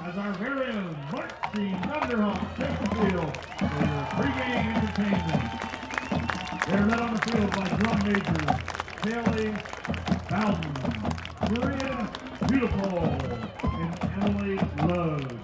as our very own Varsity Thunderhawks take the field for your pregame entertainment. They're led on the field by drum majors Haley Bowden, Maria Beautiful, and Emily Lowe.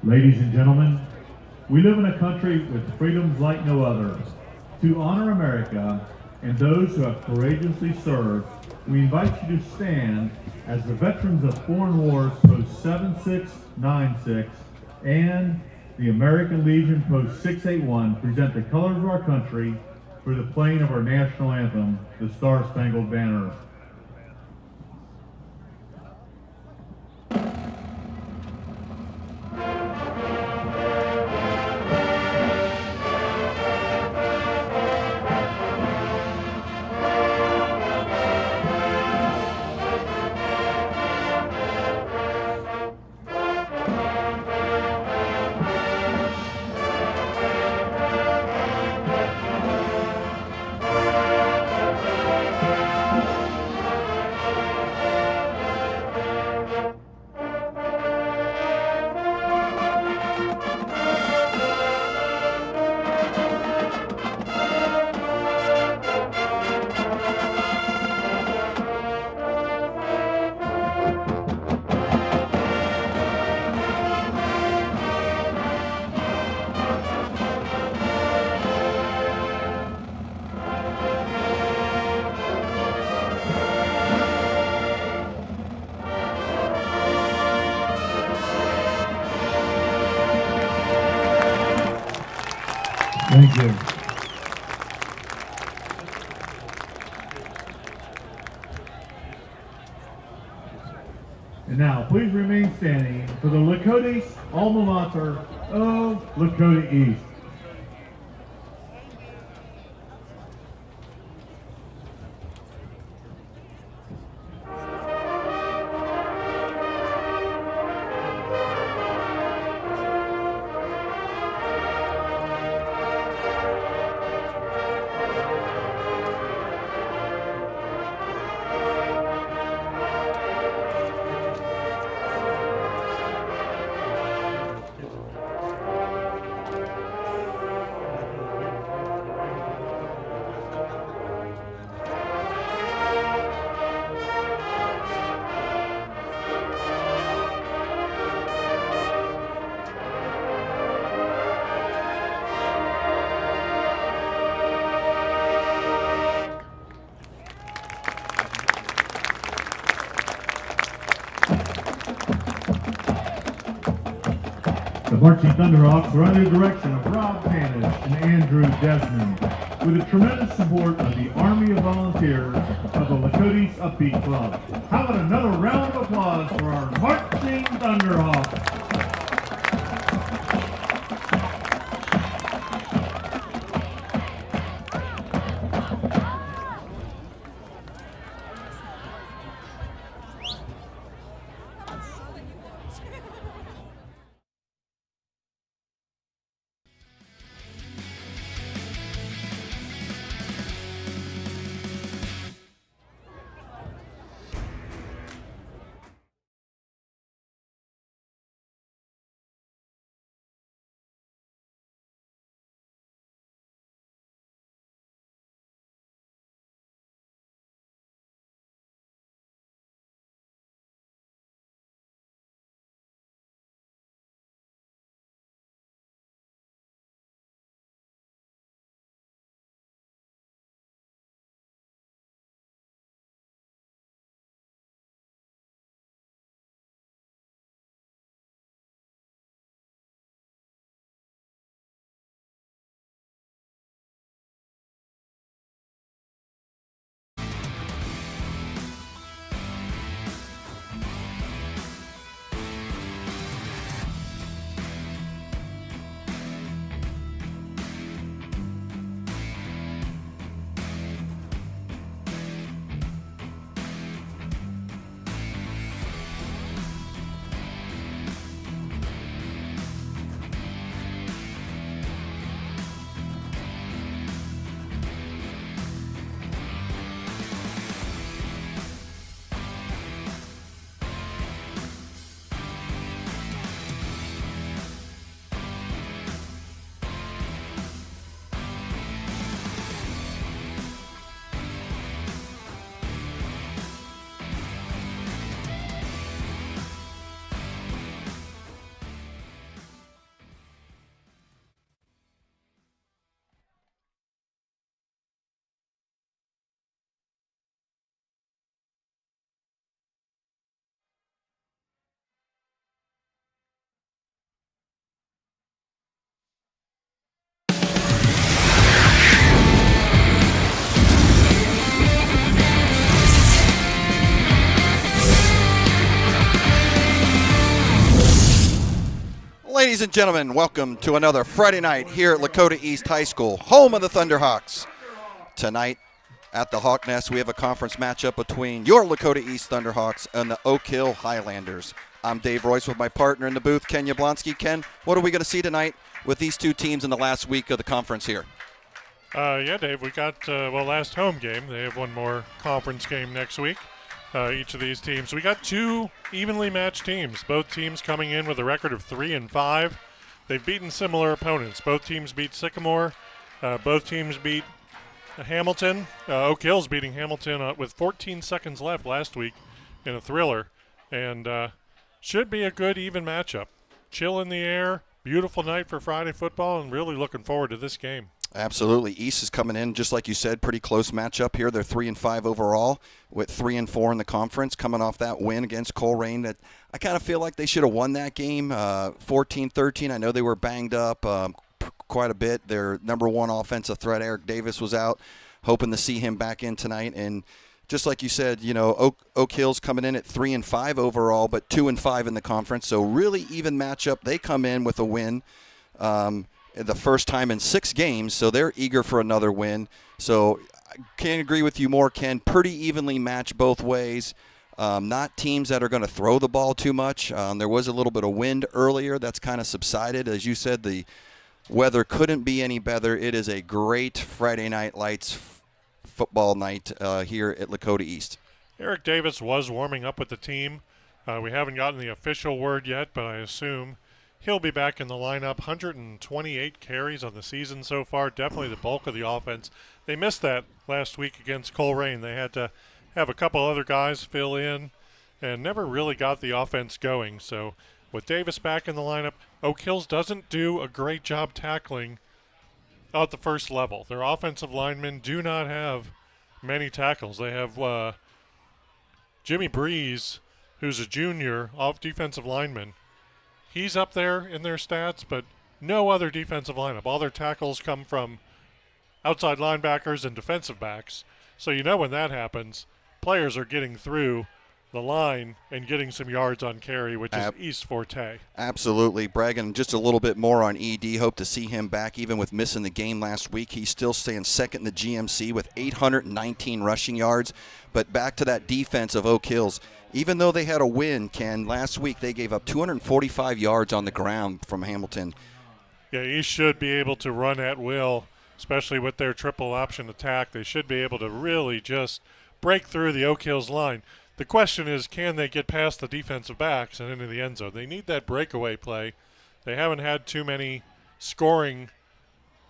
Ladies and gentlemen, we live in a country with freedoms like no other. To honor America and those who have courageously served, we invite you to stand as the veterans of foreign wars Post 7696 and the American Legion Post 681 present the colors of our country for the playing of our national anthem, the Star-Spangled Banner. Thank you. And now, please remain standing for the Lakota alma mater of Lakota East. Varsity Thunderhawks are under the direction of Rob Panish and Andrew Desmond, with the tremendous support of the Army of Volunteers of the Lakota East Upbeat Club. How about another round of applause for our marching Thunderhawks? Ladies and gentlemen, welcome to another Friday night here at Lakota East High School, home of the Thunderhawks. Tonight at the Hawk Nest, we have a conference matchup between your Lakota East Thunderhawks and the Oak Hill Highlanders. I'm Dave Royce with my partner in the booth, Ken Yablonsky. Ken, what are we going to see tonight with these two teams in the last week of the conference here? Yeah, Dave, we got, last home game. They have one more conference game next week, each of these teams. We got two evenly matched teams, both teams coming in with a record of 3-5. They've beaten similar opponents. Both teams beat Sycamore. Both teams beat Hamilton. Oak Hill's beating Hamilton with 14 seconds left last week in a thriller. And should be a good, even matchup. Chill in the air, beautiful night for Friday football, and really looking forward to this game. Absolutely. East is coming in, just like you said, pretty close matchup here. They're 3-5 overall with 3-4 in the conference, coming off that win against Coleraine. That I kind of feel like they should have won that game 14-13. I know they were banged up quite a bit. Their number one offensive threat, Eric Davis, was out, hoping to see him back in tonight. And just like you said, you know, Oak Hill's coming in at 3-5 overall, but 2-5 in the conference. So really even matchup. They come in with a win. The first time in 6 games, so they're eager for another win. So I can't agree with you more, Ken. Pretty evenly matched both ways. Not teams that are going to throw the ball too much. There was a little bit of wind earlier. That's kind of subsided. As you said, the weather couldn't be any better. It is a great Friday Night Lights football night here at Lakota East. Eric Davis was warming up with the team. We haven't gotten the official word yet, but I assume he'll be back in the lineup. 128 carries on the season so far, definitely the bulk of the offense. They missed that last week against Coleraine. They had to have a couple other guys fill in and never really got the offense going. So with Davis back in the lineup, Oak Hills doesn't do a great job tackling at the first level. Their offensive linemen do not have many tackles. They have Jimmy Breeze, who's a junior, off defensive lineman. he's up there in their stats, but no other defensive lineup. All their tackles come from outside linebackers and defensive backs. So you know when that happens, players are getting through the line and getting some yards on carry, which is East's forte. Absolutely. Bragging just a little bit more on ED. Hope to see him back even with missing the game last week. He's still staying second in the GMC with 819 rushing yards. But back to that defense of Oak Hills. Even though they had a win, Ken, last week they gave up 245 yards on the ground from Hamilton. Yeah, East should be able to run at will, especially with their triple option attack. They should be able to really just break through the Oak Hills line. The question is, can they get past the defensive backs and into the end zone? They need that breakaway play. They haven't had too many scoring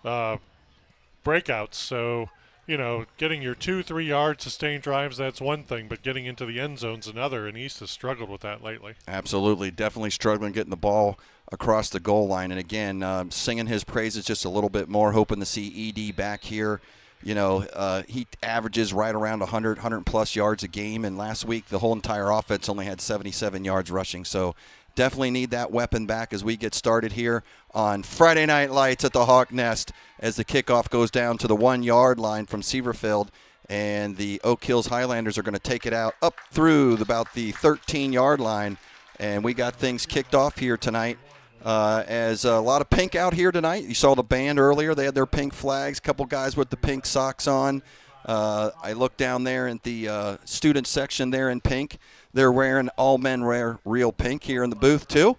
breakouts. So, getting your 2-3 yard sustained drives, that's one thing, but getting into the end zone's another, and East has struggled with that lately. Absolutely. Definitely struggling getting the ball across the goal line. And, again, singing his praises just a little bit more, hoping to see ED back here. He averages right around 100+ yards a game, and last week the whole entire offense only had 77 yards rushing. So definitely need that weapon back as we get started here on Friday Night Lights at the Hawk Nest as the kickoff goes down to the 1 yard line from Severfield, and the Oak Hills Highlanders are going to take it out up through about the 13 yard line, and we got things kicked off here tonight. As a lot of pink out here tonight. You saw the band earlier. They had their pink flags, a couple guys with the pink socks on. I looked down there at the student section there in pink. They're wearing all men wear real pink here in the booth too.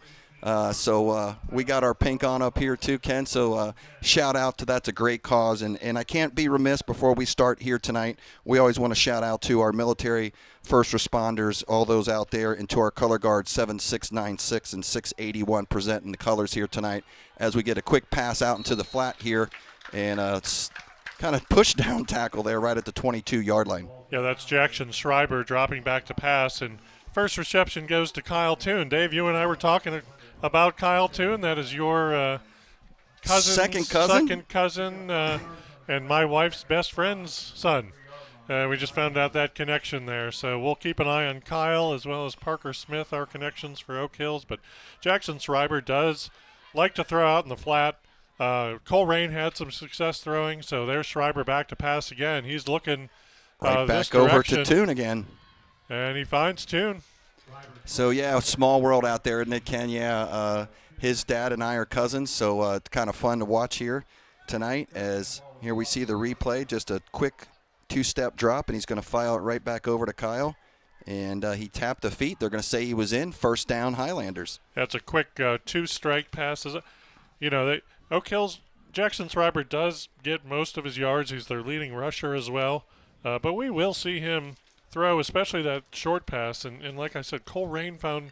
So we got our pink on up here too, Ken. So shout out to that's a great cause. And I can't be remiss before we start here tonight. We always want to shout out to our military first responders, all those out there, and to our color guards 7696 and 681 presenting the colors here tonight as we get a quick pass out into the flat here and kind of push down tackle there right at the 22 yard line. Yeah, that's Jackson Schreiber dropping back to pass, and first reception goes to Kyle Toon. Dave, you and I were talking about Kyle Toon. That is your second cousin, and my wife's best friend's son. We just found out that connection there. So we'll keep an eye on Kyle as well as Parker Smith, our connections for Oak Hills. But Jackson Schreiber does like to throw out in the flat. Cole Rain had some success throwing, so there's Schreiber back to pass again. He's looking right this back over direction, to Toon again. And he finds Toon. So, yeah, a small world out there, isn't it, Ken? Yeah, his dad and I are cousins, so it's kind of fun to watch here tonight as here we see the replay, just a quick two-step drop, and he's going to file it right back over to Kyle. And he tapped the feet. They're going to say he was in. First down, Highlanders. That's a quick two-strike pass. Oak Hills, Jackson Schreiber does get most of his yards. He's their leading rusher as well. But we will see him throw, especially that short pass. And like I said, Cole Rain found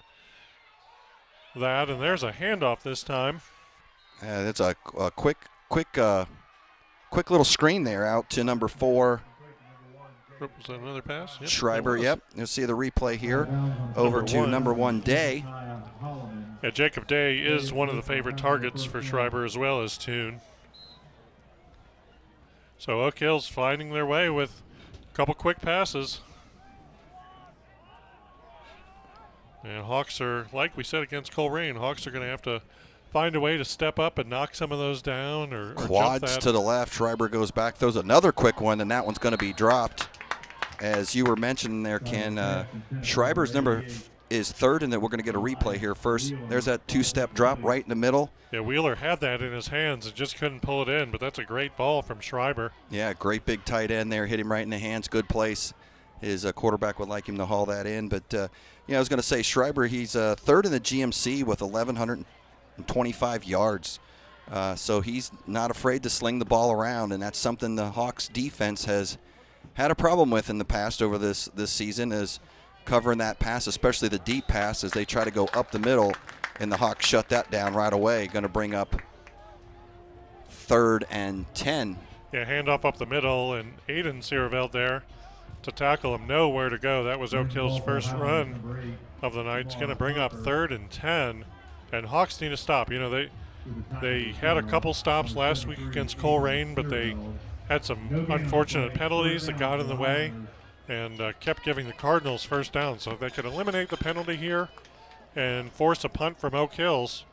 that, and there's a handoff this time. That's a quick little screen there out to number 4. Was that another pass? Yep, Schreiber, yep. You'll see the replay here. Over to number 1, Day. Yeah, Jacob Day is one of the favorite targets for Schreiber as well as Toon. So Oak Hills finding their way with a couple quick passes. And Hawks are, like we said against Coleraine, Hawks are going to have to find a way to step up and knock some of those down or quads jump that. To the left. Schreiber goes back, throws another quick one, and that one's going to be dropped. As you were mentioning there, Ken, Schreiber's number is third, and that we're going to get a replay here first. There's that two-step drop right in the middle. Yeah, Wheeler had that in his hands and just couldn't pull it in, but that's a great ball from Schreiber. Yeah, great big tight end there. Hit him right in the hands. Good place. His quarterback would like him to haul that in. But, I was going to say, Schreiber, he's third in the GMC with 1,125 yards. So he's not afraid to sling the ball around, and that's something the Hawks defense has had a problem with in the past over this season, is covering that pass, especially the deep pass, as they try to go up the middle, and the Hawks shut that down right away. Going to bring up 3rd and 10. Yeah, handoff up the middle, and Aiden Searveld there to tackle him. Nowhere to go. That was Oak Hill's first run of the night. It's going to bring up 3rd and 10, and Hawks need to stop. They had a couple stops last week against Coleraine, but they had some unfortunate penalties that got in the way and kept giving the Cardinals first down. So if they could eliminate the penalty here, and force a punt from Oak Hills.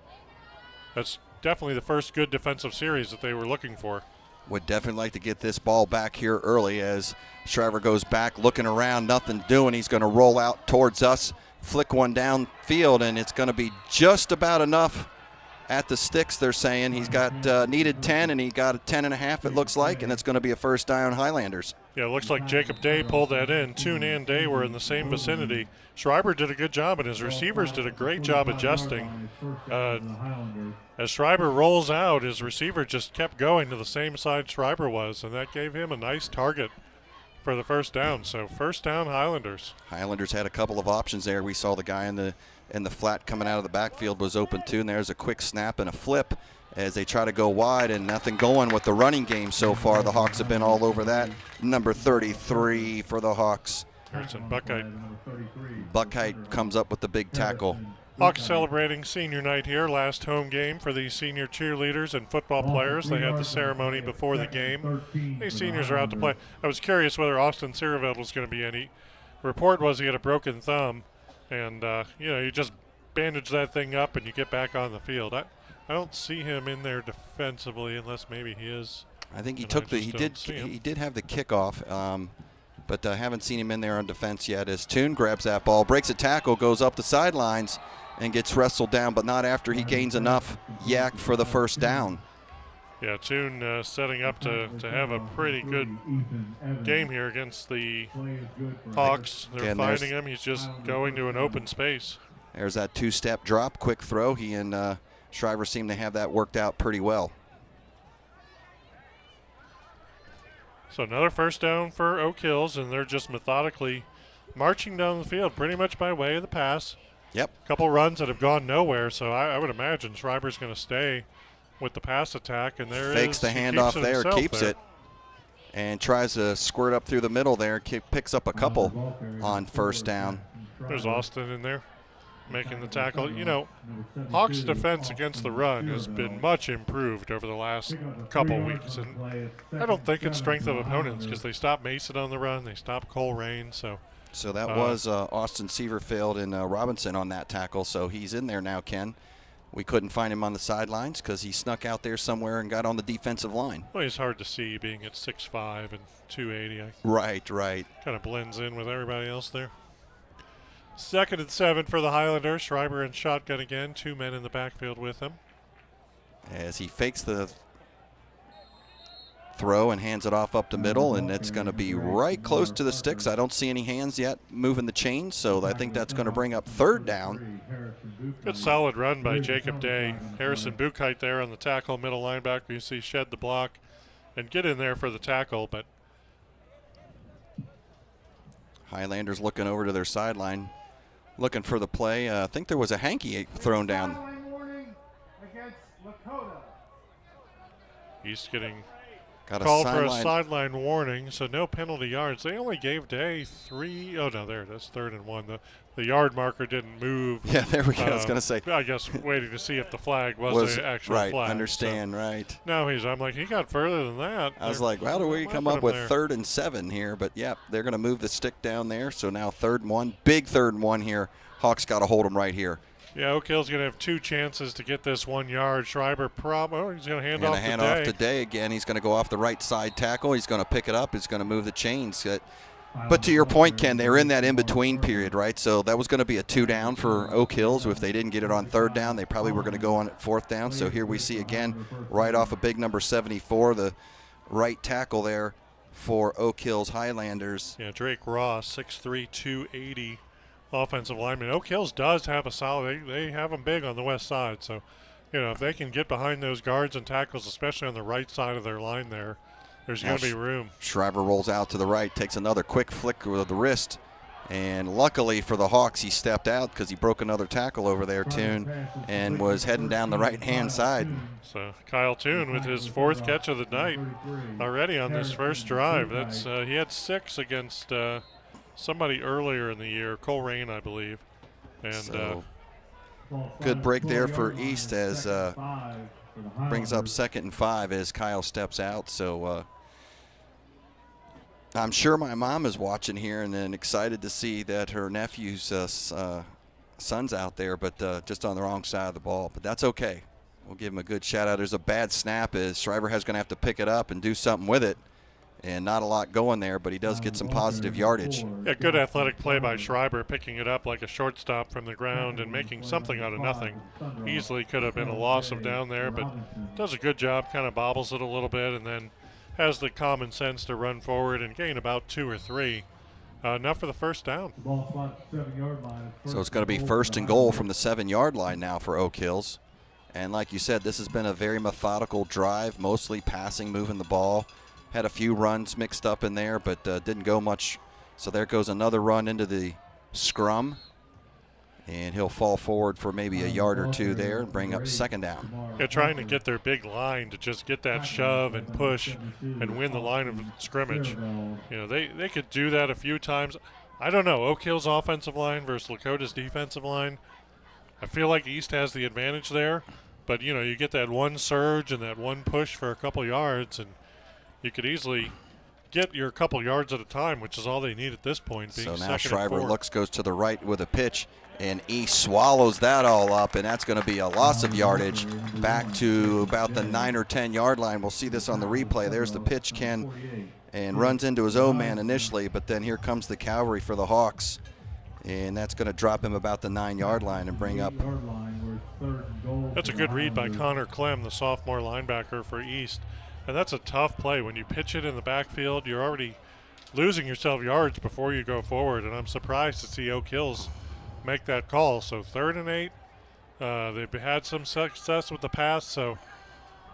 That's definitely the first good defensive series that they were looking for. Would definitely like to get this ball back here early as Shriver goes back, looking around, nothing doing. He's going to roll out towards us, flick one downfield, and it's going to be just about enough at the sticks, they're saying. He's got needed 10, and he got a 10.5, it looks like, and it's going to be a first down Highlanders. Yeah, it looks like Jacob Day pulled that in. Toon and Day were in the same vicinity. Schreiber did a good job, and his receivers did a great job adjusting. As Schreiber rolls out, his receiver just kept going to the same side Schreiber was, and that gave him a nice target for the first down. So first down, Highlanders. Highlanders had a couple of options there. We saw the guy in the flat coming out of the backfield was open too, and there's a quick snap and a flip as they try to go wide, and nothing going with the running game so far. The Hawks have been all over that. Number 33 for the Hawks. Harrison Buckheit. Buckheit comes up with the big tackle. Hawks celebrating senior night here, last home game for these senior cheerleaders and football players. They had the ceremony before the game. These seniors are out to play. I was curious whether Austin Sierreveld was going to be any. Report was he had a broken thumb, and you just bandage that thing up and you get back on the field. I don't see him in there defensively unless maybe he is. I think he took he did have the kickoff, but I haven't seen him in there on defense yet. As Toon grabs that ball, breaks a tackle, goes up the sidelines, and gets wrestled down, but not after he gains enough yak for the first down. Yeah, Toon setting up to have a pretty good game here against the Hawks. They're finding him. He's just going to an open space. There's that two-step drop, quick throw. He and Shriver seem to have that worked out pretty well. So another first down for Oak Hills, and they're just methodically marching down the field pretty much by way of the pass. Yep. A couple runs that have gone nowhere, so I would imagine Schreiber's going to stay with the pass attack. And there fakes the handoff there, keeps it, and tries to squirt up through the middle there. Picks up a couple on first down. There's Austin in there making the tackle. Hawks' defense against the run has been much improved over the last couple weeks, and I don't think it's strength of opponents because they stopped Mason on the run, they stopped Cole Rain, so that was Austin Sieverfeld and Robinson on that tackle, so he's in there now, Ken. We couldn't find him on the sidelines because he snuck out there somewhere and got on the defensive line. Well, he's hard to see being at 6'5" and 280. Right. Kind of blends in with everybody else there. 2nd and 7 for the Highlanders. Schreiber in shotgun again. 2 men in the backfield with him. As he fakes the throw and hands it off up the middle, and it's going to be right close to the sticks. I don't see any hands yet moving the chains, so I think that's going to bring up third down. Good solid run by Jacob Day. Harrison Buchheit there on the tackle, middle linebacker. You see shed the block and get in there for the tackle, but Highlanders looking over to their sideline, looking for the play. I think there was a hanky thrown down. against Lakota. He's getting Got called for a sideline warning, so no penalty yards. They only gave Day 3. Oh, no, there. That's 3rd and 1. The yard marker didn't move. Yeah, there we go. I was going to say. I guess waiting to see if the flag was the actual right, flag. Understand, so. Right. No, I'm like, he got further than that. I was like, how do we come up with 3rd and 7 here? But, yeah, they're going to move the stick down there. So now 3rd and 1. Big 3rd and 1 here. Hawks got to hold them right here. Yeah, Oak Hill's going to have 2 chances to get this 1 yard. Schreiber he's going to hand off to Day again. He's going to go off the right side tackle. He's going to pick it up. He's going to move the chains. But to your point, Ken, they were in that in-between period, right? So that was going to be a 2 down for Oak Hills. If they didn't get it on 3rd down, they probably were going to go on at 4th down. So here we see again, right off of big number 74, the right tackle there for Oak Hills Highlanders. Yeah, Drake Ross, 6'3", 280. Offensive lineman. Oak Hills does have a solid. They have them big on the west side. So, if they can get behind those guards and tackles, especially on the right side of their line there's going to be room. Schreiber rolls out to the right, takes another quick flick with the wrist. And luckily for the Hawks, he stepped out because he broke another tackle over there, Toon, and was heading down the right-hand side. So Kyle Toon with his 4th catch of the night already on this first drive. That's he had 6 against somebody earlier in the year, Cole Rain, I believe. And so, good break there for East as brings up 2nd and 5 as Kyle steps out. So I'm sure my mom is watching here and then excited to see that her nephew's Suns out there, but just on the wrong side of the ball. But that's okay. We'll give him a good shout out. There's a bad snap as Schreiber has going to have to pick it up and do something with it. And not a lot going there, but he does get some positive yardage. Yeah, good athletic play by Schreiber, picking it up like a shortstop from the ground and making something out of nothing. Easily could have been a loss of down there, but does a good job, kind of bobbles it a little bit, and then has the common sense to run forward and gain about 2 or 3. Enough for the first down. So it's going to be 1st and goal from the 7-yard line now for Oak Hills. And like you said, this has been a very methodical drive, mostly passing, moving the ball. Had a few runs mixed up in there, but didn't go much. So there goes another run into the scrum. And he'll fall forward for maybe a yard or 2 there and bring up 2nd down. Yeah, trying to get their big line to just get that shove and push and win the line of scrimmage. You know, they could do that a few times. I don't know, Oak Hill's offensive line versus Lakota's defensive line. I feel like East has the advantage there. But, you know, you get that one surge and that one push for a couple yards, and you could easily get your couple yards at a time, which is all they need at this point. So now Schreiber goes to the right with a pitch, and East swallows that all up, and that's going to be a loss of yardage back to about the 9 or 10 yard line. We'll see this on the replay. There's the pitch, Ken, and runs into his own man initially, but then here comes the cavalry for the Hawks, and that's going to drop him about the 9 yard line and bring up. That's a good read by Connor Clem, the sophomore linebacker for East. And that's a tough play. When you pitch it in the backfield, you're already losing yourself yards before you go forward. And I'm surprised to see Oak Hills make that call. So 3rd and 8. They've had some success with the pass. So,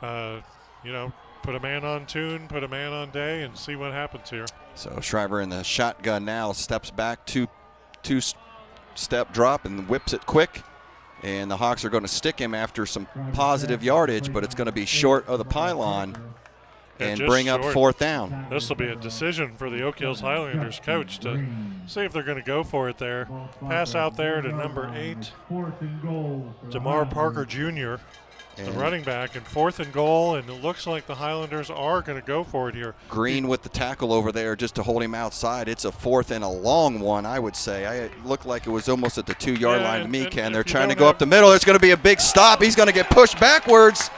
you know, put a man on tune, put a man on day, and see what happens here. So Schreiber in the shotgun now steps back, two-step drop, and whips it quick. And the Hawks are going to stick him after some positive yardage, but it's going to be short of the pylon and bring up 4th down. This will be a decision for the Oak Hills Highlanders coach to see if they're going to go for it there. Pass out there to number 8, DeMar Parker Jr., the running back, and 4th and goal, and it looks like the Highlanders are going to go for it here. Green with the tackle over there just to hold him outside. It's a 4th and a long one, I would say. It looked like it was almost at the 2 yard line to me, Ken. They're trying to go up the middle. There's going to be a big stop. He's going to get pushed backwards.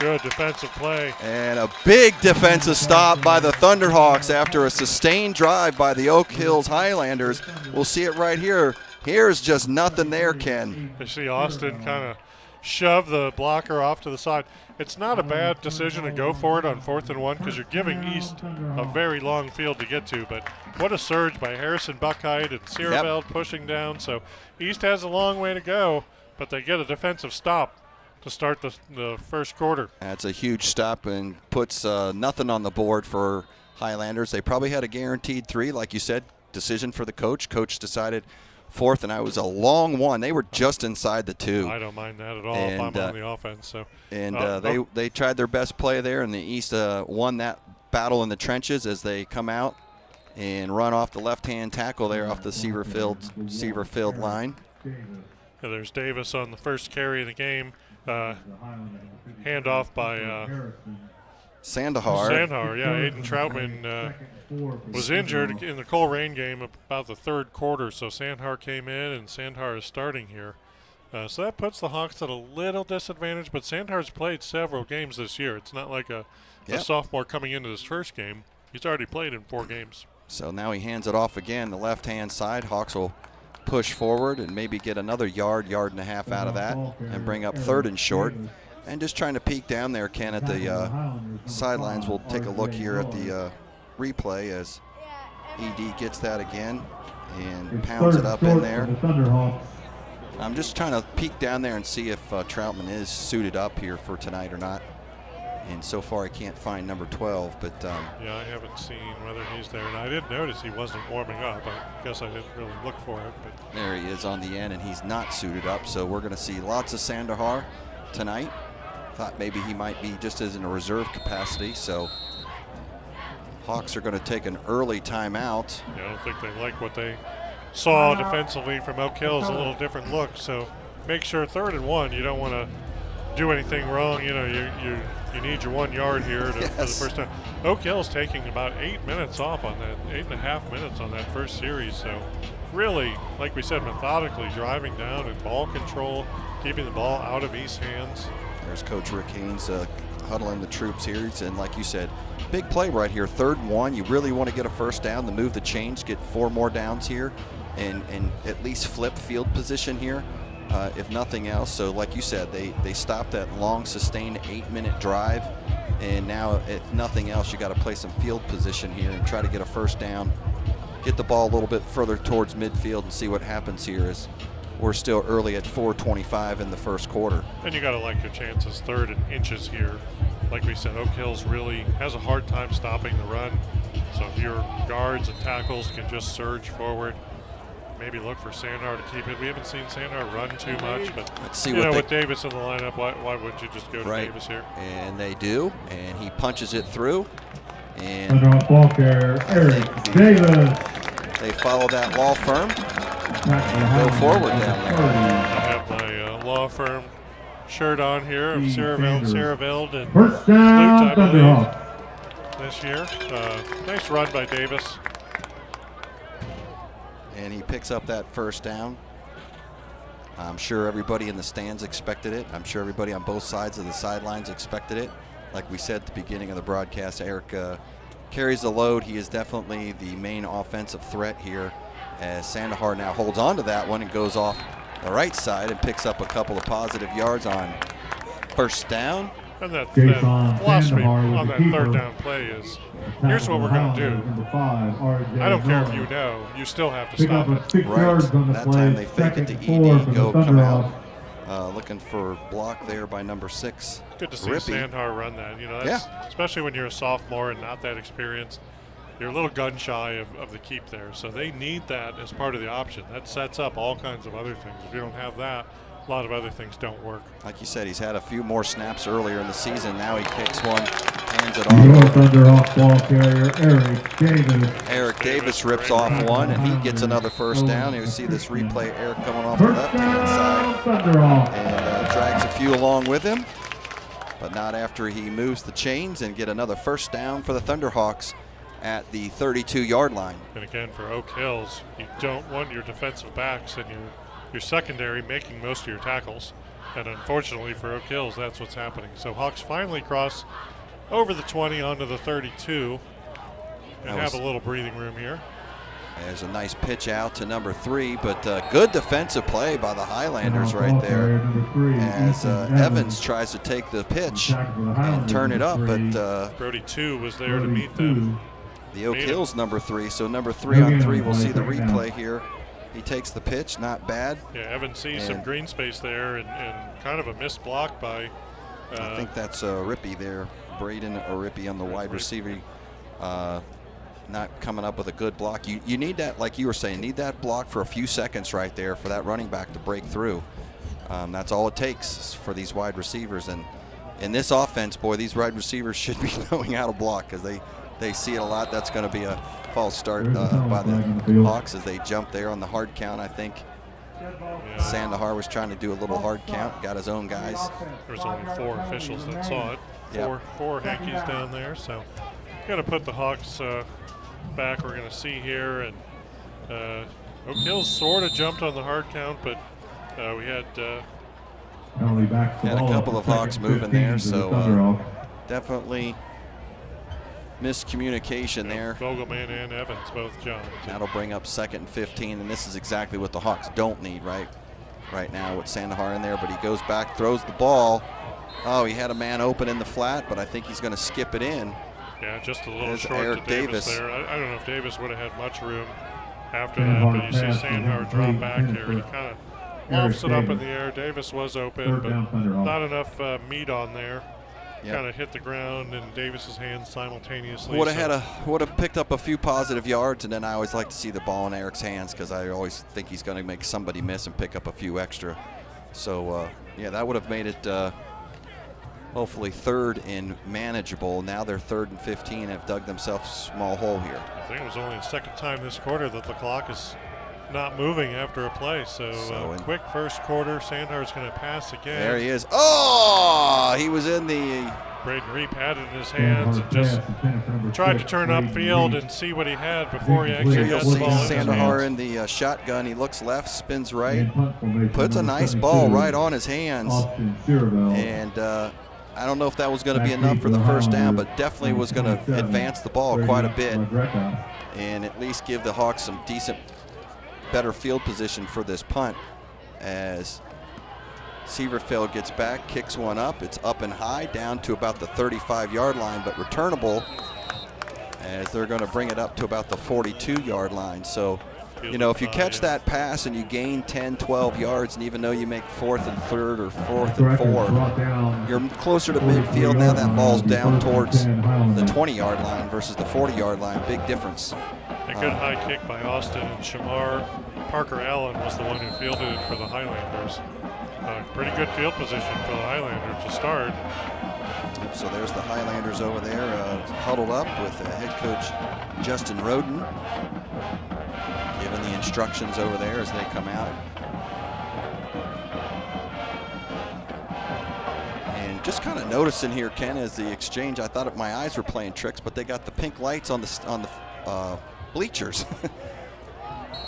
Good defensive play. And a big defensive stop by the Thunderhawks after a sustained drive by the Oak Hills Highlanders. We'll see it right here. Here's just nothing there, Ken. You see Austin kind of shove the blocker off to the side. It's not a bad decision to go for it on 4th and 1 because you're giving East a very long field to get to. But what a surge by Harrison Buckheit and Sierveld pushing down. So East has a long way to go, but they get a defensive stop to start the first quarter. That's a huge stop and puts nothing on the board for Highlanders. They probably had a guaranteed 3, like you said, decision for the coach. Coach decided 4th, and it was a long one. They were just inside the 2. I don't mind that at all if I'm on the offense. So. And they tried their best play there, and the East won that battle in the trenches as they come out and run off the left-hand tackle there off the Seaverfield line. Yeah, there's Davis on the first carry of the game. Handoff by Sandahar. Yeah. Aiden Troutman was injured in the Coleraine game about the 3rd quarter, so Sandhar came in, and Sandhar is starting here. So that puts the Hawks at a little disadvantage, but Sandhar's played several games this year. It's not like a sophomore coming into his first game. He's already played in 4 games. So now he hands it off again, the left-hand side. Hawks will push forward and maybe get another yard and a half out of that and bring up 3rd and short. And just trying to peek down there, Ken, at the sidelines. We'll take a look here at the replay as ED gets that again and pounds it up in there. I'm just trying to peek down there and see if Troutman is suited up here for tonight or not. And so far I can't find number 12, but yeah, I haven't seen whether he's there. And I did notice he wasn't warming up. I guess I didn't really look for it. But there he is on the end, and he's not suited up. So we're going to see lots of Sandahar tonight. Thought maybe he might be just as in a reserve capacity. So Hawks are going to take an early timeout. Yeah, I don't think they like what they saw defensively from Oak Hills. A little different look. So make sure 3rd and 1. You don't want to do anything wrong. You know, you need your 1 yard here for the first time. Oak Hill's taking about 8 minutes off on that, 8.5 minutes on that first series. So really, like we said, methodically driving down and ball control, keeping the ball out of East's hands. There's Coach Rick Haynes huddling the troops here. And like you said, big play right here, 3rd and 1. You really want to get a first down to move the chains, get 4 more downs here, and at least flip field position here, if nothing else. So like you said, they stopped that long, sustained 8-minute drive, and now if nothing else, you got to play some field position here and try to get a first down, get the ball a little bit further towards midfield and see what happens here as we're still early at 4:25 in the first quarter. And you got to like your chances, 3rd and inches here. Like we said, Oak Hills really has a hard time stopping the run. So if your guards and tackles can just surge forward, maybe look for Sandhar to keep it. We haven't seen Sandhar run too much, but Let's see with Davis in the lineup, why wouldn't you just go to right. Davis here? And they do, and he punches it through. And Thunderhawk ball carrier, Eric Davis. they follow that law firm. Go forward down there. I have my law firm shirt on here of Saraveld and First down, Flute, I believe, Thunderhawk. this year. Nice run by Davis. And he picks up that first down. I'm sure everybody in the stands expected it. I'm sure everybody on both sides of the sidelines expected it. Like we said at the beginning of the broadcast, Eric carries the load. He is definitely the main offensive threat here, as Sandhar now holds on to that one and goes off the right side and picks up a couple of positive yards on first down. And that Jason philosophy Sandhar with on the that keeper. 3rd down play is, here's what we're going to do. I don't care if you know, you still have to Pick stop up it. 6 yards on the That play. time they fake it to 2nd and 4 ED, from go the come out. Thunderhawks. Looking for block there by number 6. Good to see Rippy. Sandhar run that. You know, that's, especially when you're a sophomore and not that experienced, you're a little gun shy of the keep there. So they need that as part of the option. That sets up all kinds of other things. If you don't have that, a lot of other things don't work. Like you said, he's had a few more snaps earlier in the season. Now he kicks one, hands it Your off. Thunderhawk ball carrier, Eric Davis. Eric Davis rips off one, and he gets another first down. You see this replay, Eric coming off the First left-hand down, side Thunderhawk. and drags a few along with him, but not after he moves the chains and get another first down for the Thunderhawks at the 32-yard line. And again, for Oak Hills, you don't want your defensive backs and your secondary making most of your tackles. And unfortunately for Oak Hills, that's what's happening. So Hawks finally cross over the 20 onto the 32 and have a little breathing room here. There's a nice pitch out to number 3, but good defensive play by the Highlanders right there, as Evans tries to take the pitch and turn it up, but Brody 2 was there to meet them. the Oak Hills number 3, so number 3 on 3, we'll see the replay here. He takes the pitch, not bad. Yeah, Evans sees some green space there and kind of a missed block by I think that's Rippey there, Braden Rippey on the wide receiver. Not coming up with a good block. You need that, like you were saying, need that block for a few seconds right there for that running back to break through. That's all it takes for these wide receivers. And in this offense, boy, these wide receivers should be knowing how to block, because they see it a lot. That's going to be a false start by the Hawks as they jump there on the hard count, I think. Sandhar was trying to do a little hard count, got his own guys. There's only 4 officials that saw it. Four Hankies down there, so got to put the Hawks back. We're going to see here, and Oak Hills sort of jumped on the hard count, but we had a couple of Hawks moving there, so definitely miscommunication there. Vogelman and Evans both jumped. That'll bring up 2nd and 15, and this is exactly what the Hawks don't need right now with Sandhar in there, but he goes back, throws the ball. Oh, he had a man open in the flat, but I think he's going to skip it in. Yeah, just a little short Eric to Davis there. I don't know if Davis would have had much room after that, but you see Sandhar drop back here. He kind of lofts it up in the air. Davis was open, but not enough meat on there. Kind of hit the ground in Davis's hands simultaneously. Would have picked up a few positive yards, and then I always like to see the ball in Eric's hands, because I always think he's going to make somebody miss and pick up a few extra. So yeah, that would have made it hopefully 3rd and manageable. Now they're 3rd and 15 and have dug themselves a small hole here. I think it was only the 2nd time this quarter that the clock is not moving after a play. So quick first quarter. Sandhar's going to pass again. There he is. Oh, he was in the Braden Reap had it in his hands and just tried to turn upfield and see what he had before he actually You'll got the see ball in his Sandahar hands. in the shotgun. He looks left, spins right, puts a nice ball right on his hands. And I don't know if that was going to be enough for the first down, but definitely was going to advance the ball quite a bit and at least give the Hawks some decent, better field position for this punt. As Severfield gets back, kicks one up. It's up and high, down to about the 35-yard line, but returnable as they're going to bring it up to about the 42-yard line. So, you know, if you catch that pass and you gain 10, 12 yards, and even though you make 4th and 3rd or 4th and 4, you're closer to midfield. Now that ball's down towards the 20-yard line versus the 40-yard line. Big difference. A good high kick by Austin, and Shamar Parker Allen was the one who fielded it for the Highlanders. Pretty good field position for the Highlanders to start. So there's the Highlanders over there, huddled up with head coach Justin Roden, giving the instructions over there as they come out. And just kind of noticing here, Ken, as the exchange, I thought my eyes were playing tricks, but they got the pink lights on the bleachers.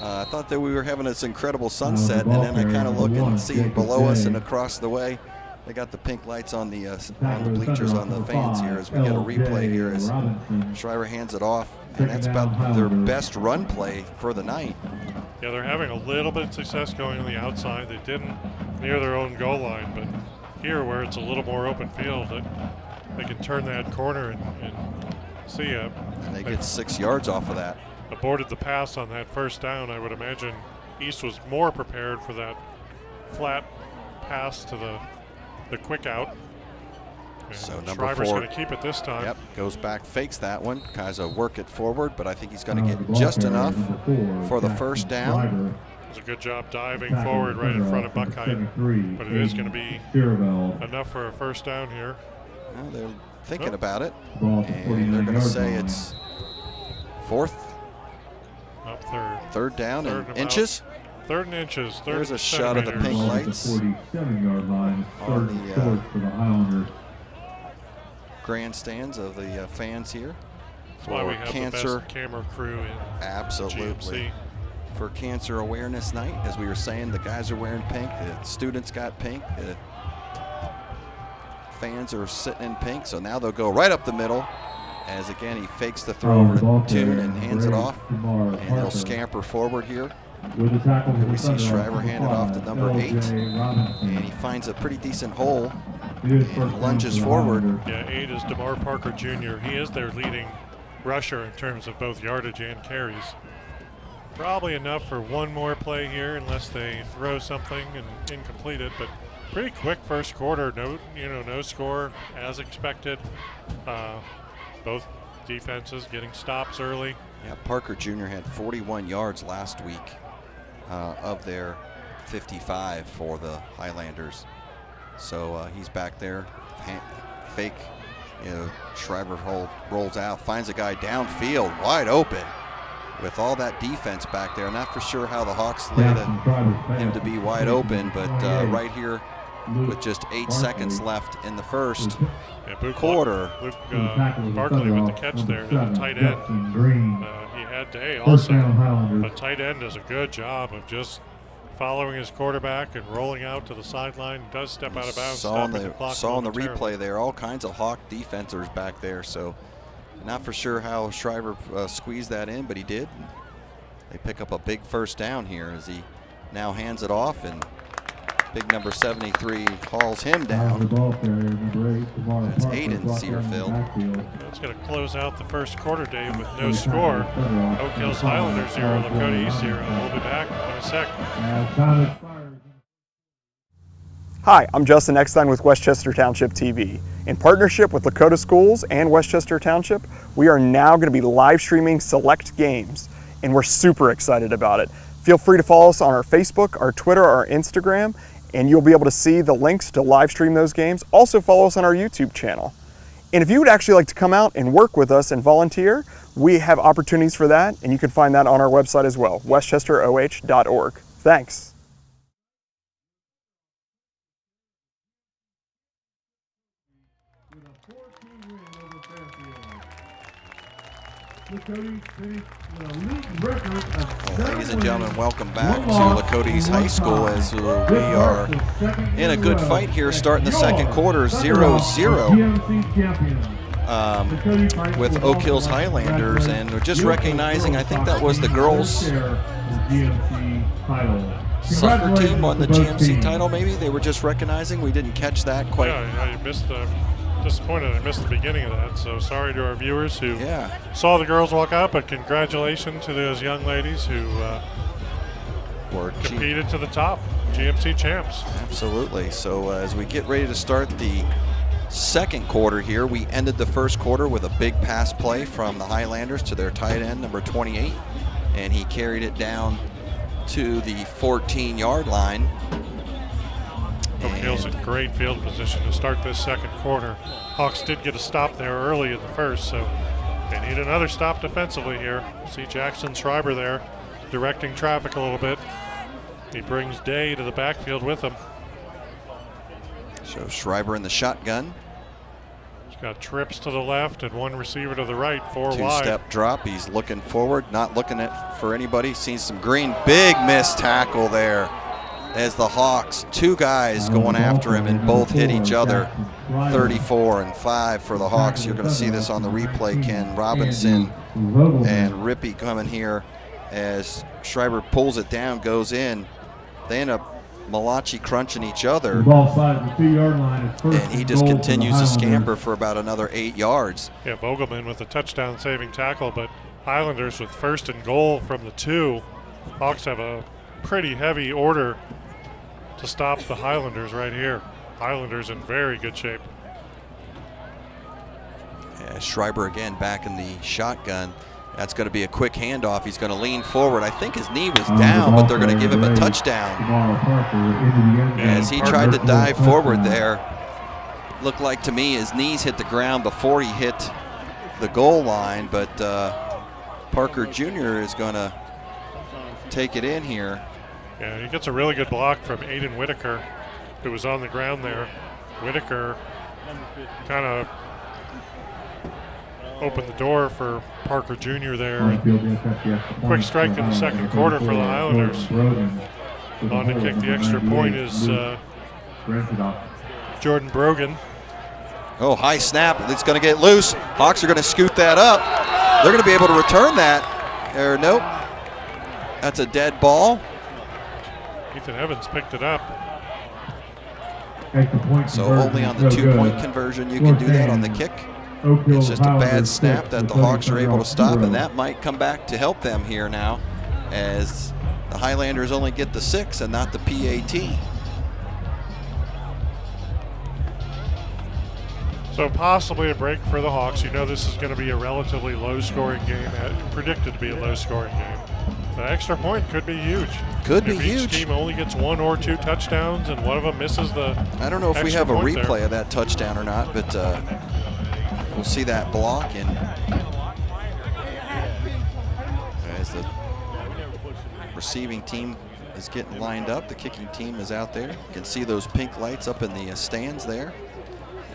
I thought that we were having this incredible sunset, and then I kind of look and see below us and across the way, they got the pink lights on the bleachers on the fans here as we get a replay here as Shriver hands it off, and that's about their best run play for the night. Yeah, they're having a little bit of success going on the outside. They didn't near their own goal line, but here where it's a little more open field, they can turn that corner and see it. And they get 6 yards off of that. Aborted the pass on that first down. I would imagine East was more prepared for that flat pass to the quick out. And so number Shriver's 4 going to keep it this time. Yep, goes back, fakes that one. Tries to work it forward, but I think he's going to get just enough for the first down. It was a good job diving forward right in front of Buckeye, but it is going to be enough for a first down here. Well, they're thinking about it, and they're going to say it's 4th. Up third down and inches. 3rd and inches. There's a shot of the pink lights on the grandstands of the fans here. That's why we have the best camera crew in Absolutely. GMC. For Cancer Awareness Night, as we were saying, the guys are wearing pink, the students got pink, the fans are sitting in pink, so now they'll go right up the middle. As again, he fakes the throw over to Toon and hands it off, and he'll scamper forward here. Here we see Shriver hand it off to number 8, and he finds a pretty decent hole and lunges forward. Yeah, 8 is DeMar Parker Jr. He is their leading rusher in terms of both yardage and carries. Probably enough for one more play here, unless they throw something and incomplete it. But pretty quick first quarter. No score as expected. Both defenses getting stops early. Yeah, Parker Jr. had 41 yards last week of their 55 for the Highlanders. So he's back there, fake, Shriver rolls out, finds a guy downfield, wide open. With all that defense back there, not for sure how the Hawks laid him to be wide open, but right here with just 8 seconds left in the first quarter. Luke Barkley with the catch there, the tight end. He had Day also. But tight end does a good job of just following his quarterback and rolling out to the sideline. Does step out of bounds. Saw on the replay there, all kinds of Hawk defenders back there. So not for sure how Shriver squeezed that in, but he did. They pick up a big first down here as he now hands it off, and big number 73 hauls him down. That's Aiden Searfield. That's going to close out the first quarter, Dave, with no score. Oak Hills Highlanders 0, Lakota East 0. We'll be back in a sec. Hi, I'm Justin Eckstein with Westchester Township TV. In partnership with Lakota Schools and Westchester Township, we are now going to be live streaming select games, and we're super excited about it. Feel free to follow us on our Facebook, our Twitter, our Instagram, and you'll be able to see the links to live stream those games. Also follow us on our YouTube channel. And if you would actually like to come out and work with us and volunteer, we have opportunities for that, and you can find that on our website as well, westchesteroh.org. Thanks. With a 4th Ladies and gentlemen, welcome back to Lakota High School as we are in a good fight here starting the second quarter, 0-0 with Oak Hills Highlanders, and we're just recognizing, I think that was the girls' soccer team won the GMC title, maybe? They were just recognizing, we didn't catch that quite. Yeah, I missed disappointed I missed the beginning of that, so sorry to our viewers who saw the girls walk out, but congratulations to those young ladies who competed to the top, GMC champs. Absolutely. So as we get ready to start the second quarter here, we ended the first quarter with a big pass play from the Highlanders to their tight end, number 28, and he carried it down to the 14-yard line. Oak Hills in great field position to start this second quarter. Hawks did get a stop there early in the first, so they need another stop defensively here. See Jackson Schreiber there directing traffic a little bit. He brings Day to the backfield with him. So Schreiber in the shotgun. He's got trips to the left and one receiver to the right, 4 wide. Two-step drop. He's looking forward, not looking for anybody. Sees some green. Big missed tackle there as the Hawks, 2 guys going after him and both hit each other. 34 and 5 for the Hawks. You're going to see this on the replay. Ken Robinson and Rippey coming here as Schreiber pulls it down, goes in. They end up Malachi crunching each other, and he just continues to scamper for about another 8 yards. Yeah, Vogelman with a touchdown saving tackle, but Highlanders with 1st and goal from the 2. Hawks have a pretty heavy order to stop the Highlanders right here. Highlanders in very good shape. Yeah, Schreiber again back in the shotgun. That's going to be a quick handoff. He's going to lean forward. I think his knee was down, but they're going to give him a touchdown. As he tried to dive forward there, looked like to me his knees hit the ground before he hit the goal line, but Parker Jr. is going to take it in here. Yeah, he gets a really good block from Aiden Whitaker, who was on the ground there. Whitaker kind of opened the door for Parker Jr. there. Quick strike in the second quarter for the Highlanders. On to kick the extra point is Jordan Brogan. Oh, high snap. It's going to get loose. Hawks are going to scoot that up. They're going to be able to return that. Or nope. That's a dead ball. Ethan Evans picked it up. So only on the 2-point conversion you can do that on the kick. It's just a bad snap that the Hawks are able to stop, and that might come back to help them here now as the Highlanders only get the 6 and not the PAT. So possibly a break for the Hawks. You know this is going to be a relatively low-scoring game, predicted to be a low-scoring game. The extra point could be huge. Could be if huge. Each team only gets 1 or 2 touchdowns and one of them misses the I don't know if we have a replay there. of that touchdown or not, but we'll see that block. And as the receiving team is getting lined up, the kicking team is out there. You can see those pink lights up in the stands there.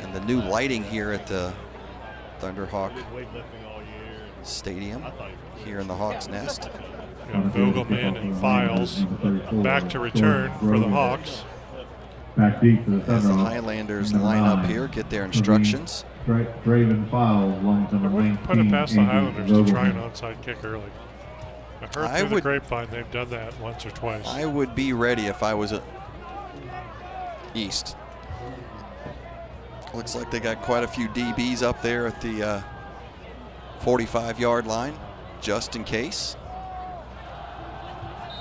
And the new lighting here at the Thunderhawk Stadium here in the Hawks Nest. Vogelman and Files back to return for the Hawks. As the Highlanders line up here, get their instructions. Draven Files, long to I wouldn't put it past the Highlanders to try an onside kick early. I heard through the grapevine they've done that once or twice. I would be ready if I was at East. Looks like they got quite a few DBs up there at the 45-yard line, just in case.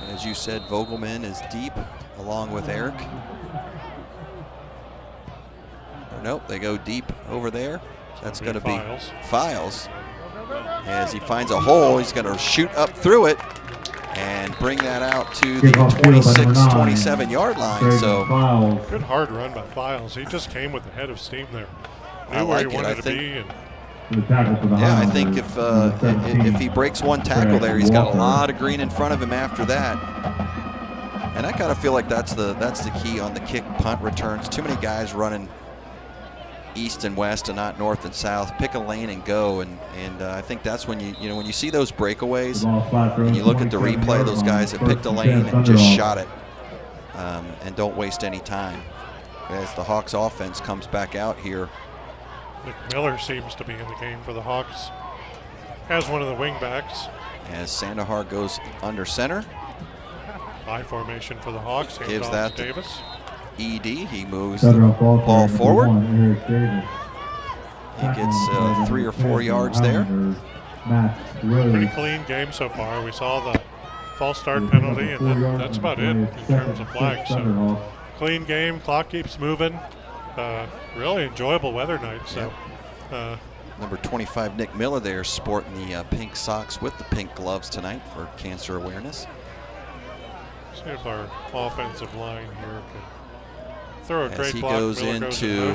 As you said, Vogelman is deep along with Eric. Or nope, they go deep over there. That's going to be Files. As he finds a hole, he's going to shoot up through it and bring that out to the 26, 27-yard line. So good hard run by Files. He just came with the head of steam there. I Knew like where he it. wanted to be. Yeah, I think if he breaks one tackle there, he's got a lot of green in front of him after that. And I kind of feel like that's the key on the kick punt returns. Too many guys running east and west and not north and south. Pick a lane and go, and I think that's when when you see those breakaways and you look at the replay, those guys that picked a lane and just shot it, and don't waste any time. As the Hawks offense comes back out here. Nick Miller seems to be in the game for the Hawks as one of the wing backs. As Sandahar goes under center. High formation for the Hawks. Gives that to Davis. ED. He moves the ball forward. He gets 3 or 4 yards there. Pretty clean game so far. We saw the false start penalty, and that's about it in terms of flags. So clean game. Clock keeps moving. Really enjoyable weather night. So. Number 25, Nick Miller there, sporting the pink socks with the pink gloves tonight for cancer awareness. See if our offensive line here can throw a As great he block. goes Miller into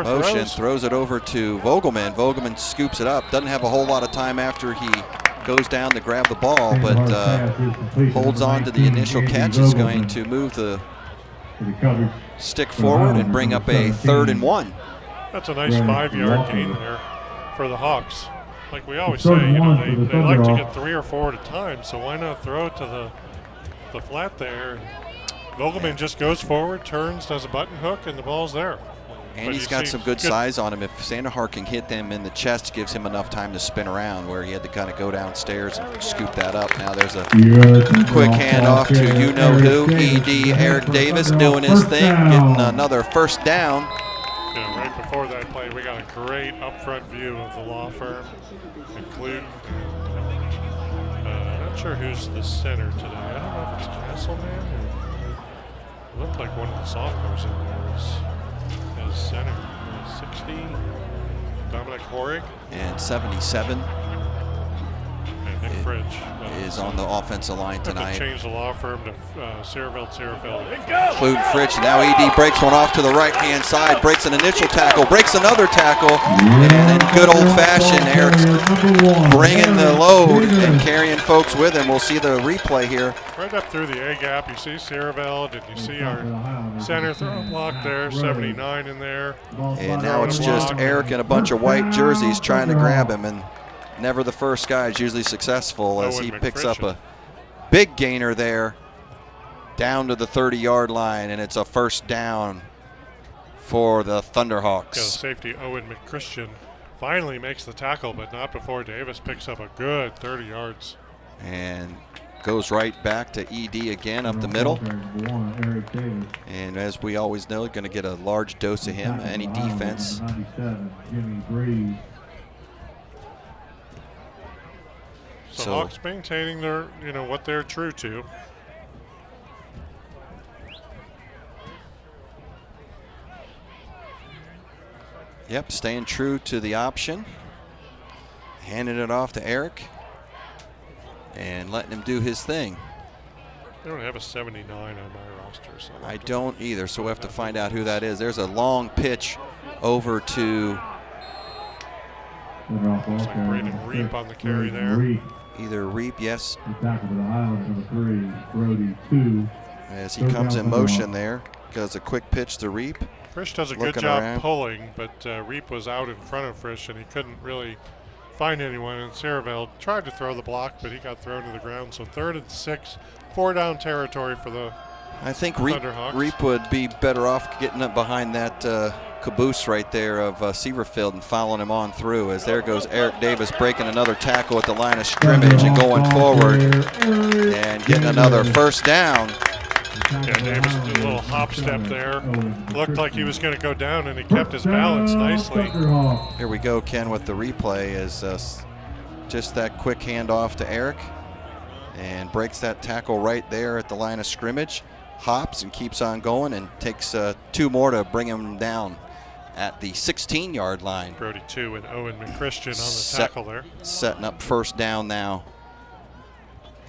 motion, throws it over to Vogelman. Vogelman scoops it up. Doesn't have a whole lot of time after he goes down to grab the ball, but holds on to the initial catch. Is going to move the stick forward and bring up a 3rd and 1. That's a nice 5-yard gain there for the Hawks. Like we always say, they like to get 3 or 4 at a time, so why not throw it to the flat there? Vogelman just goes forward, turns, does a button hook, and the ball's there. And he's got some good size on him. If Sandahar can hit them in the chest, gives him enough time to spin around, where he had to kind of go downstairs and scoop that up. Now there's a quick handoff to you-know-who, ED Eric Davis doing his thing, getting another first down. Yeah, right before that play, we got a great upfront view of the law firm, including, not sure who's the center today. I don't know if it's Castleman or it looked like one of the sophomores in there is center. 60, Dominic Horig. And 77 and Nick Fridge is on the offensive line tonight. Change the law firm to Searveld. Including Fridge. Now ED breaks one off to the right-hand side, breaks an initial tackle, breaks another tackle, and then good old-fashioned Eric's bringing the load and carrying folks with him. We'll see the replay here. Right up through the A gap, you see Searveld, and you see our center throw block there, 79 in there. And now it's just Eric and a bunch of white jerseys trying to grab him, and never the first guy is usually successful as he picks up a big gainer there down to the 30-yard line, and it's a first down for the Thunderhawks. Yeah, safety Owen McChristian finally makes the tackle, but not before Davis picks up a good 30 yards. And goes right back to ED again up the middle. And as we always know, going to get a large dose of him, any defense. So Hawks maintaining their, what they're true to. Yep, staying true to the option. Handing it off to Eric and letting him do his thing. They don't have a 79 on my roster. So I don't either, so we'll have to find out who that is. There's a long pitch over to looks like Braden Reap on the carry there. Either Reap, yes. Two. As he comes in motion there, does a quick pitch to Reap. Frisch does a good job pulling, but Reap was out in front of Frisch, and he couldn't really find anyone. And Searveld tried to throw the block, but he got thrown to the ground. So 3rd and 6, 4-down territory for the I think Thunderhawks. Reap would be better off getting up behind that caboose right there of Severfield and following him on through, as there goes Eric Davis breaking another tackle at the line of scrimmage and going forward and getting another first down. Yeah, Davis did a little hop step there. Looked like he was going to go down, and he kept his balance nicely. Here we go, Ken, with the replay is just that quick handoff to Eric and breaks that tackle right there at the line of scrimmage. Hops and keeps on going and takes 2 more to bring him down at the 16-yard line. Brody 2 and Owen McChristian on the tackle there. Setting up first down now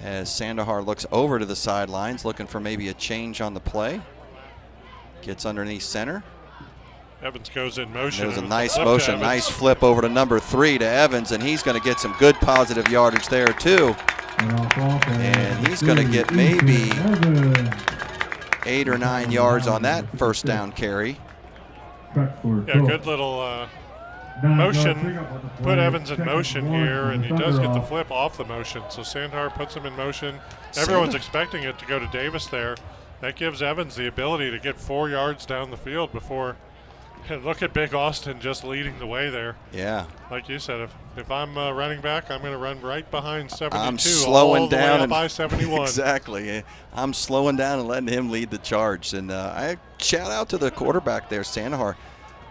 as Sandahar looks over to the sidelines looking for maybe a change on the play. Gets underneath center. Evans goes in motion. There's a nice motion, nice flip over to number 3 to Evans, and he's going to get some good positive yardage there too. And he's going to get maybe 8 or 9 yards on that first down carry. Yeah, good little motion. Put Evans in motion here, and he does get the flip off the motion. So Sandhar puts him in motion. Everyone's expecting it to go to Davis there. That gives Evans the ability to get 4 yards down the field before. And look at Big Austin just leading the way there. Yeah. Like you said, if I'm running back, I'm going to run right behind 72. I'm slowing all the down way and by 71. Exactly. I'm slowing down and letting him lead the charge. And I shout out to the quarterback there, Sandhar.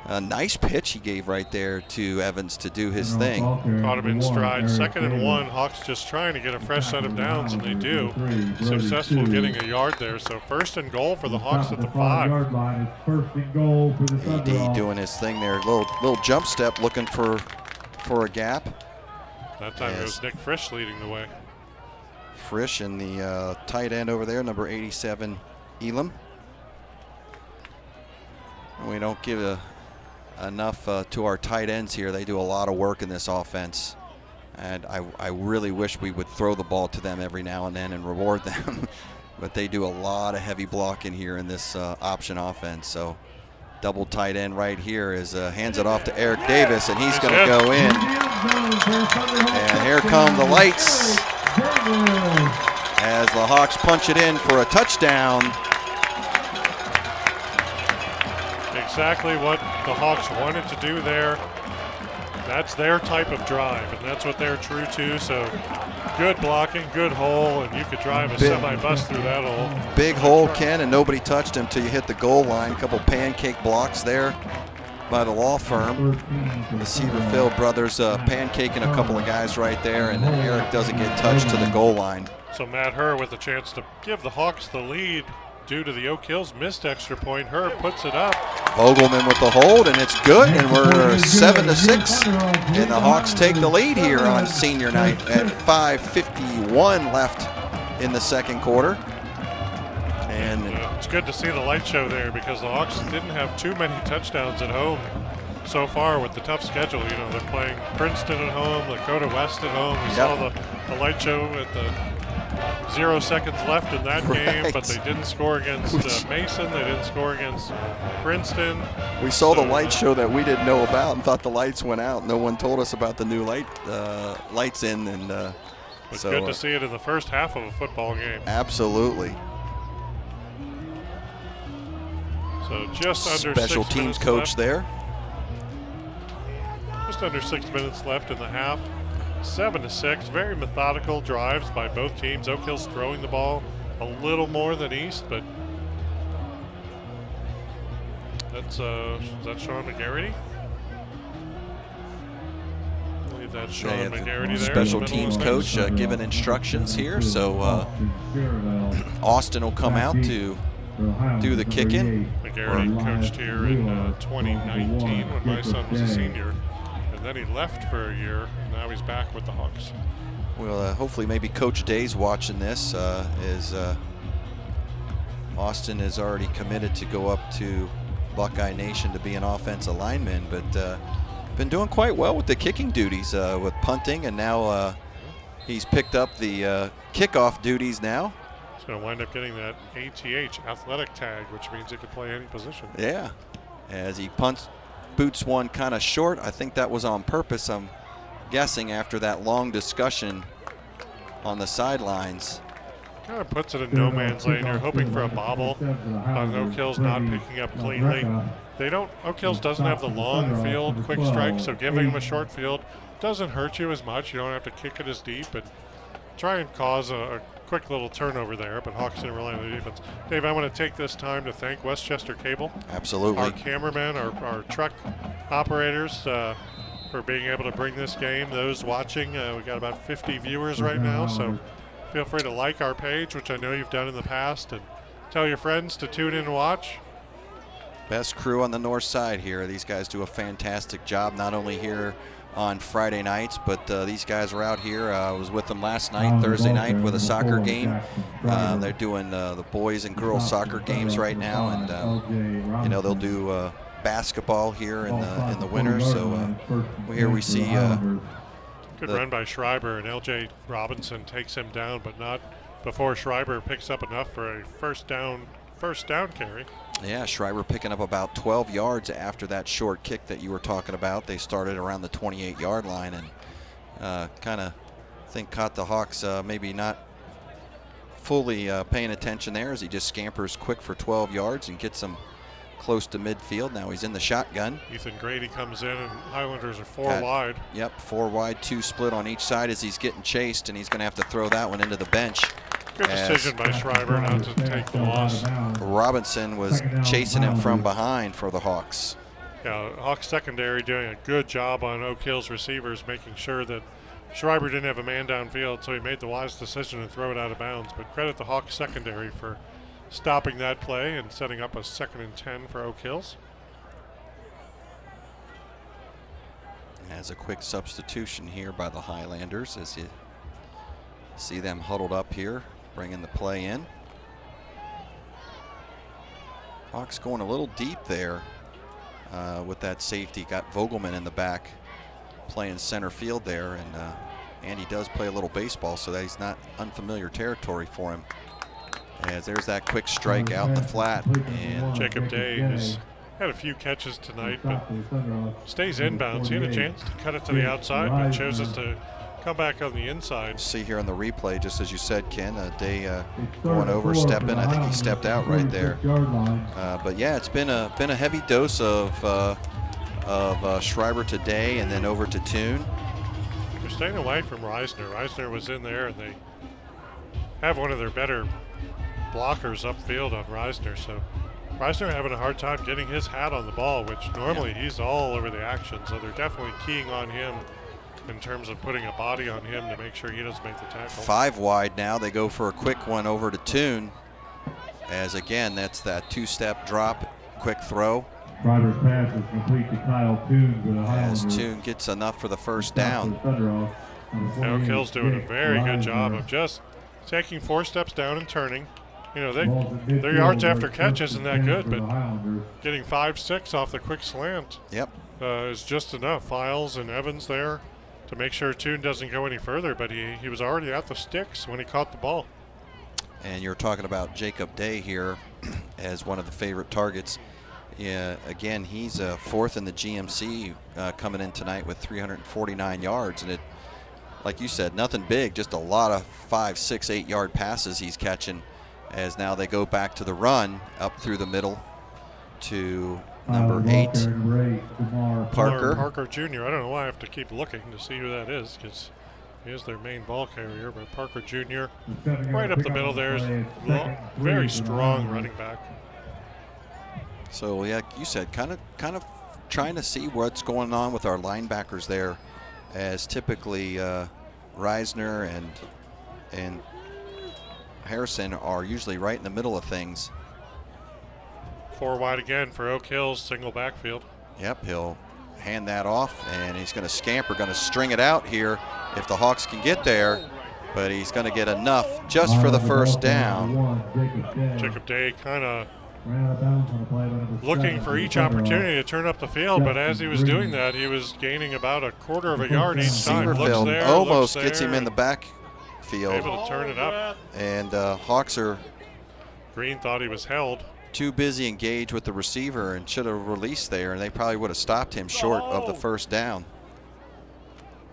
A nice pitch he gave right there to Evans to do his thing. Caught him in stride. 2nd and 1. Hawks just trying to get a fresh set of downs, and they do. Successful getting a yard there. So 1st and goal for the Hawks at the 5. AD doing his thing there. Little jump step looking for a gap. That time it was Nick Frisch leading the way. Frisch and the tight end over there, number 87, Elam. We don't give enough to our tight ends here. They do a lot of work in this offense, and I really wish we would throw the ball to them every now and then and reward them. But they do a lot of heavy blocking here in this option offense. So double tight end right here is hands it off to Eric Davis, and he's going to go in. And here come the lights as the Hawks punch it in for a touchdown. Exactly what the Hawks wanted to do there. That's their type of drive, and that's what they're true to. So good blocking, good hole, and you could drive a semi-bus through that hole. Big hole, Ken, and nobody touched him until you hit the goal line. A couple pancake blocks there by the law firm. The Severfield brothers pancaking a couple of guys right there, and Eric doesn't get touched to the goal line. So Matt Herr with a chance to give the Hawks the lead. Due to the Oak Hills missed extra point, Herb puts it up. Vogelman with the hold, and it's good, and we're 7-6, and the Hawks take the lead here on senior night at 5:51 left in the 2nd quarter. And it's good to see the light show there because the Hawks didn't have too many touchdowns at home so far with the tough schedule. You know, they're playing Princeton at home, Lakota West at home. We saw the light show at the 0 seconds left in that game, but they didn't score against Mason. They didn't score against Princeton. We saw the light show that we didn't know about and thought the lights went out. No one told us about the new lights in. And it's so, good to see it in the first half of a football game. Absolutely. So just under special 6 teams minutes coach left. there. Just under 6 minutes left in the half. 7-6, very methodical drives by both teams. Oak Hill's throwing the ball a little more than East, but that's is that Sean McGarity? I believe that's Sean McGarity there. Special teams coach giving instructions here, so Austin will come out to do the kicking. McGarity coached here in 2019 when my son was a senior. Then he left for a year, and now he's back with the Hawks. Well, hopefully maybe Coach Day's watching this. Austin is already committed to go up to Buckeye Nation to be an offensive lineman, but been doing quite well with the kicking duties with punting, and now he's picked up the kickoff duties now. He's going to wind up getting that ATH, athletic tag, which means he can play any position. Yeah, as he boots one kind of short. I think that was on purpose, I'm guessing, after that long discussion on the sidelines. Kind of puts it in no man's lane. You're hoping for a bobble on Oak Hills not picking up cleanly. Oak Hills doesn't have the long field quick strike, so giving them a short field doesn't hurt you as much. You don't have to kick it as deep, but try and cause a quick little turnover there, but Hawks didn't rely on the defense. Dave, I want to take this time to thank Westchester Cable. Absolutely. Our cameramen, our truck operators for being able to bring this game. Those watching, we got about 50 viewers right now, so feel free to like our page, which I know you've done in the past, and tell your friends to tune in and watch. Best crew on the north side here. These guys do a fantastic job, not only here on Friday nights, but these guys are out here. I was with them last night, Thursday night, with a soccer game. They're doing the boys and girls soccer games right now, and they'll do basketball here in the winter. So here we see good run by Schreiber, and LJ Robinson takes him down, but not before Schreiber picks up enough for a first down carry. Yeah, Schreiber picking up about 12 yards after that short kick that you were talking about. They started around the 28-yard line and kind of caught the Hawks maybe not fully paying attention there as he just scampers quick for 12 yards and gets them close to midfield. Now he's in the shotgun. Ethan Grady comes in and Highlanders are four wide. Yep, 4 wide, 2 split on each side as he's getting chased, and he's going to have to throw that one into the bench. Good decision by Schreiber not to take the loss. Robinson was chasing him from behind for the Hawks. Yeah, Hawks secondary doing a good job on Oak Hill's receivers, making sure that Schreiber didn't have a man downfield, so he made the wise decision to throw it out of bounds. But credit the Hawks secondary for stopping that play and setting up a 2nd and 10 for Oak Hills. As a quick substitution here by the Highlanders as you see them huddled up here, bringing the play in. Hawks going a little deep there with that safety. Got Vogelman in the back playing center field there, and Andy does play a little baseball, so that's not unfamiliar territory for him. As there's that quick strike out in the flat. And Jacob Day has had a few catches tonight, but stays inbounds. He had a chance to cut it to the outside, but chooses to come back on the inside. See here on the replay, just as you said, Ken, Day going over, stepping. I think he stepped out right there. But yeah, it's been a heavy dose of Schreiber today, and then over to Toon. They're staying away from Reisner. Reisner was in there, and they have one of their better blockers upfield on Reisner. So Reisner having a hard time getting his hat on the ball, which normally he's all over the action. So they're definitely keying on him in terms of putting a body on him to make sure he doesn't make the tackle. 5 wide now. They go for a quick one over to Toon. As again, that's that 2-step drop, quick throw. Schreiber's pass is complete to Kyle Toon for the As Highlanders. Toon gets enough for the first down. Oak Hill's doing a very good job of just taking 4 steps down and turning. You know, their yards after catch isn't that good, but getting 5-6 off the quick slant is just enough. Files and Evans there to make sure Toon doesn't go any further, but he was already at the sticks when he caught the ball. And you're talking about Jacob Day here as one of the favorite targets. Yeah, again, he's 4th in the GMC coming in tonight with 349 yards. And it, like you said, nothing big, just a lot of 5, 6, 8-yard passes he's catching. As now they go back to the run up through the middle to number 8, Parker. Parker Jr. I don't know why I have to keep looking to see who that is, because he is their main ball carrier. But Parker Jr. right up the middle there is very strong running back. So yeah, you said kind of trying to see what's going on with our linebackers there, as typically Reisner and Harrison are usually right in the middle of things. 4 wide again for Oak Hills, single backfield. Yep, he'll hand that off, and he's going to scamper, going to string it out here if the Hawks can get there, but he's going to get enough just for the first down. Jacob Day kind of looking for each opportunity to turn up the field, but as he was doing that, he was gaining about a 1/4 of a yard each time. Looks there, almost looks gets there, him in the backfield. able to turn it up. And Hawks are Green thought he was held. Too busy engaged with the receiver and should have released there, and they probably would have stopped him short of the first down.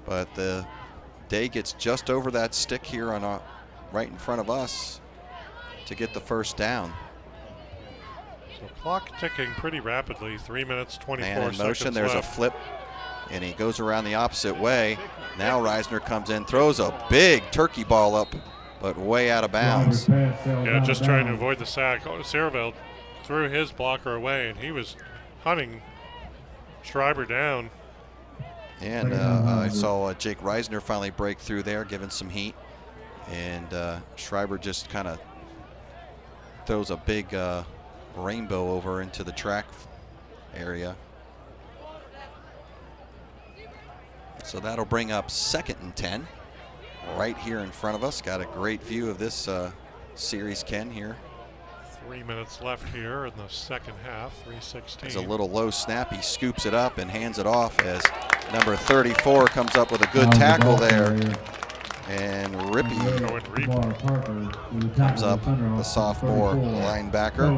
But the Day gets just over that stick here on right in front of us to get the first down. So clock ticking pretty rapidly. 3 minutes, 24 Man in motion, seconds there's left. a flip, and he goes around the opposite way. Now Reisner comes in, throws a big turkey ball up, but way out of bounds. Yeah, just trying to avoid the sack. Searveld threw his blocker away, and he was hunting Schreiber down. And I saw Jake Reisner finally break through there, giving some heat. And Schreiber just kind of throws a big rainbow over into the track area. So that'll bring up 2nd and 10 right here in front of us. Got a great view of this series, Ken, here. 3 minutes left here in the second half, 3:16. It's a little low snap. He scoops it up and hands it off as number 34 comes up with a good tackle there. And Rippy Comes comes up, the sophomore linebacker.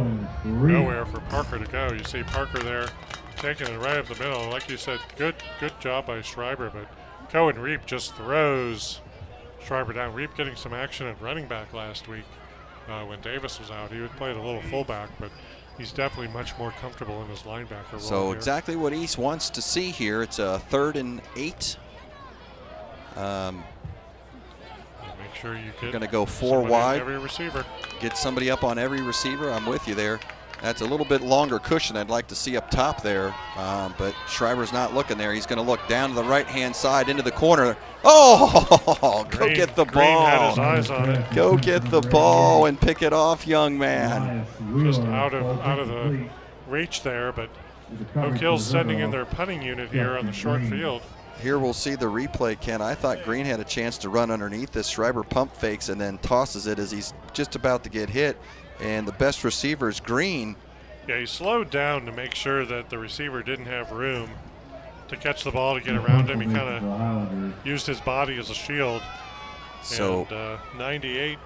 Nowhere for Parker to go. You see Parker there taking it right up the middle. Like you said, good job by Schreiber, but Cohen Reap just throws Schreiber down. Reap getting some action at running back last week when Davis was out. He would play a little fullback, but he's definitely much more comfortable in his linebacker role. So here. exactly what East wants to see here. It's a 3rd and 8. Make sure you get going to go 4 somebody on wide. every receiver. Get somebody up on every receiver. I'm with you there. That's a little bit longer cushion I'd like to see up top there, but Schreiber's not looking there. He's going to look down to the right-hand side into the corner. Oh, go get the Green ball. had his eyes on it. Go get the ball and pick it off, young man. Just out of the reach there, but Oak Hill's sending in their punting unit here on the short field. Here we'll see the replay, Ken. I thought Green had a chance to run underneath this. Schreiber pump fakes and then tosses it as he's just about to get hit. And the best receiver is Green. Yeah, he slowed down to make sure that the receiver didn't have room to catch the ball to get around him. He kind of used his body as a shield. So, and 98,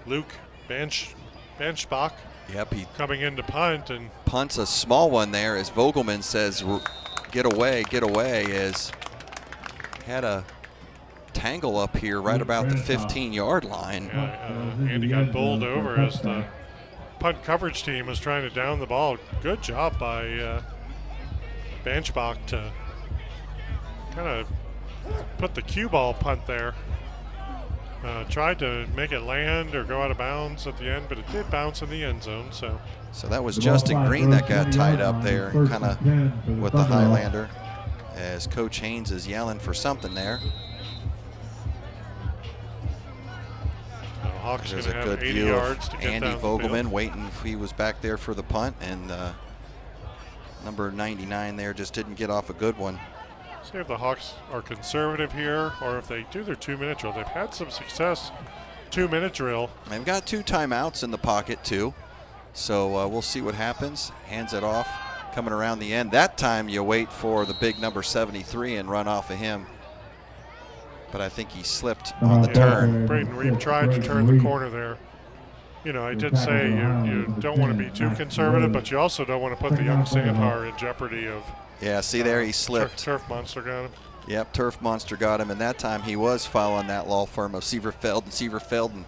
Luke Benchbach. Yep, he coming in to punt and punts a small one there as Vogelman says, get away, as had a tangle up here right about the 15-yard line. Yeah, Andy got bowled over as the punt coverage team was trying to down the ball. Good job by Benchbach to kind of put the cue ball punt there. Tried to make it land or go out of bounds at the end, but it did bounce in the end zone. So that was Justin Green that got tied up there, kind of with the Highlander, as Coach Haynes is yelling for something there. Hawks There's gonna a have good 80 view yards of to get Andy down the Vogelman field. waiting if he was back there for the punt, and number 99 there just didn't get off a good one. See if the Hawks are conservative here or if they do their 2-minute drill. They've had some success 2-minute drill. They've got 2 timeouts in the pocket too, so we'll see what happens. Hands it off, coming around the end. That time you wait for the big number 73 and run off of him. But I think he slipped on the turn. Braden Reed tried to turn the corner there. You know, I did say you don't want to be too conservative, but you also don't want to put the young Sandhar in jeopardy of. Yeah, see there, he slipped. Turf Monster got him. Yep, Turf Monster got him, and that time he was following that law firm of Sieverfeld. And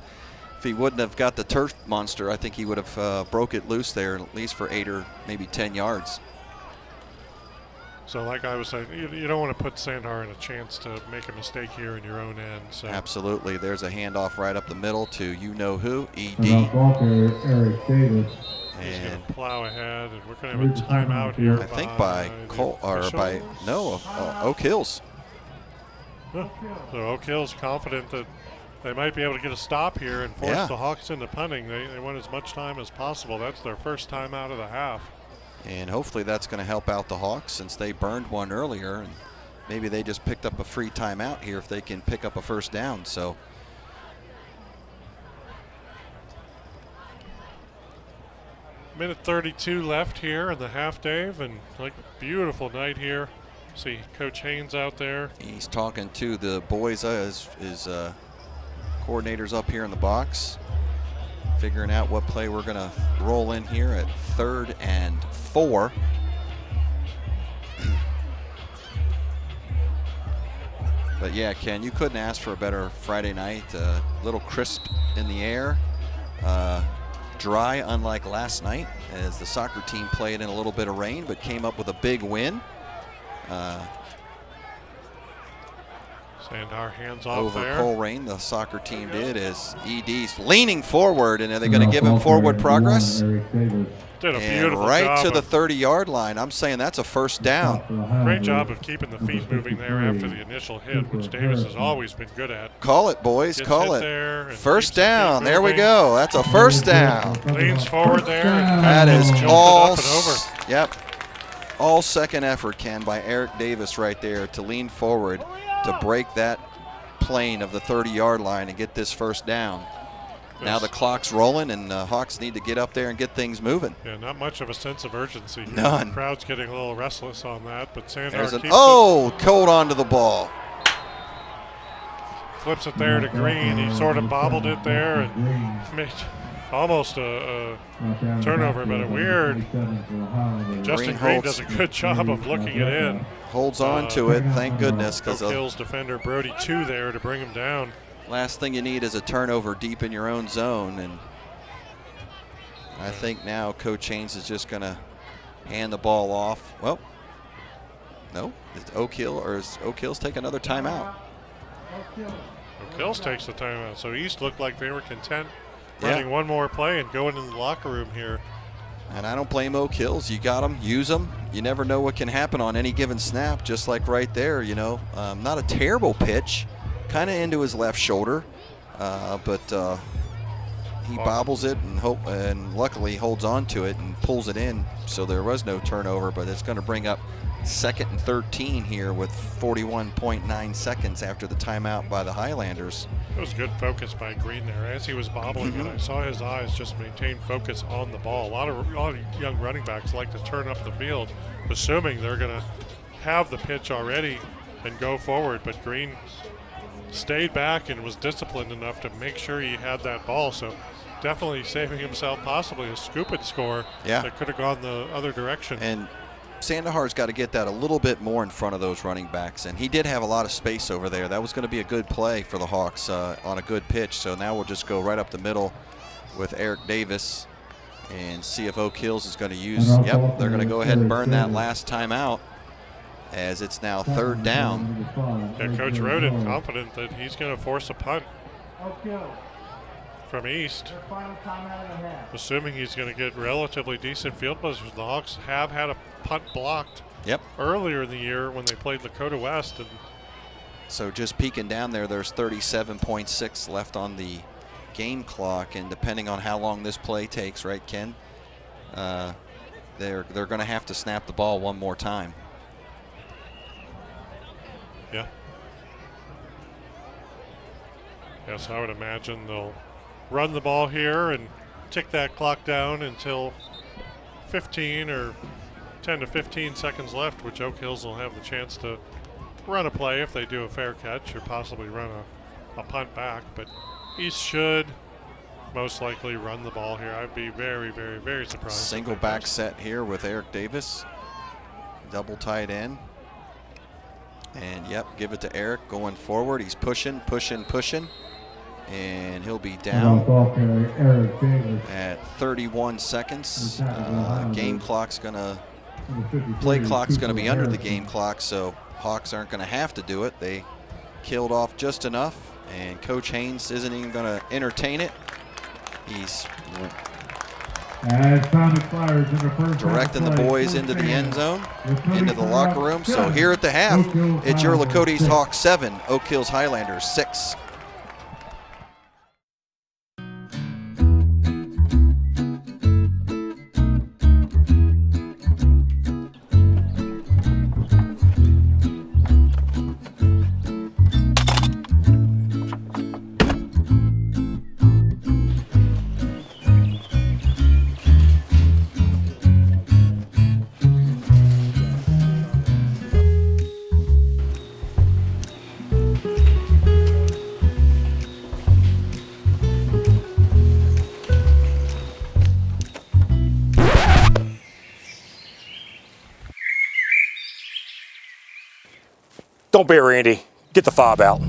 if he wouldn't have got the Turf Monster, I think he would have broke it loose there, at least for 8 or maybe 10 yards. So like I was saying, you don't want to put Sandhar in a chance to make a mistake here in your own end. So. Absolutely. There's a handoff right up the middle to you-know-who, ED. Eric Davis. He's going to plow ahead, and we're going to have a timeout here. I think by Oak Hills. So Oak Hill's confident that they might be able to get a stop here and force the Hawks into punting. They want as much time as possible. That's their first timeout of the half. And hopefully that's going to help out the Hawks since they burned one earlier. And maybe they just picked up a free timeout here if they can pick up a first down. So. Minute 32 left here in the half, Dave, and like beautiful night here. See Coach Haynes out there. He's talking to the boys, his coordinators up here in the box, figuring out what play we're going to roll in here at 3rd and 4. But yeah, Ken, you couldn't ask for a better Friday night. A little crisp in the air. Dry, unlike last night, as the soccer team played in a little bit of rain, but came up with a big win. Sandhar hands off over there. Coleraine, the soccer team did, as ED's leaning forward, and are they going to give him forward progress? Did a beautiful right job to the 30-yard line. I'm saying that's a first down. Great job of keeping the feet moving there after the initial hit, which Davis has always been good at. Call it, boys. Gets Call hit it. there and First keeps the feet down. There we moving. go. That's a first down. Leans forward there. And That is jumps it all. up and over. Yep. All second effort, Ken, by Eric Davis right there to lean forward to break that plane of the 30-yard line and get this first down. Now the clock's rolling, and the Hawks need to get up there and get things moving. Yeah, not much of a sense of urgency here. None. The crowd's getting a little restless on that, but Sandhar There's keeps cold onto the ball. flips it there to Green. He sort of bobbled it there and made almost a turnover, but a weird. Justin Green does a good job of looking it in. Holds on to it, thank goodness. Oak Hill's defender Brody 2 there to bring him down. Last thing you need is a turnover deep in your own zone, and I think now Coach Haynes is just going to hand the ball off. Well, no, it's Oak Hill, or is Oak Hill's take another timeout? Oak Hills takes the timeout, so East looked like they were content running one more play and going in the locker room here. And I don't blame Oak Hills. You got them, use them. You never know what can happen on any given snap, just like right there, you know. Not a terrible pitch, kind of into his left shoulder, but he bobbles it and luckily holds on to it and pulls it in, so there was no turnover, but it's going to bring up 2nd and 13 here with 41.9 seconds after the timeout by the Highlanders. It was good focus by Green there. As he was bobbling it, I saw his eyes just maintain focus on the ball. A lot of young running backs like to turn up the field, assuming they're going to have the pitch already and go forward, but Green stayed back and was disciplined enough to make sure he had that ball, so definitely saving himself possibly a scoop and score that could have gone the other direction. And Sandahar's got to get that a little bit more in front of those running backs, and he did have a lot of space over there. That was going to be a good play for the Hawks on a good pitch, so now we'll just go right up the middle with Eric Davis and see if Oak Hills is going to use, they're going to go ahead and burn that last timeout as it's now 3rd down. Yeah, Coach Roden confident that he's going to force a punt from East, assuming he's going to get relatively decent field position. The Hawks have had a punt blocked earlier in the year when they played Lakota West. And so just peeking down there, there's 37.6 left on the game clock, and depending on how long this play takes, right, Ken, they're going to have to snap the ball one more time. Yes, I would imagine they'll run the ball here and tick that clock down until 15 or 10 to 15 seconds left, which Oak Hills will have the chance to run a play if they do a fair catch or possibly run a punt back. But East should most likely run the ball here. I'd be very, very, very surprised. Single back set here with Eric Davis. Double tight end. And give it to Eric going forward. He's pushing. And he'll be down at 31 seconds. Game clock's play clock's gonna be under the game clock, so Hawks aren't gonna have to do it. They killed off just enough, and Coach Haynes isn't even gonna entertain it. He's directing the boys into the end zone, into the locker room. So here at the half, it's your Lakota Hawks 7, Oak Hills Highlanders 6. Don't be Randy. Get the fob out.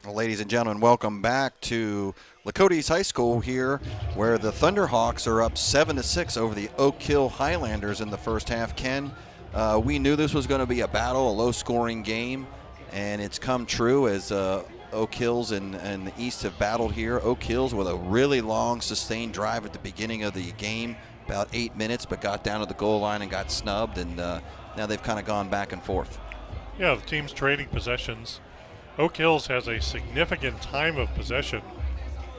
Well, ladies and gentlemen, welcome back to Lakota East High School here, where the Thunderhawks are up 7-6 over the Oak Hill Highlanders in the first half. Ken, we knew this was going to be a battle, a low-scoring game, and it's come true as Oak Hills and the East have battled here. Oak Hills with a really long, sustained drive at the beginning of the game, about 8 minutes, but got down to the goal line and got snubbed, and now they've kind of gone back and forth. Yeah, the team's trading possessions. Oak Hills has a significant time of possession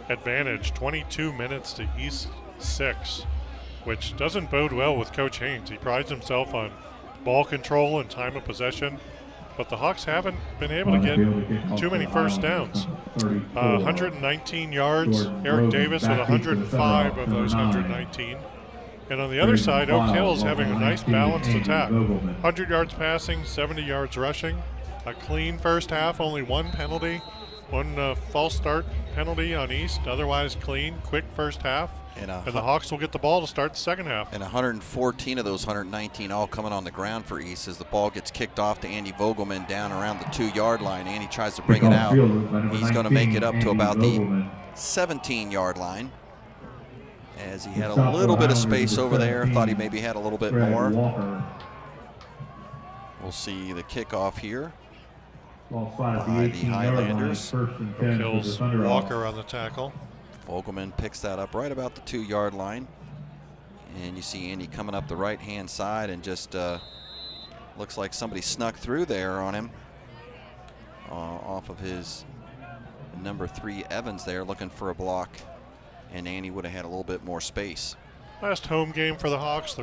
advantage, 22 minutes to East 6, which doesn't bode well with Coach Haynes. He prides himself on ball control and time of possession, but the Hawks haven't been able to get too many first downs. 119 yards, Eric Davis with 105 of those 119. And on the other side, Oak Hills having a nice balanced attack. 100 yards passing, 70 yards rushing. A clean first half, only one penalty, one false start penalty on East. Otherwise clean, quick first half. And the Hawks will get the ball to start the second half. And 114 of those 119 all coming on the ground for East as the ball gets kicked off to Andy Vogelman down around the 2-yard line. Andy tries to bring it out. He's going to make it up to about the 17-yard line, as he had a little bit of space over there. Thought he maybe had a little bit more. We'll see the kickoff here by the Highlanders. Kills Walker on the tackle. Vogelman picks that up right about the 2-yard line. And you see Andy coming up the right-hand side and just looks like somebody snuck through there on him off of his number 3 Evans there, looking for a block. And Andy would have had a little bit more space. Last home game for the Hawks. They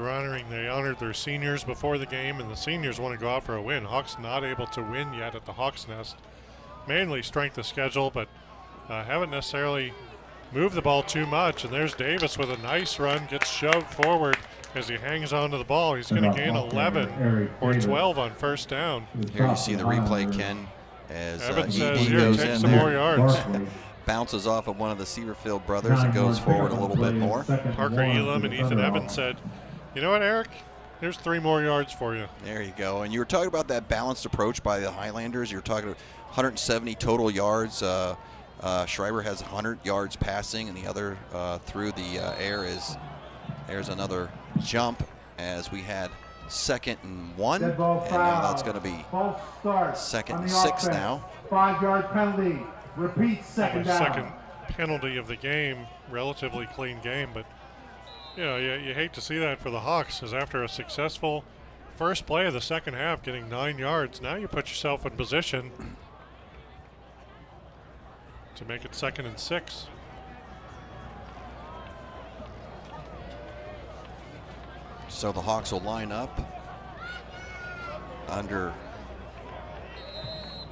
honored their seniors before the game, and the seniors want to go out for a win. Hawks not able to win yet at the Hawks Nest. Mainly strength of schedule, but haven't necessarily moved the ball too much. And there's Davis with a nice run, gets shoved forward as he hangs onto the ball. He's going to gain 11 or 12 on first down. Here you see the replay, Ken, as Evans says, ED here, goes take in some there. more yards. Bounces off of one of the Severfield brothers and goes forward a little bit more. Parker Elam and Ethan Evans said, you know what, Eric? Here's 3 more yards for you. There you go. And you were talking about that balanced approach by the Highlanders. You were talking 170 total yards. Schreiber has 100 yards passing, and the other through the air there's another jump, as we had 2nd and 1, and now that's going to be 2nd and 6 now. 5-yard penalty. Repeat, second down. Second penalty of the game, relatively clean game, but you know, you hate to see that for the Hawks, because after a successful first play of the second half, getting 9 yards, now you put yourself in position to make it 2nd and 6. So the Hawks will line up under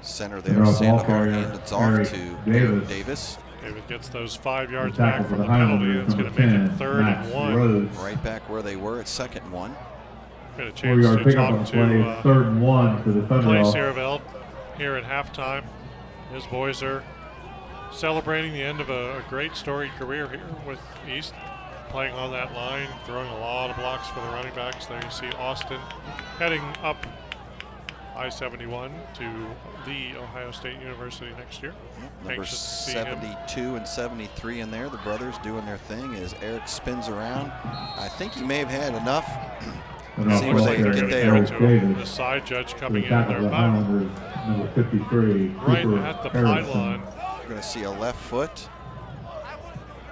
center there. Sandoval hands it off to Eric Davis. David gets those 5 yards back from the penalty. That's going to make it 3rd and 1. Right back where they were at 2nd and 1. Got a chance to talk to 3rd and 1 for the Clay Thunderhawks. Severveld here at halftime. His boys are celebrating the end of a great storied career here with East, playing on that line, throwing a lot of blocks for the running backs. There you see Austin heading up I-71 to the Ohio State University next year. Number 72 and 73 in there. The brothers doing their thing as Eric spins around. I think he may have had enough. See where they can get there. The side judge coming in. They're about number 53, right at the pylon. We're going to see a left foot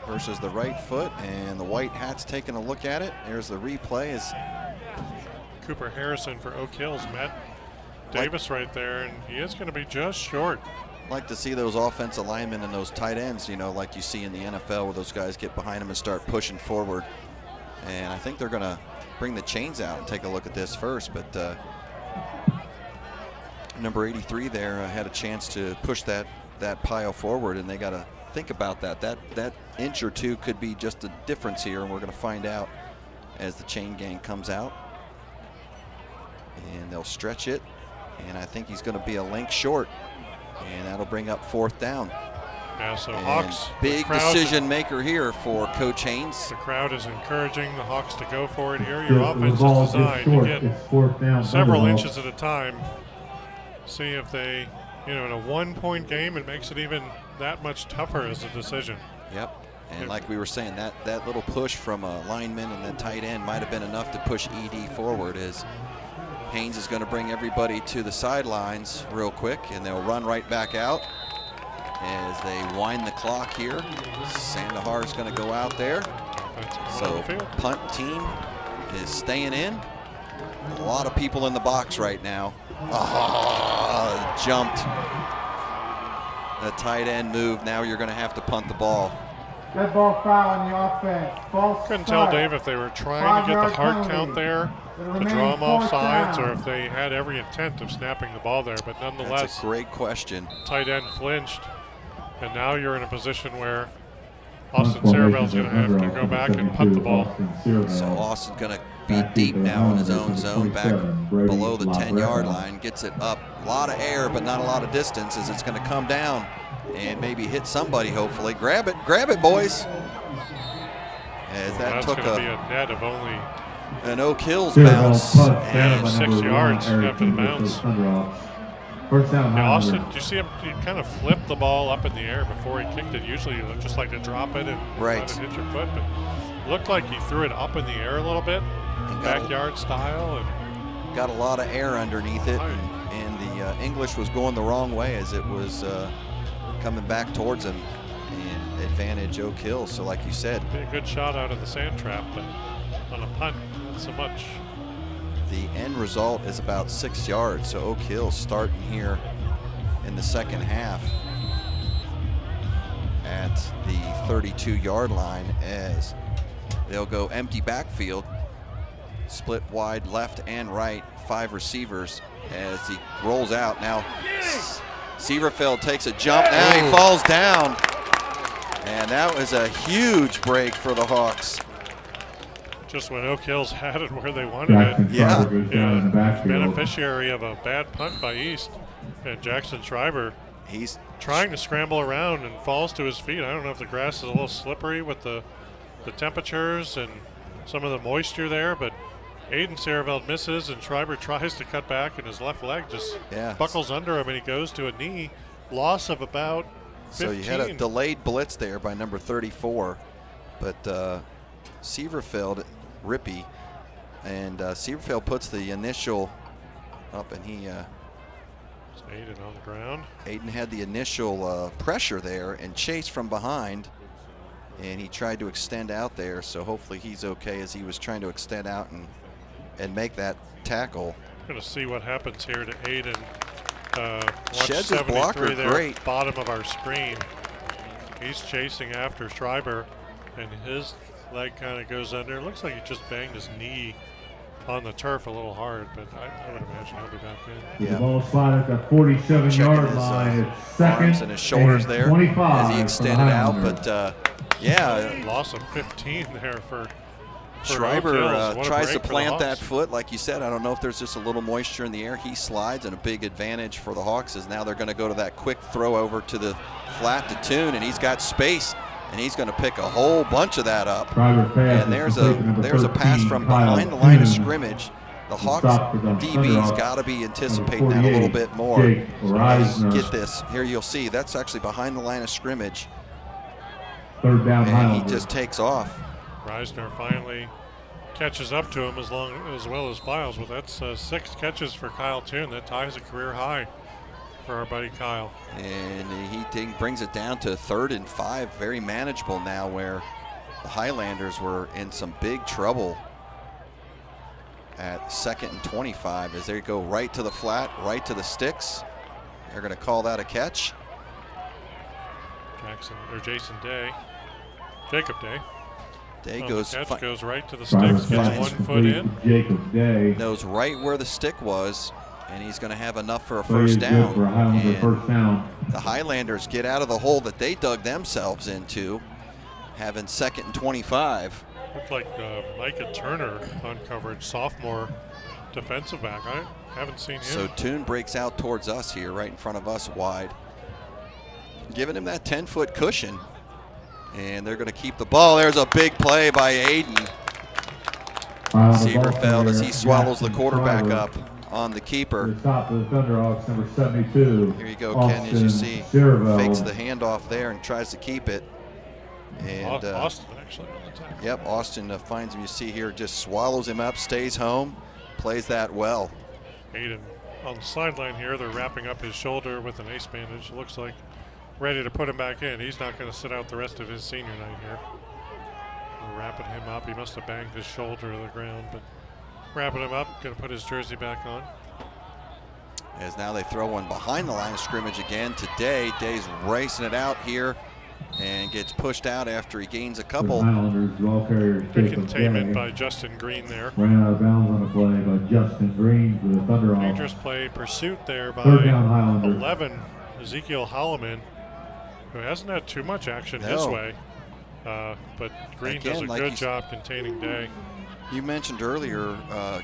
versus the right foot, and the white hat's taking a look at it. There's the replay as Cooper Harrison for Oak Hills met Davis right there, and he is going to be just short. Like to see those offensive linemen and those tight ends, you know, like you see in the NFL, where those guys get behind them and start pushing forward. And I think they're going to bring the chains out and take a look at this first. But number 83 there had a chance to push that pile forward, and they got to think about that. That inch or two could be just a difference here, and we're going to find out as the chain gang comes out. And they'll stretch it, and I think he's going to be a length short, and that'll bring up 4th down. Yeah, so And Hawks. big decision maker here for Coach Haynes. The crowd is encouraging the Hawks to go for it here. Your offense is designed to get several inches at a time. See if they in a 1-point game, it makes it even that much tougher as a decision. Yep. And like we were saying, that little push from a lineman and then tight end might have been enough to push ED forward, as Haynes is going to bring everybody to the sidelines real quick, and they'll run right back out as they wind the clock here. Sandahar is going to go out there. So punt team is staying in. A lot of people in the box right now. Oh, jumped. The tight end move. Now you're going to have to punt the ball. Dead ball foul on the offense. False Couldn't start. tell, Dave, if they were trying to get the hard count there to draw them off sides, or if they had every intent of snapping the ball there. But nonetheless, that's a great question. Tight end flinched, and now you're in a position where Austin Saravel's going to have to go back and punt the ball. So Austin's going to be deep now in his own zone, back below the 10-yard line. Gets it up. A lot of air, but not a lot of distance, as it's going to come down and maybe hit somebody, hopefully. Grab it, boys. As that took be a net of only an Oak Hills bounce. And 6 yards after the bounce. First down. Now, Austin, did you see him? He kind of flipped the ball up in the air before he kicked it. Usually you just like to drop it and let it hit your foot, but looked like he threw it up in the air a little bit, backyard style. And got a lot of air underneath it, and the English was going the wrong way as it was coming back towards him, and advantage Oak Hills. So like you said, be a good shot out of the sand trap, but on a punt, not so much. The end result is about 6 yards, so Oak Hills starting here in the second half at the 32-yard line, as they'll go empty backfield, split wide left and right, 5 receivers as he rolls out. Now Sieverfeld takes a jump, now he falls down, and that was a huge break for the Hawks. Just when Oak Hills had it where they wanted it. Yeah. Beneficiary of a bad punt by East. And Jackson Schreiber, he's trying to scramble around and falls to his feet. I don't know if the grass is a little slippery with the temperatures and some of the moisture there, but Aiden Sareveld misses, and Schreiber tries to cut back, and his left leg just buckles under him, and he goes to a knee. Loss of about 15. So you had a delayed blitz there by number 34, but Sieverfeld, Rippey, and Sieverfeld puts the initial up, and he it's Aiden on the ground. Aiden had the initial pressure there and chased from behind, and he tried to extend out there, so hopefully he's okay as he was trying to extend out and make that tackle. Going to see what happens here to Aiden. Sheds his blocker there, great. Bottom of our screen. He's chasing after Schreiber, and his leg kind of goes under. It looks like he just banged his knee on the turf a little hard, but I would imagine he'll be back in. The ball slotted at the 47-yard line. It's second arms and his shoulders and there 25 as he extended out, but loss of 15 there for Schreiber tries to plant that foot, like you said. I don't know if there's just a little moisture in the air. He slides, and a big advantage for the Hawks is now they're going to go to that quick throw over to the flat to Toon, and he's got space, and he's going to pick a whole bunch of that up. And there's a pass from behind the line of scrimmage. The Hawks DB's got to be anticipating that a little bit more. Get this. Here you'll see that's actually behind the line of scrimmage. Third down, and he just takes off. Reisner finally catches up to him as well as Files. Well, that's 6 catches for Kyle Toon. That ties a career high for our buddy Kyle. And he brings it down to 3rd and 5, very manageable now, where the Highlanders were in some big trouble at 2nd and 25 as they go right to the flat, right to the sticks. They're going to call that a catch. Jacob Day. Day goes right to the sticks, gets 1 foot in. Jacob Day knows right where the stick was, and he's going to have enough for a first down. The Highlanders get out of the hole that they dug themselves into, having 2nd and 25. Looked like Micah Turner on coverage, sophomore defensive back. I haven't seen him. So Toon breaks out towards us here, right in front of us wide, giving him that 10-foot cushion. And they're going to keep the ball. There's a big play by Aiden Sieverfeld as he swallows the quarterback up. on the keeper. The top of the Thunderhawks, number 72. Here you go, Ken, as you see. Sierville. Fakes the handoff there and tries to keep it. And Austin actually on the tackle. Yep, Austin finds him, you see here, just swallows him up, stays home, plays that well. Aiden on the sideline here, they're wrapping up his shoulder with an ace bandage. Looks like ready to put him back in. He's not going to sit out the rest of his senior night here. We're wrapping him up. He must have banged his shoulder to the ground, but wrapping him up, going to put his jersey back on. As now they throw one behind the line of scrimmage again today. Day's racing it out here and gets pushed out after he gains a couple. Highlanders, ball carrier, Good containment by Justin Green there. Ran out of bounds on the play by Justin Green for the Thunderhawks. Dangerous play pursuit there by Third down, Highlanders. 11, Ezekiel Holloman, who hasn't had too much action his No. way. But Green Again, does a like good you job containing Day. You mentioned earlier,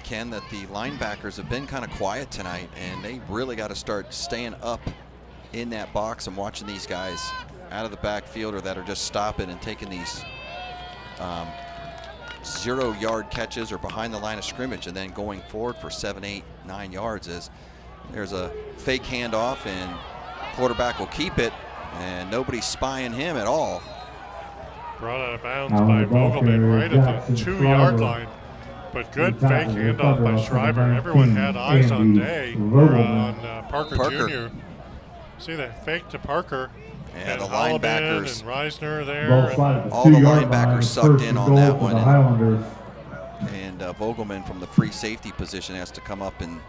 Ken, that the linebackers have been kind of quiet tonight, and they really got to start staying up in that box and watching these guys out of the backfield or that are just stopping and taking these 0-yard catches or behind the line of scrimmage and then going forward for 7, 8, 9 yards. As there's a fake handoff and quarterback will keep it, and nobody's spying him at all. Brought out of bounds by Vogelman right at the 2-yard line. But good fake handoff by Schreiber. Everyone had eyes on Day, or on Parker Jr. See that fake to Parker. Yeah, and the Holloman linebackers. and Reisner there. All the linebackers sucked in on that one. And Vogelman from the free safety position has to come up and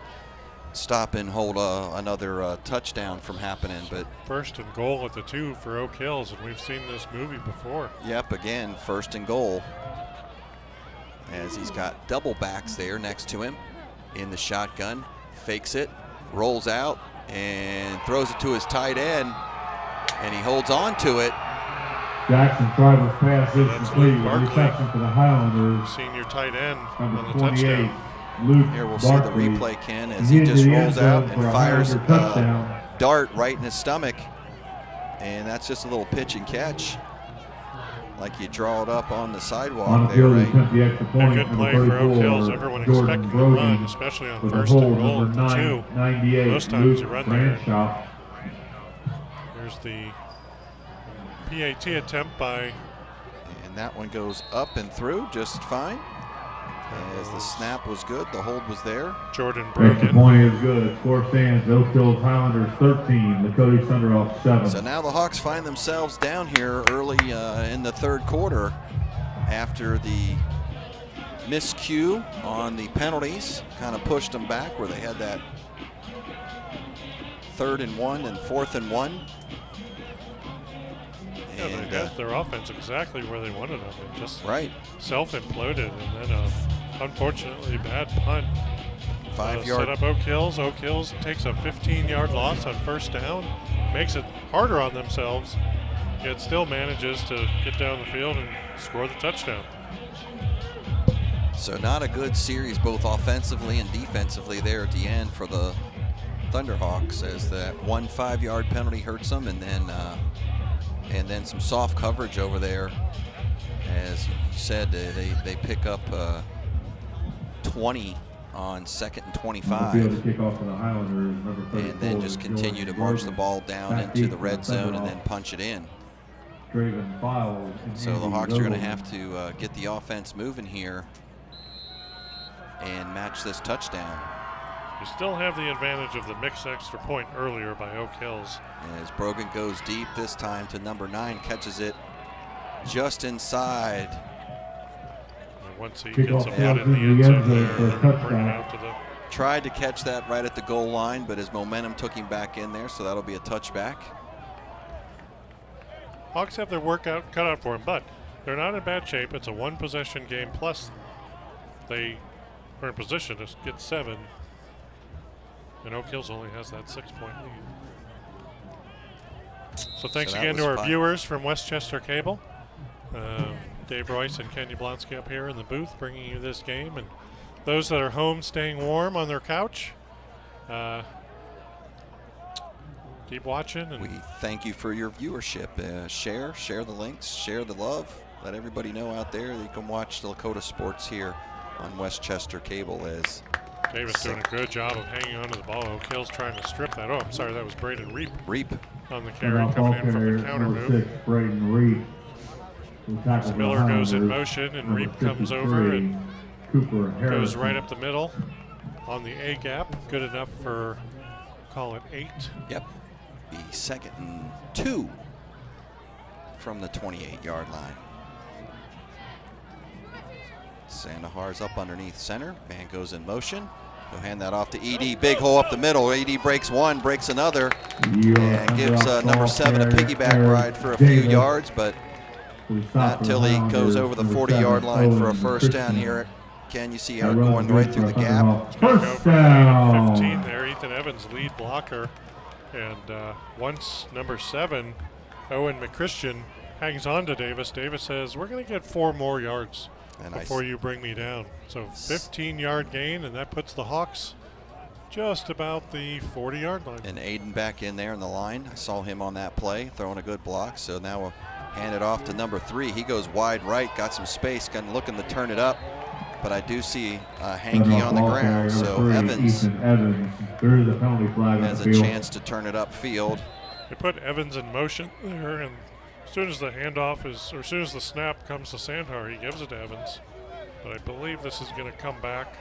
stop and hold another touchdown from happening. But first and goal at the 2 for Oak Hills, and we've seen this movie before. Yep, again, first and goal. As he's got double backs there next to him in the shotgun. Fakes it, rolls out, and throws it to his tight end. And he holds on to it. Jackson Schreiber's pass is That's complete. Luke Barkley. Reception for the Highlanders. Senior tight end Number on the 28, touchdown. Luke Here we'll see Barkley. the replay, Ken, as he just rolls out and fires a dart right in his stomach. And that's just a little pitch and catch. Like you draw it up on the sidewalk there, right? A good play for Oak Hills. Everyone expecting to run, especially on first and goal at the 2. Most times you run there. There's the PAT attempt by. And that one goes up and through just fine. As the snap was good, the hold was there. Jordan Extra Brogan. point is good. Score stands Oak Hills Highlanders 13, Lakota Thunderhawks 7. So now the Hawks find themselves down here early in the third quarter after the miscue on the penalties kind of pushed them back where they had that 3rd and 1 and 4th and 1. Yeah, they got their offense exactly where they wanted them. It just right. self-imploded, and then unfortunately bad punt. 5-yard. Set up Oak Hills. Oak Hills takes a 15-yard loss on first down, makes it harder on themselves, yet still manages to get down the field and score the touchdown. So not a good series both offensively and defensively there at the end for the Thunderhawks, as that 1 5-yard penalty hurts them, and then some soft coverage over there. As you said, they pick up 20 on 2nd and 25. And then just continue to march the ball down into the red zone and then punch it in. So the Hawks are going to have to get the offense moving here and match this touchdown. You still have the advantage of the mixed extra point earlier by Oak Hills. As Brogan goes deep this time to number 9, catches it just inside. And once he gets a foot in the end zone there, bring it out to the. Tried to catch that right at the goal line, but his momentum took him back in there, so that'll be a touchback. Hawks have their work cut out for them, but they're not in bad shape. It's a 1-possession game, plus they are in position to get 7. And Oak Hills only has that 6-point lead. So thanks again to our viewers from Westchester Cable. Dave Royce and Ken Yablonsky up here in the booth bringing you this game. And those that are home staying warm on their couch, keep watching. And we thank you for your viewership. Share the links, share the love. Let everybody know out there that you can watch the Lakota sports here on Westchester Cable, as Davis doing a good job of hanging onto the ball. O'Kill's trying to strip that. Oh, I'm sorry, that was Braden Reap. Reap. On the carry, coming in from the counter number move. 6, Braden Reap. Who tackles the Miller goes in Highlanders. motion, and Number Reap comes 53, over and Cooper goes Harrison. right up the middle on the A gap. Good enough for, call it 8. Yep. Be 2nd and 2 from the 28-yard line. Sandahar's up underneath center. Man goes in motion. He'll hand that off to ED. Big hole up the middle. ED breaks one, breaks another, and gives number 7 a piggyback ride for a few yards, but not until he goes over the 40-yard line for a first down here. Ken, you see how going right through the gap. First down. 15 there. Ethan Evans, lead blocker. And once number 7, Owen McChristian, hangs on to Davis, Davis says, we're going to get 4 more yards before you bring me down. So 15-yard gain, and that puts the Hawks just about the 40-yard line. And Aiden back in there in the line. I saw him on that play, throwing a good block. So now we'll hand it off to number 3. He goes wide right, got some space, kind of looking to turn it up. But I do see Hanky on the ground, so Evans There's a penalty flag has on a the field. chance to turn it upfield. They put Evans in motion there, and as soon as the handoff is, or as soon as the snap comes to Sandhar, he gives it to Evans. But I believe this is going to come back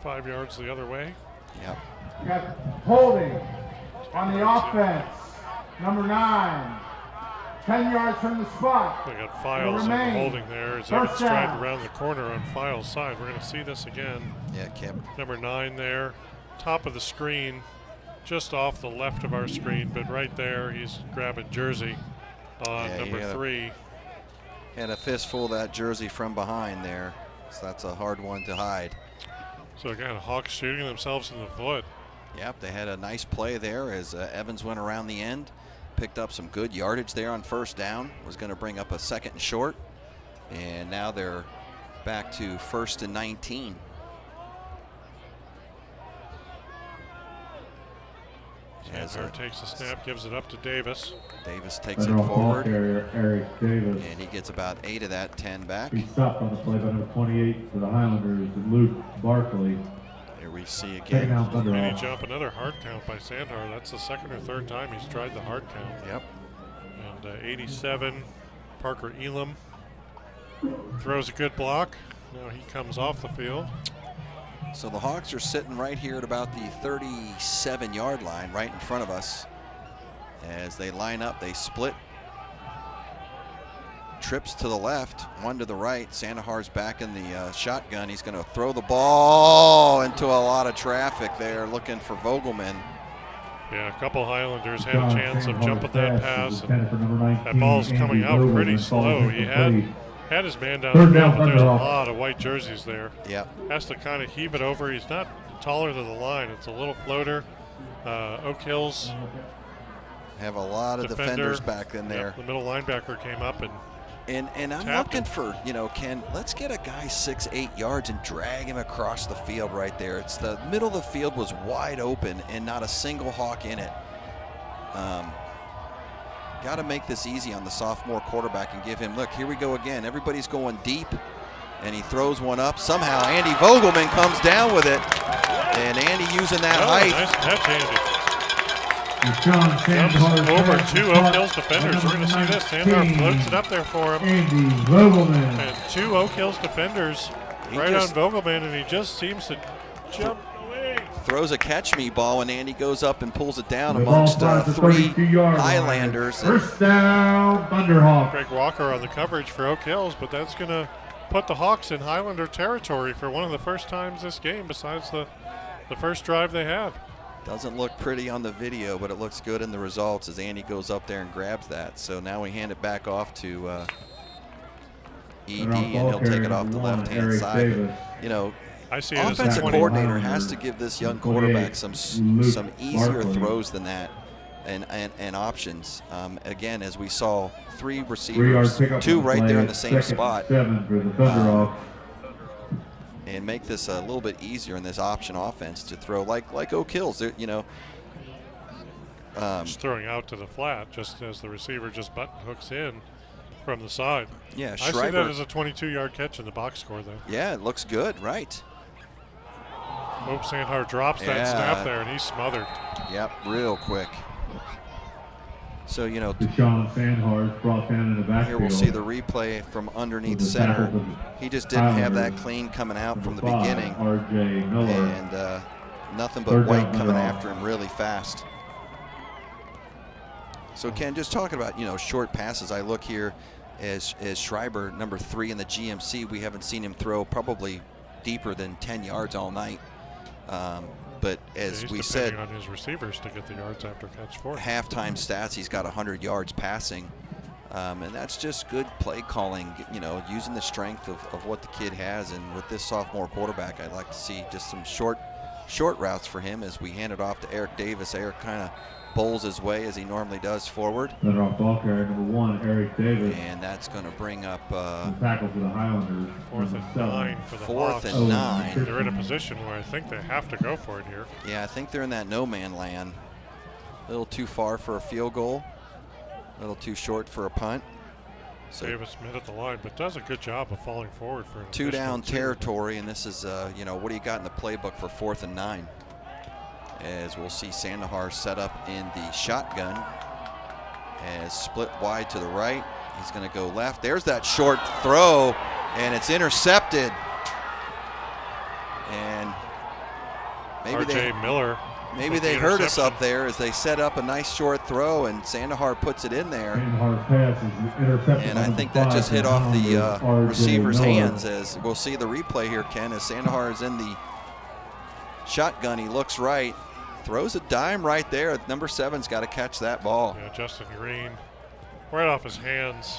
5 yards the other way. Yep. You got holding on the offense. Number 9. 10 yards from the spot. They got Files on the holding there as Evans tried around the corner on Files' side. We're going to see this again. Yeah, Kim. Number 9 there, top of the screen, just off the left of our screen, but right there he's grabbing jersey on number 3. Had a fistful of that jersey from behind there, so that's a hard one to hide. So again, Hawks shooting themselves in the foot. Yep, they had a nice play there as Evans went around the end. Picked up some good yardage there on first down. Was going to bring up a 2nd and short. And now they're back to 1st and 19. Sandhar takes the snap, gives it up to Davis. Davis takes it Federal ball forward. carrier Eric Davis. And he gets about 8 of that 10 back. He stopped on the play by number 28 for the Highlanders, Luke Barkley. Here we see Taking again. out Mini Thunderhawks. jump, another hard count by Sandhar. That's the 2nd or 3rd time he's tried the hard count. Yep. And 87, Parker Elam throws a good block. Now he comes off the field. So the Hawks are sitting right here at about the 37-yard line, right in front of us. As they line up, they split. Trips to the left, one to the right. Sandahar's back in the shotgun. He's going to throw the ball into a lot of traffic there, looking for Vogelman. Yeah, a couple Highlanders had a chance of jumping that pass. And Intended for number 19, that ball's coming out Andy pretty Vogelman, slow. falls He incomplete. had his man down Third the down, field, but there's a Thunderhawks. lot of white jerseys there. Yep. Has to kind of heave it over. He's not taller than the line. It's a little floater. Oak Hills Have a lot of defenders back in there. Yep, the middle linebacker came up and And I'm tapped looking him. for, Ken, let's get a guy 6-8 yards and drag him across the field right there. It's the middle of the field was wide open and not a single Hawk in it. Got to make this easy on the sophomore quarterback and give him, look, here we go again. Everybody's going deep, and he throws one up. Somehow Andy Vogelman comes down with it, and Andy using that height. Nice catch, Andy. Deshaun Jumps Sandhar's over pass 2 is Oak caught Hills defenders. by We're going to see number this. Sandhar 19, floats it up there for him. Andy Vogelman. And 2 Oak Hills defenders He right just- on Vogelman, and he just seems to jump away. Throws a catch-me ball, and Andy goes up and pulls it down The ball amongst flies to 3 32-yard line. Highlanders. And First down, Thunderhawks. Greg Walker on the coverage for Oak Hills, but that's going to put the Hawks in Highlander territory for one of the first times this game besides the first drive they had. doesn't look pretty on the video, but it looks good in the results as Andy goes up there and grabs that. So now we hand it back off to ED, and he'll take it off the left-hand Eric side. Davis. You know, I see it as a offensive 20. coordinator has to give this young quarterback some easier Barkley. throws than that and options. Again, as we saw, 3 3-yard receivers, pickup 2 on the right play, there in the same 2nd and spot, 7 for the Thunderhawks. and make this a little bit easier in this option offense to throw like Oak Hills. Just throwing out to the flat just as the receiver just button hooks in from the side. Yeah, I see that Schreiber. as a 22-yard catch in the box score, though. Yeah, it looks good, right? Hope Sandhar drops that snap there, and he's smothered. Yep, real quick. So, you know, Deshaun Sandhar brought down in the backfield. here we'll see the replay from underneath center. He just didn't have that clean coming out from the beginning. RJ Miller. And nothing but White coming after him really fast. So, Ken, just talking about, you know, short passes, I look here as Schreiber, number 3 in the GMC, we haven't seen him throw probably deeper than 10 yards all night. But as we said, on his receivers to get the yards after catch 4. Halftime stats, he's got 100 yards passing. And that's just good play calling, you know, using the strength of what the kid has. And with this sophomore quarterback, I'd like to see just some short routes for him as we hand it off to Eric Davis. Eric kind of bowls his way as he normally does forward. Better off ball carrier, number 1, Eric Davis. And that's going to bring up tackle for the Highlanders. 4th and 9 for the Hawks. 4th and 9. They're in a position where I think they have to go for it here. Yeah, I think they're in that no man land. A little too far for a field goal. A little too short for a punt. So Davis mid at the line, but does a good job of falling forward for an 2 down 2. territory, and this is, you know, what do you got in the playbook for 4th and 9? As we'll see Sandhar set up in the shotgun as split wide to the right. He's going to go left. There's that short throw, and it's intercepted. And maybe they heard us up there as they set up a nice short throw, and Sandhar puts it in there. Sandhar's pass is intercepted. And I think that just hit off the receiver's hands, as we'll see the replay here, Ken, as Sandhar is in the shotgun. He looks right, throws a dime right there. Number 7's got to catch that ball. Yeah, Justin Green, right off his hands.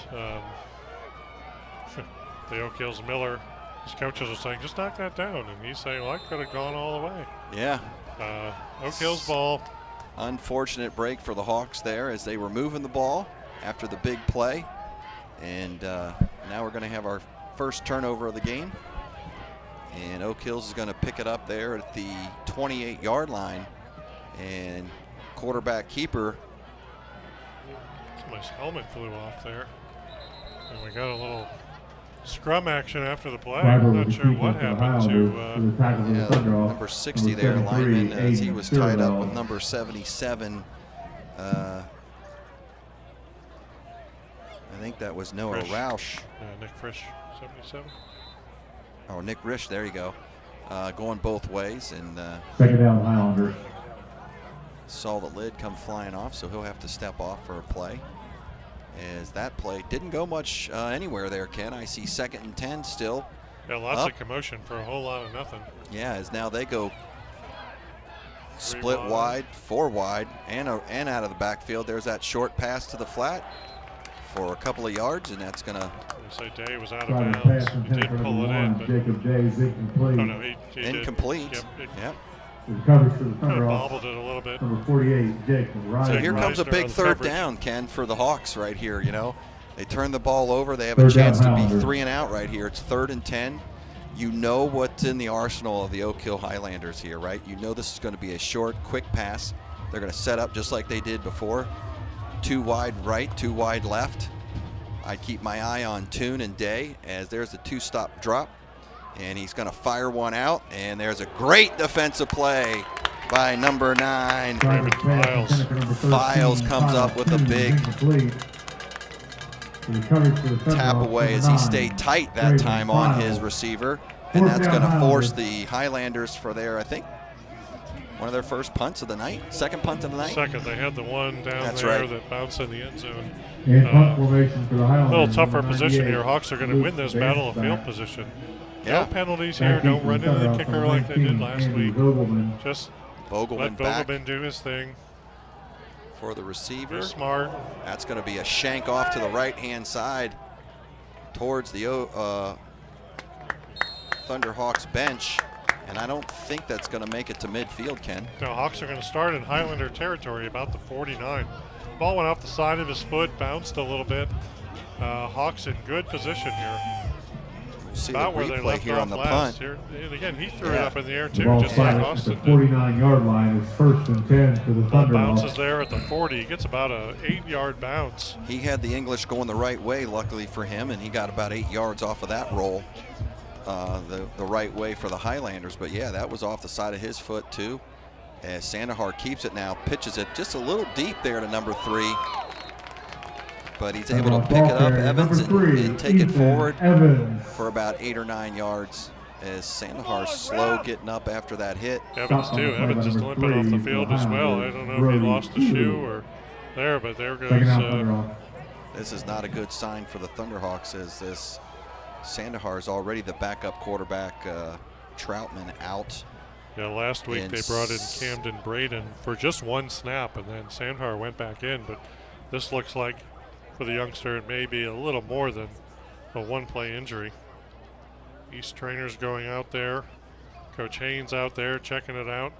The Oak Hills Miller, his coaches are saying, just knock that down. And he's saying, well, I could have gone all the way. Yeah. Oak Hills ball. Unfortunate break for the Hawks there as they were moving the ball after the big play. And now we're going to have our first turnover of the game. And Oak Hills is going to pick it up there at the 28-yard line. And quarterback keeper. Somebody's helmet flew off there. And we got a little scrum action after the play. I'm not sure what happened to number 60 there, lineman, as he was tied up with number 77. I think that was Noah Roush. Nick Frisch, 77. Oh, Nick Risch, there you go. Going both ways, and second down Highlanders. Saw the lid come flying off, so he'll have to step off for a play. As that play didn't go much anywhere there, Ken. I see 2nd and 10 still. Yeah, lots of commotion for a whole lot of nothing. Yeah, as now they go split wide, 4 wide, and out of the backfield. There's that short pass to the flat for a couple of yards, and that's going to. Say Day was out of bounds. He did pull it in, but Jacob Day's incomplete. Oh no, he incomplete. Did. Yep. Coverage for the Kind of Thunderhawks. bobbled it a little bit. Number 48, Jacob Ryan. So here comes a big on 3rd coverage. down, Ken, for the Hawks right here. You know, they turn the ball over. They have a chance to be 3 and out right here. It's 3rd and 10. You know what's in the arsenal of the Oak Hill Highlanders here, right? You know this is going to be a short, quick pass. They're going to set up just like they did before. 2 wide right, 2 wide left. I keep my eye on Toon and Day as there's a 2-stop drop. And he's going to fire one out. And there's a great defensive play by number 9. Files comes up with a big tap away as he stayed tight that time on his receiver. And that's going to force the Highlanders for their, I think, one of their first punts of the night. 2nd punt of the night. 2nd. They had the one down there that bounced in the end zone. A little tougher position here. Hawks are going to win this battle of field position. No penalties here. Don't run into the kicker like they did last week. Just Vogelman let Vogelman do his thing. For the receiver. Be smart. That's going to be a shank off to the right-hand side towards the Thunderhawks bench. And I don't think that's going to make it to midfield, Ken. No, Hawks are going to start in Highlander territory about the 49. Ball went off the side of his foot, bounced a little bit. Hawks in good position here. We'll see about the where they replay left here off on the last punt. here. And again, he threw it up in the air The too, ball just like at Austin the did. 49-yard line. It's 1st and 10 for the Ball bounces Thunderhawks. there at the 40. He gets about a 8-yard bounce. He had the English going the right way, luckily for him, and he got about 8 yards off of that roll. the right way for the Highlanders. But yeah, that was off the side of his foot too. As Thunderhawks keeps it now, pitches it just a little deep there to number 3. But he's able to pick it up, Evans, and take it forward for about 8 or 9 yards. As Thunderhawks slow getting up after that hit. Evans too. Evans is limping off the field as well. I don't know if he lost a shoe or there, but there goes. This is not a good sign for the Thunderhawks, as this Sandahar is already the backup quarterback. Troutman out. Yeah, last week they brought in Camden Braden for just one snap, and then Sandhar went back in. But this looks like, for the youngster, it may be a little more than a one-play injury. East trainers going out there. Coach Haynes out there checking it out.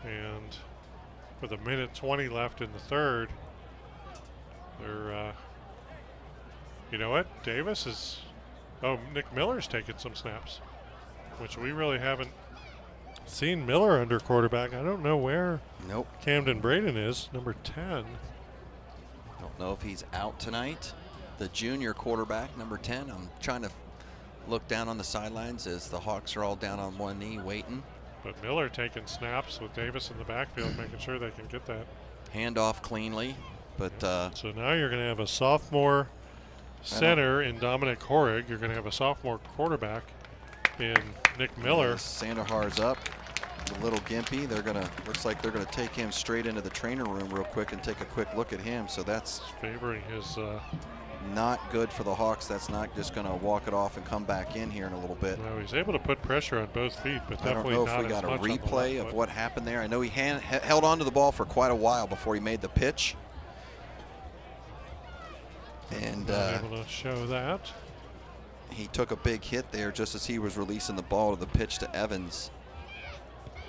And with 1:20 left in the third, they're, you know what? Davis is, Nick Miller's taking some snaps, which we really haven't seen Miller under quarterback. I don't know where Camden Braden is, number 10. Don't know if he's out tonight. The junior quarterback, number 10. I'm trying to look down on the sidelines as the Hawks are all down on one knee waiting. But Miller taking snaps with Davis in the backfield, making sure they can get that. Handoff cleanly. But so now you're going to have a sophomore center in Dominic Horrig. You're going to have a sophomore quarterback in Nick Miller. Sandahar's up. A little gimpy. Looks like they're gonna take him straight into the trainer room real quick and take a quick look at him. So that's favoring his. Not good for the Hawks. That's not just gonna walk it off and come back in here in a little bit. No, he's able to put pressure on both feet, but definitely not. I don't know not if we got a replay of left what happened there. I know he held on to the ball for quite a while before he made the pitch. And not able to show that. He took a big hit there just as he was releasing the ball to the pitch to Evans.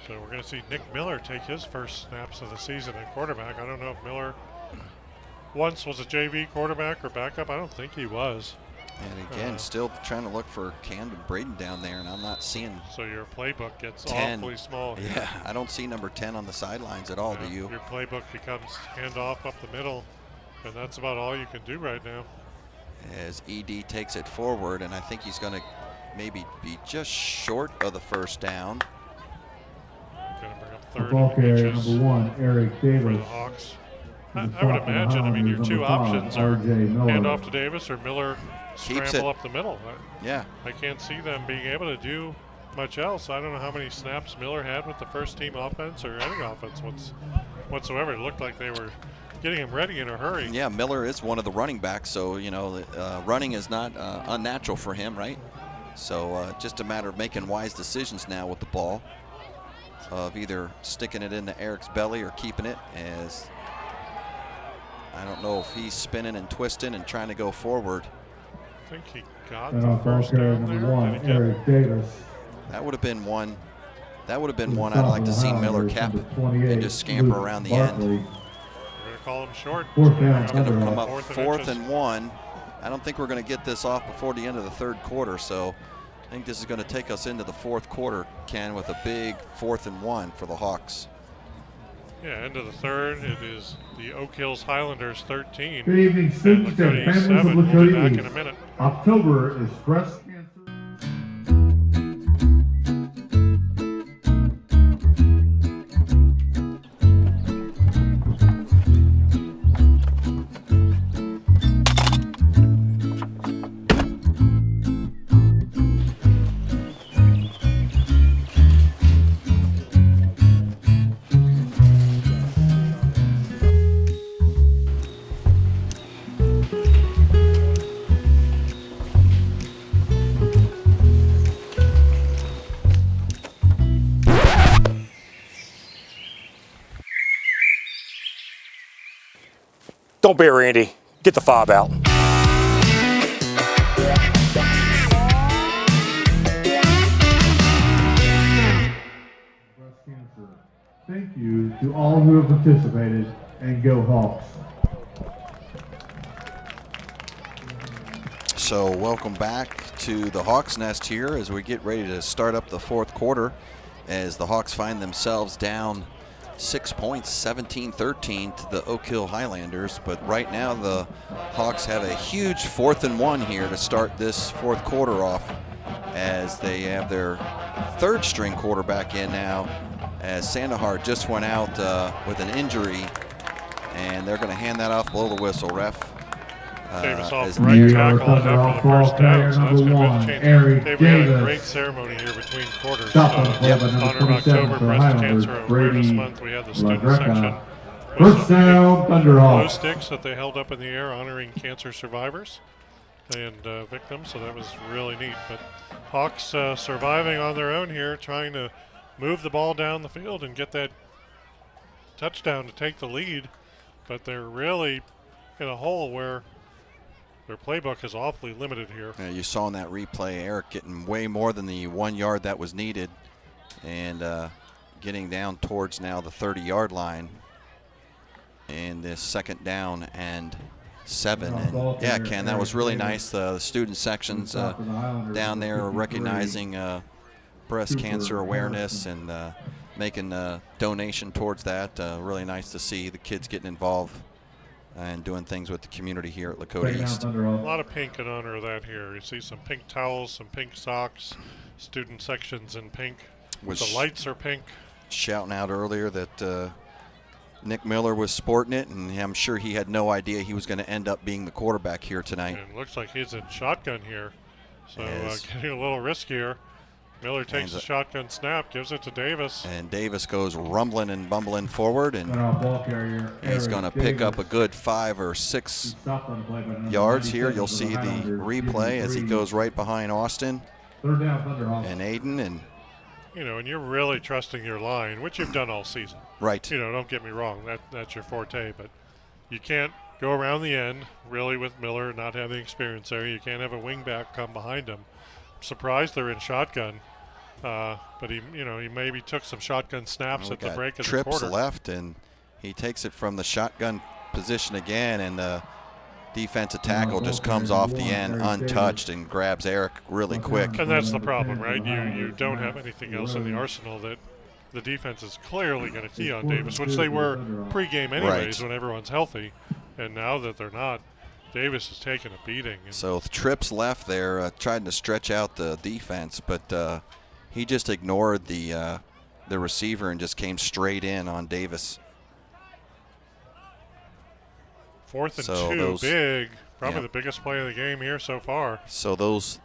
So we're going to see Nick Miller take his first snaps of the season at quarterback. I don't know if Miller once was a JV quarterback or backup. I don't think he was. And again, still trying to look for Camden Braden down there, and I'm not seeing. So your playbook gets 10. awfully small here. Yeah, I don't see number 10 on the sidelines at all, do you? Your playbook becomes handoff up the middle, and that's about all you can do right now. As ED takes it forward, and I think he's going to maybe be just short of the first down. Going to bring up third Ball carrier inches number 1, Eric for the Davis. Hawks. I would imagine, I mean, your two options are hand off to Davis or Miller scramble up the middle. Yeah. I can't see them being able to do much else. I don't know how many snaps Miller had with the first team offense or any offense whatsoever. It looked like they were getting him ready in a hurry. Yeah, Miller is one of the running backs, so, you know, running is not unnatural for him, right? So just a matter of making wise decisions now with the ball, of either sticking it into Eric's belly or keeping it, as I don't know if he's spinning and twisting and trying to go forward. I think he got the first down there. Number 1, Eric Davis. That would have been one. That would have been one I'd like to see Miller cap and just scamper around the end. We're going to call him short. Fourth down. It's going to come up 4th and 1. I don't think we're going to get this off before the end of the third quarter, so I think this is going to take us into the fourth quarter, Ken, with a big 4th and 1 for the Hawks. Yeah, end of the third. It is the Oak Hills Highlanders 13. Good evening, students and families of We'll be Lakota back East. in a minute. October is breast cancer. Don't be a Randy. Get the fob out. Breast cancer. Thank you to all who have participated, and go Hawks. So welcome back to the Hawks Nest here as we get ready to start up the fourth quarter, as the Hawks find themselves down 6 points, 17-13 to the Oak Hill Highlanders. But right now the Hawks have a huge 4th and 1 here to start this fourth quarter off, as they have their 3rd string quarterback in now, as Sandahar just went out with an injury, and they're going to hand that off, blow the whistle. Ref. Davis off as the right New tackle York on that for the first down, so that's number going to one, change. Eric Dave, we had a Davis. great ceremony here between quarters. Stop on play by number Honor of 27 October for Breast Highlanders, Cancer Awareness Brady Month. We had the student LaGreca. section. First down, Glow Thunderhawks. sticks that they held up in the air honoring cancer survivors and victims, so that was really neat. But Hawks surviving on their own here, trying to move the ball down the field and get that touchdown to take the lead, but they're really in a hole where their playbook is awfully limited here. Yeah, you saw in that replay Eric getting way more than the 1 yard that was needed, and getting down towards now the 30-yard line, and this 2nd down and 7. And yeah, Ken, that was really nice. The student sections down there recognizing breast cancer awareness and making a donation towards that. Really nice to see the kids getting involved and doing things with the community here at Lakota East. A lot of pink in honor of that here. You see some pink towels, some pink socks, student sections in pink. The lights are pink. Shouting out earlier that Nick Miller was sporting it, and I'm sure he had no idea he was going to end up being the quarterback here tonight. And it looks like he's in shotgun here, so getting a little riskier. Miller takes the shotgun snap, gives it to Davis. And Davis goes rumbling and bumbling forward, and he's going to pick up a good 5 or 6 yards here. You'll see the replay as he goes right behind Austin and Aiden. And you know, and you're really trusting your line, which you've done all season. Right. You know, don't get me wrong, that's your forte, but you can't go around the end, really, with Miller not having experience there. You can't have a wingback come behind him. I'm surprised they're in shotgun, but he maybe took some shotgun snaps at the break of the quarter. Trips left, and he takes it from the shotgun position again, and the defensive tackle just comes off the end untouched and grabs Eric really quick. And that's the problem, right? You don't have anything else in the arsenal that the defense is clearly going to key on Davis, which they were pregame anyways when everyone's healthy. And now that they're not, Davis is taking a beating. So Trips left there, trying to stretch out the defense, but he just ignored the receiver and just came straight in on Davis. 4th and 2, big. Probably the biggest play of the game here so far. So those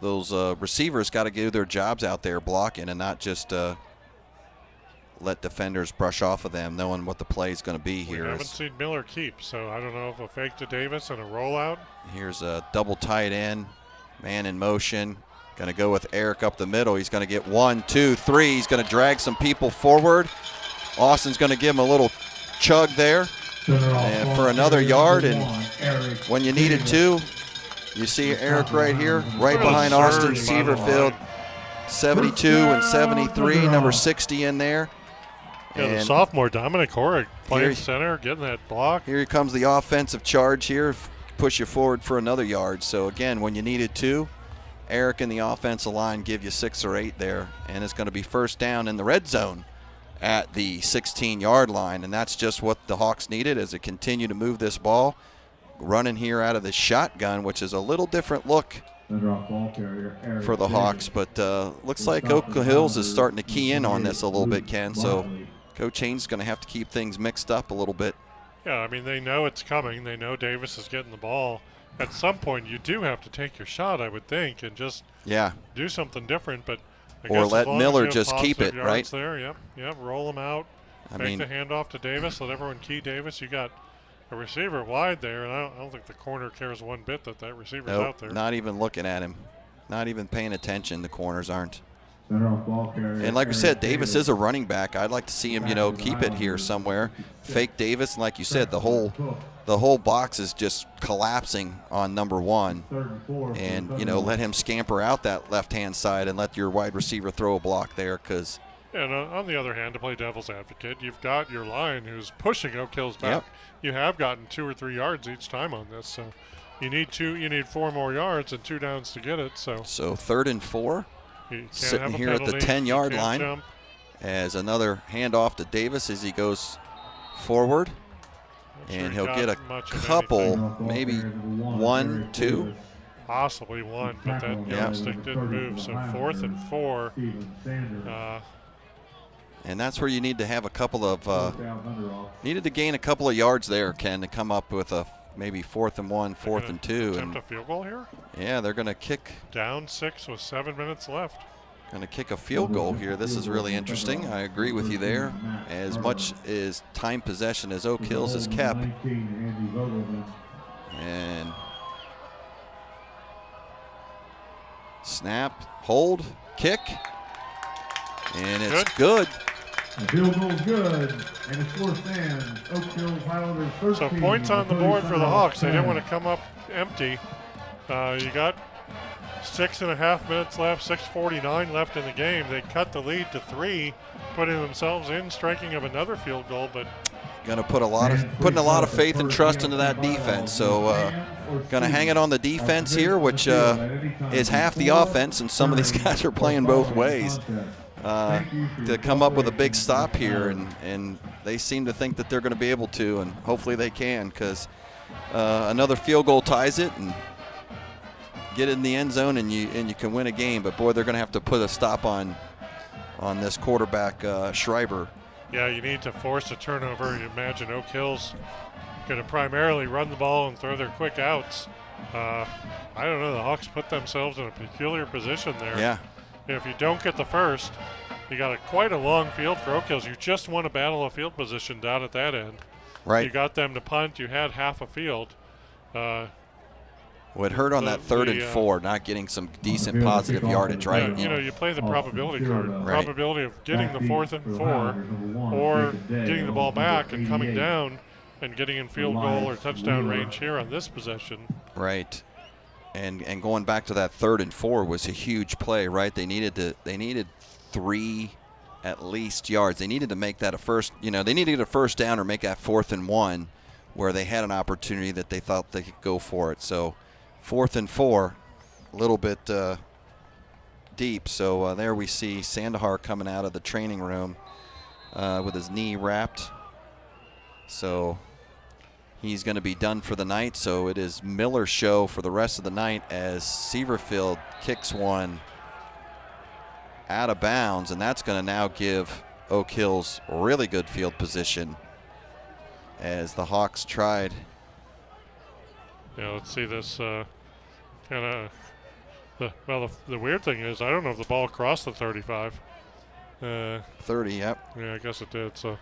receivers got to do their jobs out there blocking and not just let defenders brush off of them, knowing what the play is going to be here. We haven't seen Miller keep, so I don't know if a fake to Davis and a rollout. Here's a double tight end, man in motion. Going to go with Eric up the middle. He's going to get 1, 2, 3. He's going to drag some people forward. Austin's going to give him a little chug there. And for another yard, and when you needed 2, you see Eric right here, right behind Austin Severfield, 72 and 73, number 60 in there. Yeah, the sophomore Dominic Horick playing center, getting that block. Here comes the offensive charge here, push you forward for another yard. So again, when you needed 2, Eric and the offensive line give you 6 or 8 there, and it's going to be first down in the red zone at the 16-yard line, and that's just what the Hawks needed as they continue to move this ball. Running here out of the shotgun, which is a little different look for the Hawks, but looks like Oak Hills is starting to key in on this a little bit, Ken, so Coach Haynes going to have to keep things mixed up a little bit. Yeah, I mean, they know it's coming. They know Davis is getting the ball. At some point, you do have to take your shot, I would think, and just do something different, but or let Miller just keep it, right? There, yep, roll them out. Make the handoff to Davis. Let everyone key Davis. You got a receiver wide there, and I don't think the corner cares one bit that receiver's out there. Not even looking at him. Not even paying attention. The corners aren't. And like we said, Davis is a running back. I'd like to see him, keep it here somewhere. Fake Davis, and like you said, the whole box is just collapsing on number 1, and let him scamper out that left-hand side and let your wide receiver throw a block there. Because and on the other hand, to play devil's advocate, you've got your line who's pushing Oak Hills back. Yep. You have gotten 2 or 3 yards each time on this, so you need 4 more yards and 2 downs to get it. So 3rd and 4. Sitting here at the 10-yard line jump. as another handoff to Davis as he goes forward. Not sure And he he'll got get a much of couple, anything. maybe 1, 2. Possibly one, but that yellow stick didn't move. So 4th and 4. And that's where you need to have a couple of needed to gain a couple of yards there, Ken, to come up with a maybe 4th and 1, 4th and 2. Attempt a field goal here? Yeah, they're going to kick. Down 6 with 7 minutes left. Going to kick a field goal here. This is really interesting. I agree with you there. As much as time possession as Oak Hills has kept. And snap, hold, kick. And it's good. The field goal is good, and the score stands. Oak Hills Highlanders 13. So points on the board for the Hawks. They didn't want to come up empty. You got 6.5 minutes left, 6:49 left in the game. They cut the lead to 3, putting themselves in striking of another field goal, but Going to putting a lot of faith and trust into that defense. So going to hang it on the defense here, which is half the offense, and some of these guys are playing both ways. To come up with a big stop here, and they seem to think that they're going to be able to, and hopefully they can, because another field goal ties it and get it in the end zone, and you can win a game. But boy, they're going to have to put a stop on this quarterback Schreiber. yeah, you need to force a turnover. You imagine Oak Hills going to primarily run the ball and throw their quick outs. I don't know. The Hawks put themselves in a peculiar position there. Yeah. If you don't get the first, you got quite a long field for Oak Hills. You just won a battle of field position down at that end. Right. You got them to punt. You had half a field. What hurt on that 3rd and 4, not getting some decent positive yardage, right? You play the probability card. Right. Probability of getting the 4th and 4 or getting the ball back and coming down and getting in field goal or touchdown range here on this possession. Right. And going back to that 3rd and 4 was a huge play, right? They needed 3 at least yards. They needed to make that a first, they needed to get a first down or make that 4th and 1 where they had an opportunity that they thought they could go for it. So 4th and 4, a little bit deep. So there we see Sandahar coming out of the training room with his knee wrapped. So he's going to be done for the night. So it is Miller's show for the rest of the night as Severfield kicks one out of bounds, and that's going to now give Oak Hills really good field position as the Hawks tried. Yeah, let's see this kind of. The weird thing is, I don't know if the ball crossed the 35. 30, yep. Yeah, I guess it did. So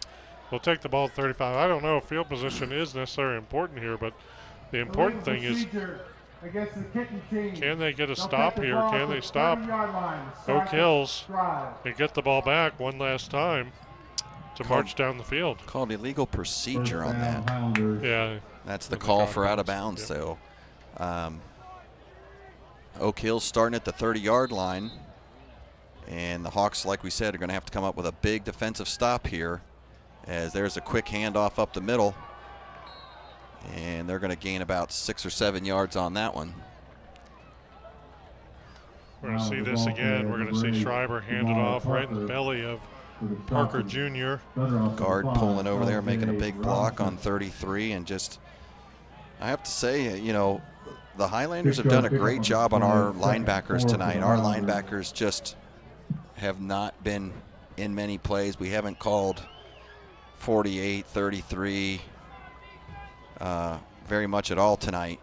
we'll take the ball at 35. I don't know if field position is necessarily important here, but the important thing is, can they get a stop here? Can they stop Oak Hills and get the ball back one last time to march down the field? Called illegal procedure on that. Yeah. That's the call for out of bounds. Yep. So Oak Hills starting at the 30-yard line. And the Hawks, like we said, are going to have to come up with a big defensive stop here, as there's a quick handoff up the middle. And they're going to gain about 6 or 7 yards on that one. We're going to see this again. We're going to see Schreiber hand it off right in the belly of Parker Jr. Guard pulling over there, making a big block on 33. And just, I have to say, the Highlanders have done a great job on our linebackers tonight. Our linebackers just have not been in many plays. We haven't called 48, 33 very much at all tonight.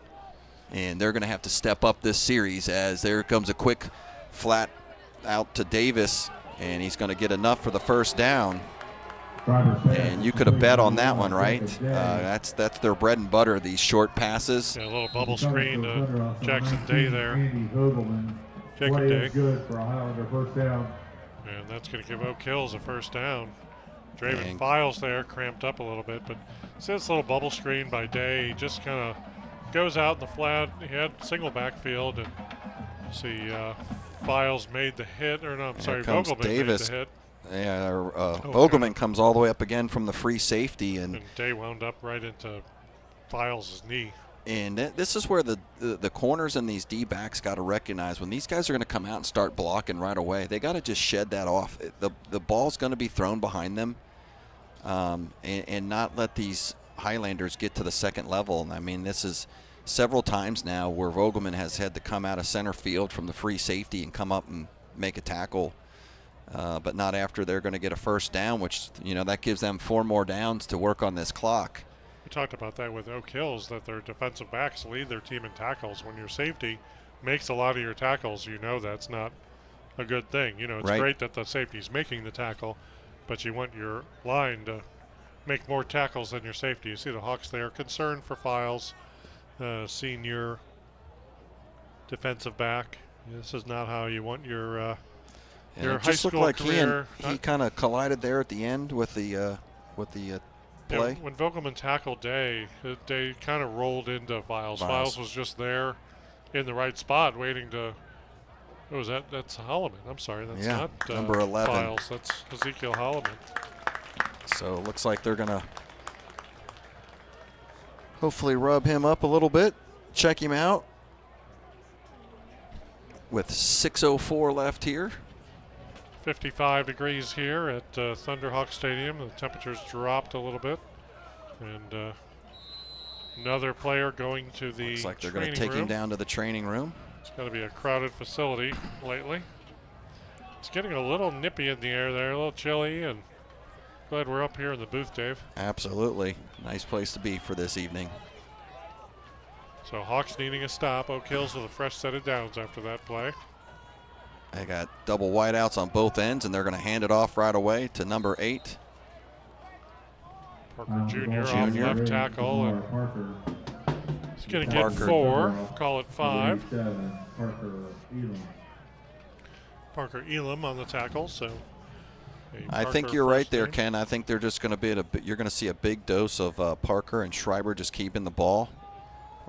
And they're going to have to step up this series, as there comes a quick flat out to Davis, and he's going to get enough for the first down. And you could have bet on that one, right? That's their bread and butter, these short passes. Yeah, a little bubble screen to Jackson Day there. Jacob Day. Good for a Highlander first down. And that's going to give Oak Hills a first down. Draven Files there, cramped up a little bit, but see this little bubble screen by Day. He just kind of goes out in the flat. He had single backfield, and see Files made the hit, or no, I'm sorry, Vogelman Davis. made the hit. Yeah, Vogelman comes all the way up again from the free safety, and Day wound up right into Files' knee. And this is where the corners and these D-backs got to recognize when these guys are going to come out and start blocking right away. They got to just shed that off. The ball's going to be thrown behind them. and not let these Highlanders get to the second level. And I mean, this is several times now where Vogelman has had to come out of center field from the free safety and come up and make a tackle, but not after they're going to get a first down, which, you know, that gives them 4 more downs to work on this clock. We talked about that with Oak Hills, that their defensive backs lead their team in tackles. When your safety makes a lot of your tackles, you know that's not a good thing. You know, it's Right. great that the safety's making the tackle, but you want your line to make more tackles than your safety. You see the Hawks there, concerned for Files, senior defensive back. This is not how you want your And high it just looked school like career. he kind of collided there at the end with the play. When Vogelman tackled Day kind of rolled into Files. Files was just there in the right spot waiting to. What was that? That's Holloman. I'm sorry. That's not number 11. Files. That's Ezekiel Holloman. So it looks like they're going to hopefully rub him up a little bit, check him out. With 6:04 left here. 55 degrees here at Thunderhawks Stadium. The temperature's dropped a little bit. And another player going to the Looks like they're going to training take him room. down to the training room. It's got to be a crowded facility lately. It's getting a little nippy in the air there, a little chilly, and glad we're up here in the booth, Dave. Absolutely. Nice place to be for this evening. So Hawks needing a stop. Oak Hills with a fresh set of downs after that play. They got double wideouts on both ends, and they're going to hand it off right away to number 8. Parker Jr. off left tackle, and he's going to get Parker. 4, call it 5. Parker Elam on the tackle, so. I think Parker you're right first there, name. Ken. I think they're just going to be you're going to see a big dose of Parker and Schreiber just keeping the ball,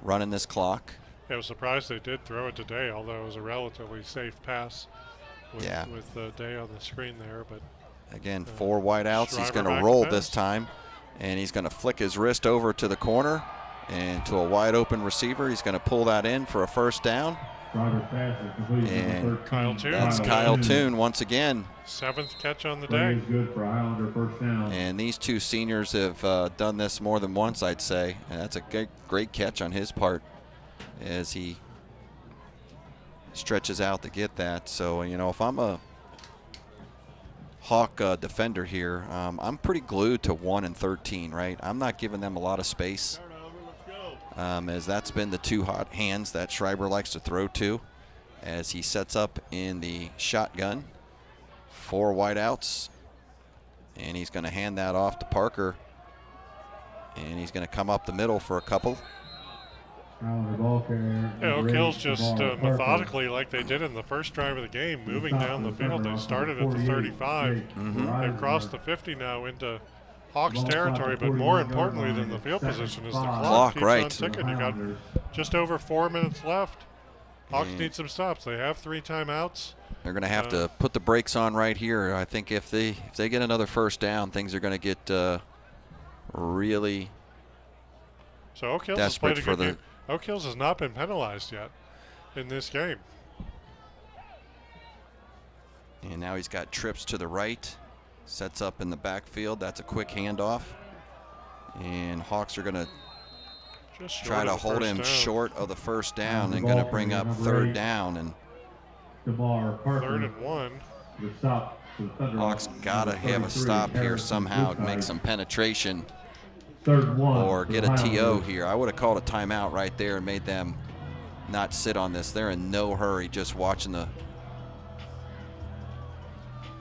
running this clock. I was surprised they did throw it today, although it was a relatively safe pass with Day on the screen there. But again, 4 wideouts. He's Schreiber going to back roll pass. this time, and he's going to flick his wrist over to the corner and to a wide open receiver. He's going to pull that in for a first down. And Kyle Toon. that's Kyle Toon once again. 7th catch on the day. Good for Highlander first down. And these two seniors have done this more than once, I'd say. And that's a great catch on his part as he stretches out to get that. So, you know, if I'm a Hawk defender here, I'm pretty glued to 1 and 13, right? I'm not giving them a lot of space, as that's been the 2 hot hands that Schreiber likes to throw to as he sets up in the shotgun. 4 wideouts, and he's going to hand that off to Parker, and he's going to come up the middle for a couple. Oak Hills just methodically, like they did in the first drive of the game, moving down the field. They started at the 35. They've crossed the 50 now into Hawks territory, but more importantly than the field position is the clock keeps right. on ticking. You got just over 4 minutes left. Hawks need some stops. They have 3 timeouts. They're going to have to put the brakes on right here. I think if they get another first down, things are going to get really So Oak Hills has desperate played a for good the. game. Oak Hills has not been penalized yet in this game. And now he's got trips to the right, sets up in the backfield. That's a quick handoff, and Hawks are going to Just try to hold him short of the first down and going to bring up 3rd down. And Third and 1. Hawks got to have a stop here somehow to make some penetration. 3rd and 1 Or for get the a TO Highlanders. here. I would have called a timeout right there and made them not sit on this. They're in no hurry, just watching the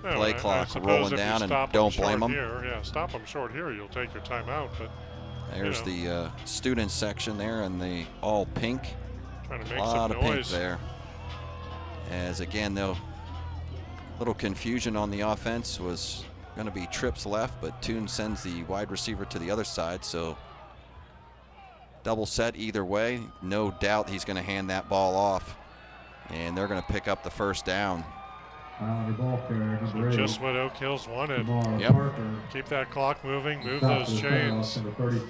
play clock suppose rolling if you down, and stop don't short blame them. Here, yeah, stop them short here. You'll take your timeout, but There's the student section there in the all pink. trying to A make lot some of pink noise. there. As again, though, little confusion on the offense. Was going to be trips left, but Toon sends the wide receiver to the other side, so double set either way. No doubt he's going to hand that ball off, and they're going to pick up the first down. So just what Oak Hills wanted. Yep. Keep that clock moving, move those chains.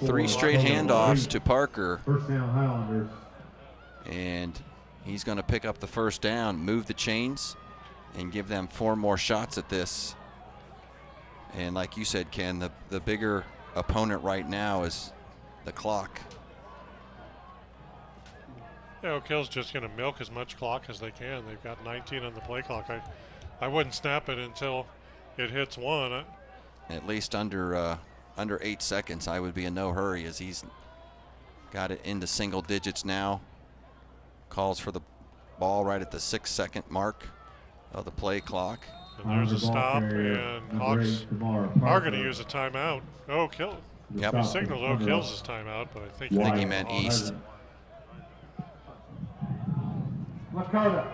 3 straight handoffs to Parker, First down Highlanders. and he's going to pick up the first down, move the chains, and give them 4 more shots at this. And like you said, Ken, the bigger opponent right now is the clock. Yeah, Oak Hill's just going to milk as much clock as they can. They've got 19 on the play clock. I wouldn't snap it until it hits 1. At least under 8 seconds, I would be in no hurry, as he's got it into single digits now. Calls for the ball right at the 6-second mark of the play clock. And there's a stop, and Hawks are going to use a timeout. Oak Hill. Yep. He signaled Oak Hill's timeout, but I think he meant East. Lakota.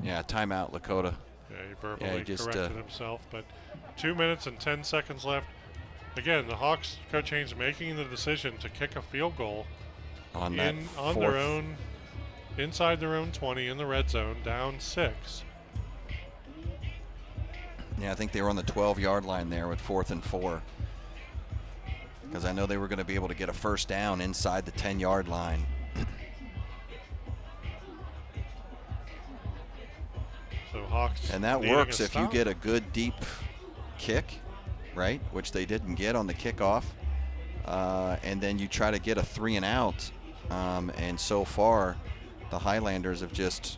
Yeah, timeout, Lakota. Yeah, he verbally just, corrected himself. But 2 minutes and 10 seconds left. Again, the Hawks, Coach Haynes making the decision to kick a field goal on their own, inside their own 20 in the red zone, down 6. Yeah, I think they were on the 12-yard line there with 4th and 4. Because I know they were going to be able to get a first down inside the 10-yard line. So Hawks. And that works if you get a good deep kick, right? Which they didn't get on the kickoff. And then you try to get a 3 and out. And so far, the Highlanders have just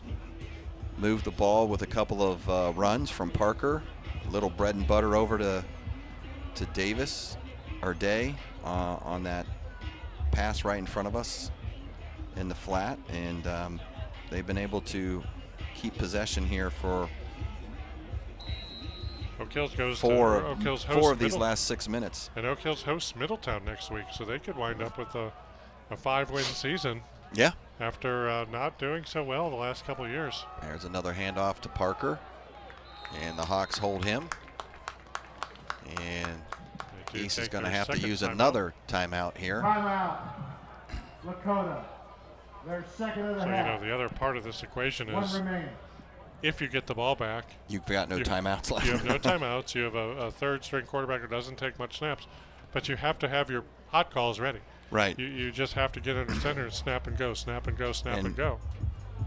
moved the ball with a couple of runs from Parker. A little bread and butter over to Davis or Day on that pass right in front of us in the flat. And they've been able to keep possession here for Oak Hills goes four to Oak Hills of hosts these last 6 minutes. And Oak Hills hosts Middletown next week, so they could wind up with a 5-win season. Yeah. After not doing so well the last couple of years. There's another handoff to Parker, and the Hawks hold him. And East is going to have to use another timeout here. Timeout. Lakota. Their second of the half. The other part of this equation is 1 remaining. If you get the ball back, you've got no timeouts left. You have no timeouts. You have a third-string quarterback who doesn't take much snaps, but you have to have your hot calls ready. Right. You just have to get under center and snap and go, snap and go, snap and go.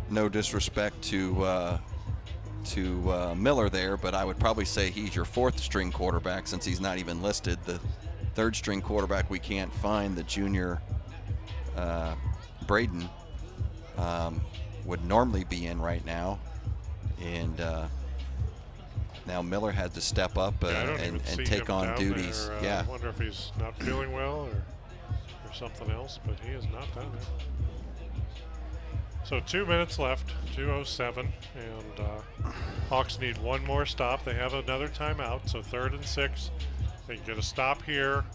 No disrespect to Miller there, but I would probably say he's your 4th-string quarterback since he's not even listed. The 3rd-string quarterback we can't find, the junior Braden, would normally be in right now. And now Miller had to step up and take on duties. I wonder if he's not feeling well or something else, but he is not down there. So 2 minutes left, 2:07, and Hawks need one more stop. They have another timeout, so 3rd and 6. They can get a stop here.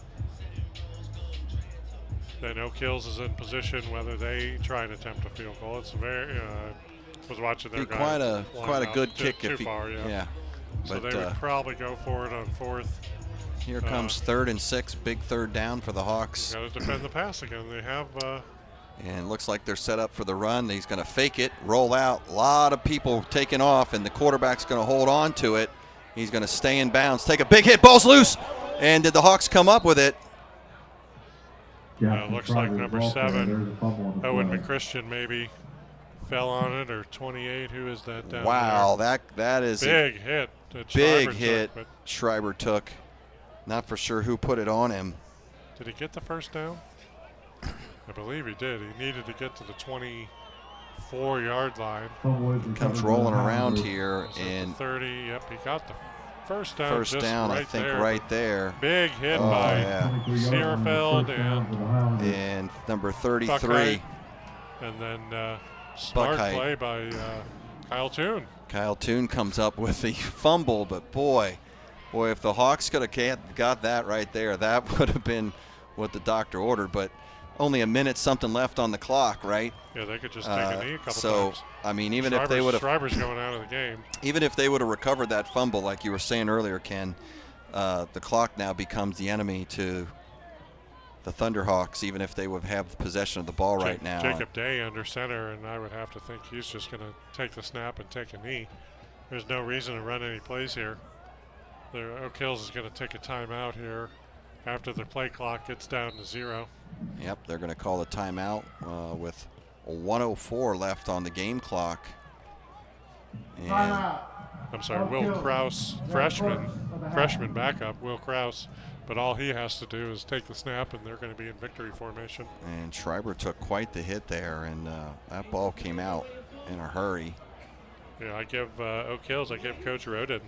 Then Oak Hills is in position whether they try and attempt a field goal. It's very. Was watching their guy. Quite a good kick too far, yeah. So But they would probably go for it on 4th. Here comes 3rd and 6, big 3rd down for the Hawks. Got to defend the pass again. They have. And it looks like they're set up for the run. He's going to fake it, roll out. A lot of people taking off, and the quarterback's going to hold on to it. He's going to stay in bounds, take a big hit, ball's loose. And did the Hawks come up with it? Looks like number 7, Owen McChristian, maybe fell on it, or 28. Who is that down wow, there? that is big hit. Big hit Schreiber took. Not for sure who put it on him. Did he get the first down? I believe he did. He needed to get to the 24-yard line. Comes rolling around here, and 30. Yep, he got the first down. First down, I think, right there. Big hit by Sierrafeld and number 33. Buckeye. And then smart play by Kyle Toon. Kyle Toon comes up with the fumble, but boy, if the Hawks could have got that right there, that would have been what the doctor ordered. But only a minute something left on the clock, right? Yeah, they could just take a knee a couple times. So, I mean, even if they would have... Schreiber's going out of the game. Even if they would have recovered that fumble, like you were saying earlier, Ken, the clock now becomes the enemy to the Thunderhawks, even if they would have possession of the ball right now. Jacob Day under center, and I would have to think he's just going to take the snap and take a knee. There's no reason to run any plays here. Oak Hills is going to take a timeout here after the play clock gets down to 0. Yep, they're going to call a timeout with 1:04 left on the game clock. And I'm sorry, Will Kraus, freshman backup, Will Kraus. But all he has to do is take the snap, and they're going to be in victory formation. And Schreiber took quite the hit there, and that ball came out in a hurry. Yeah, I give Oak Hills, I give Coach Roden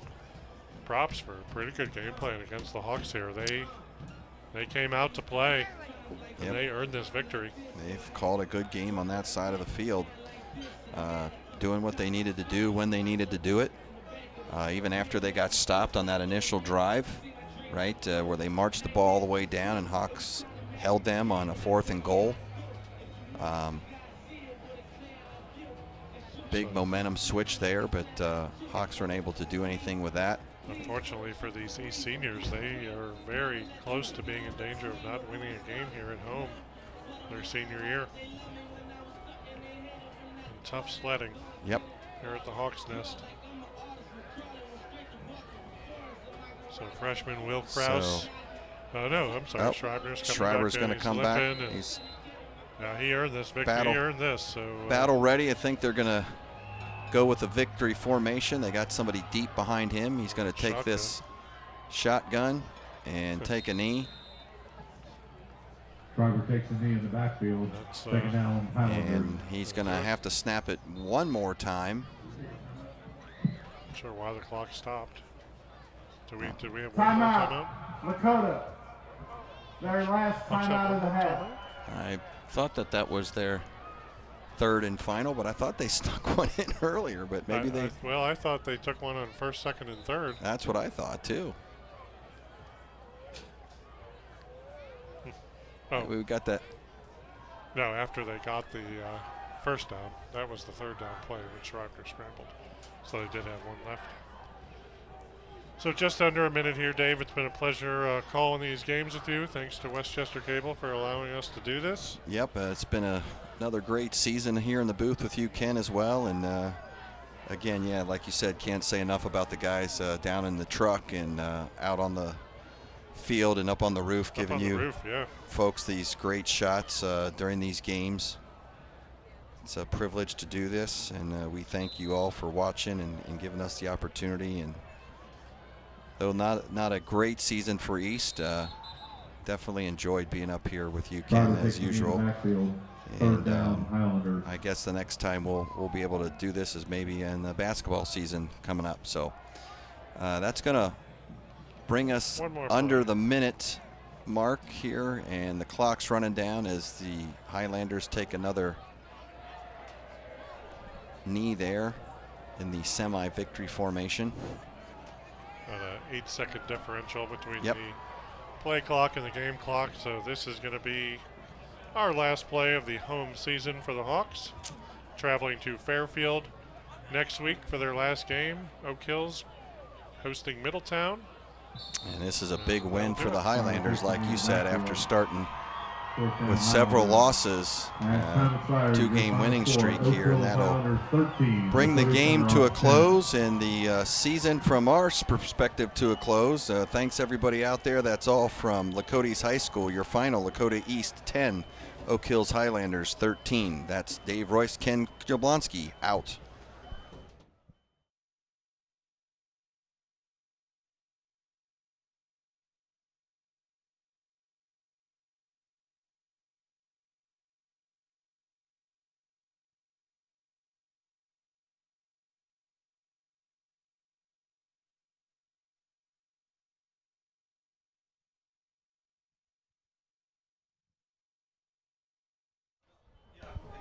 props for a pretty good game plan against the Hawks here. They came out to play, and they earned this victory. They've called a good game on that side of the field, doing what they needed to do when they needed to do it, even after they got stopped on that initial drive, right, where they marched the ball all the way down and Hawks held them on a 4th and goal. Big momentum switch there, but Hawks weren't able to do anything with that. Unfortunately for these East seniors, they are very close to being in danger of not winning a game here at home their senior year. And tough sledding. Yep. Here at the Hawks Nest. So freshman Will Kraus. No, I'm sorry. Schreiber's going to come back. He earned this victory. He earned this. So battle ready. I think they're going to go with a victory formation. They got somebody deep behind him. He's going to take this shotgun and take a knee. Schreiber takes a knee in the backfield. Second down, Highlanders. And he's going to have to snap it one more time. Not sure why the clock stopped. Did we have one more timeout? Lakota. Their last timeout of the half. I thought that was their 3rd and final, but I thought they stuck one in earlier, but maybe I thought they took one on 1st, 2nd, and 3rd. That's what I thought too. Oh, we got that. No, after they got the first down, that was the 3rd down play when Schreiber scrambled. So they did have one left. So just under a minute here, Dave. It's been a pleasure calling these games with you. Thanks to Westchester Cable for allowing us to do this. Yep, it's been another great season here in the booth with you, Ken, as well. And again, yeah, like you said, can't say enough about the guys down in the truck and out on the field and up on the roof, giving you folks these great shots during these games. It's a privilege to do this, and we thank you all for watching and giving us the opportunity. And though not a great season for East, definitely enjoyed being up here with you, Ken, as usual. And I guess the next time we'll be able to do this is maybe in the basketball season coming up. So that's going to bring us under the minute mark here, and the clock's running down as the Highlanders take another knee there in the semi-victory formation. An 8-second differential between the play clock and the game clock. So this is going to be our last play of the home season for the Hawks. Traveling to Fairfield next week for their last game. Oak Hills hosting Middletown. And this is a big win for the Highlanders, like you said, after starting with several losses, 2-game winning streak here, and that'll bring the game to a close and the season from our perspective to a close. Thanks everybody out there. That's all from Lakota East High School. Your final, Lakota East 10, Oak Hills Highlanders 13. That's Dave Royce, Ken Jablonski out.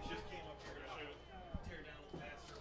Just came up here to tear down the faster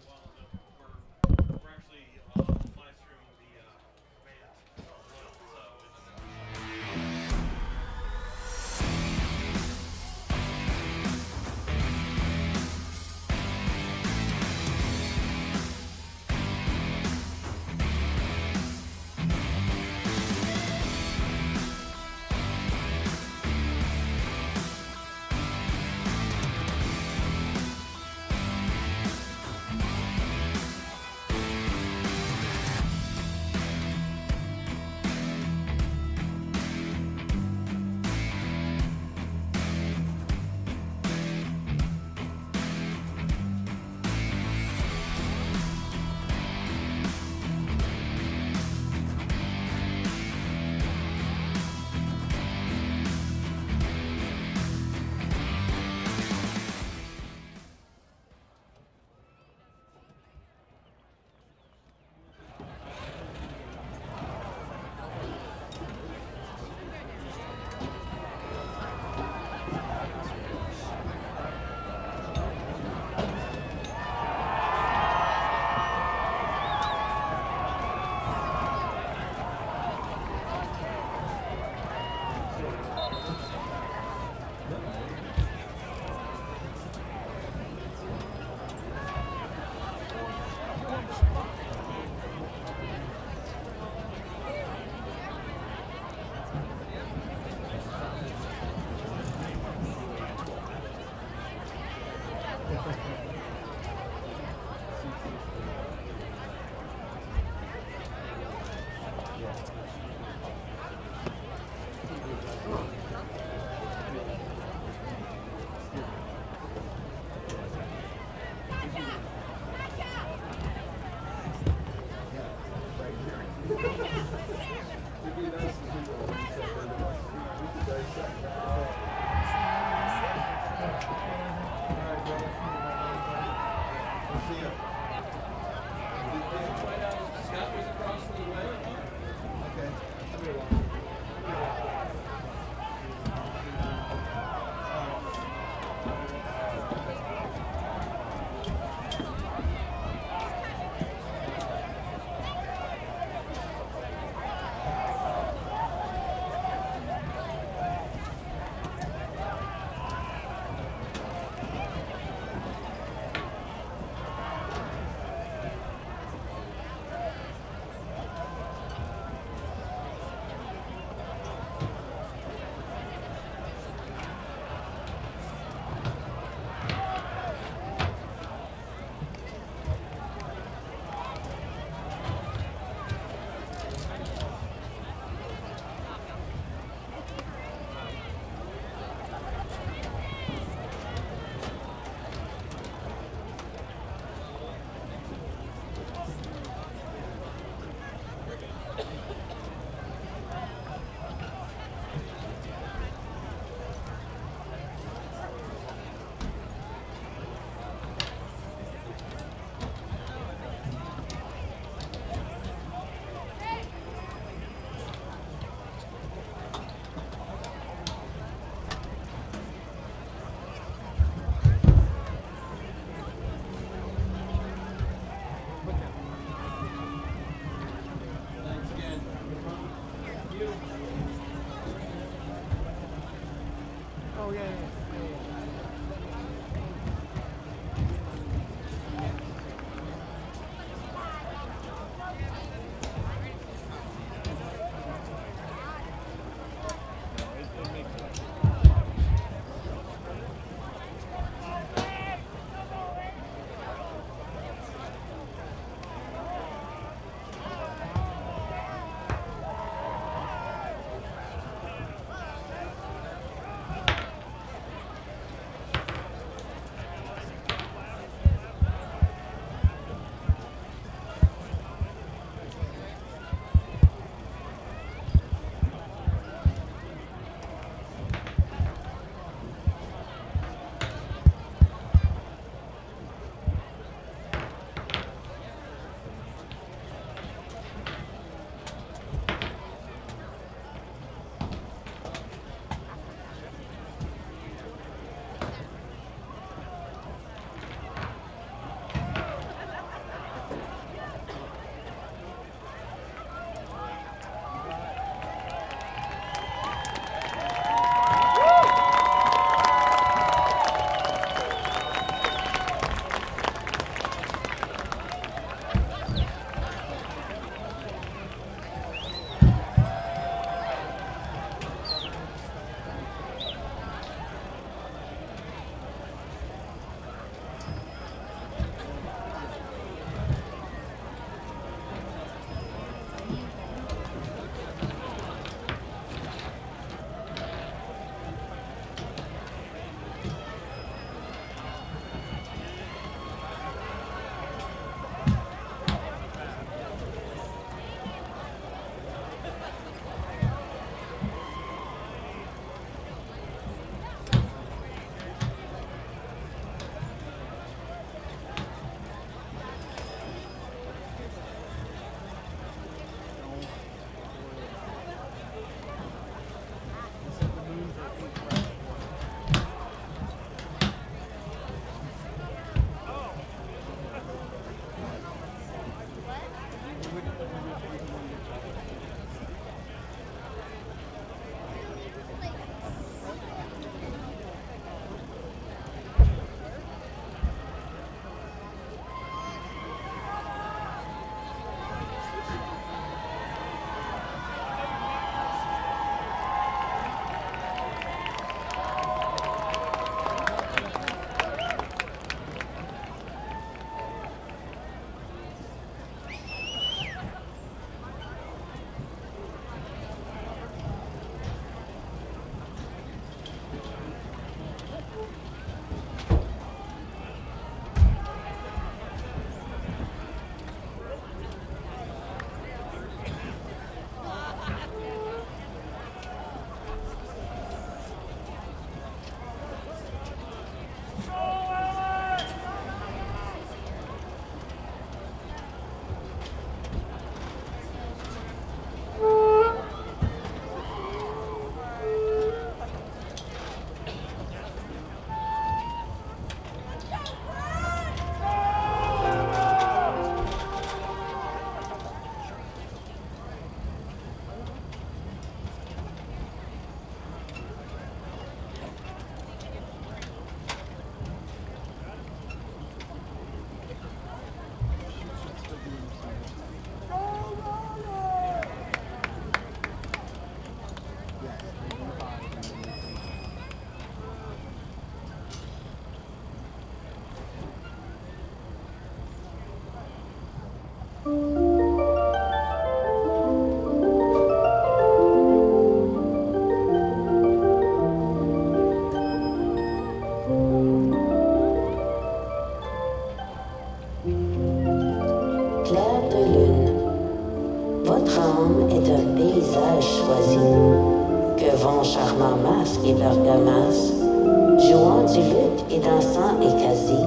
Thanks again. votre âme est un paysage choisi, que vont charmants masques et bergamasques, jouant du luth et dansant et quasi,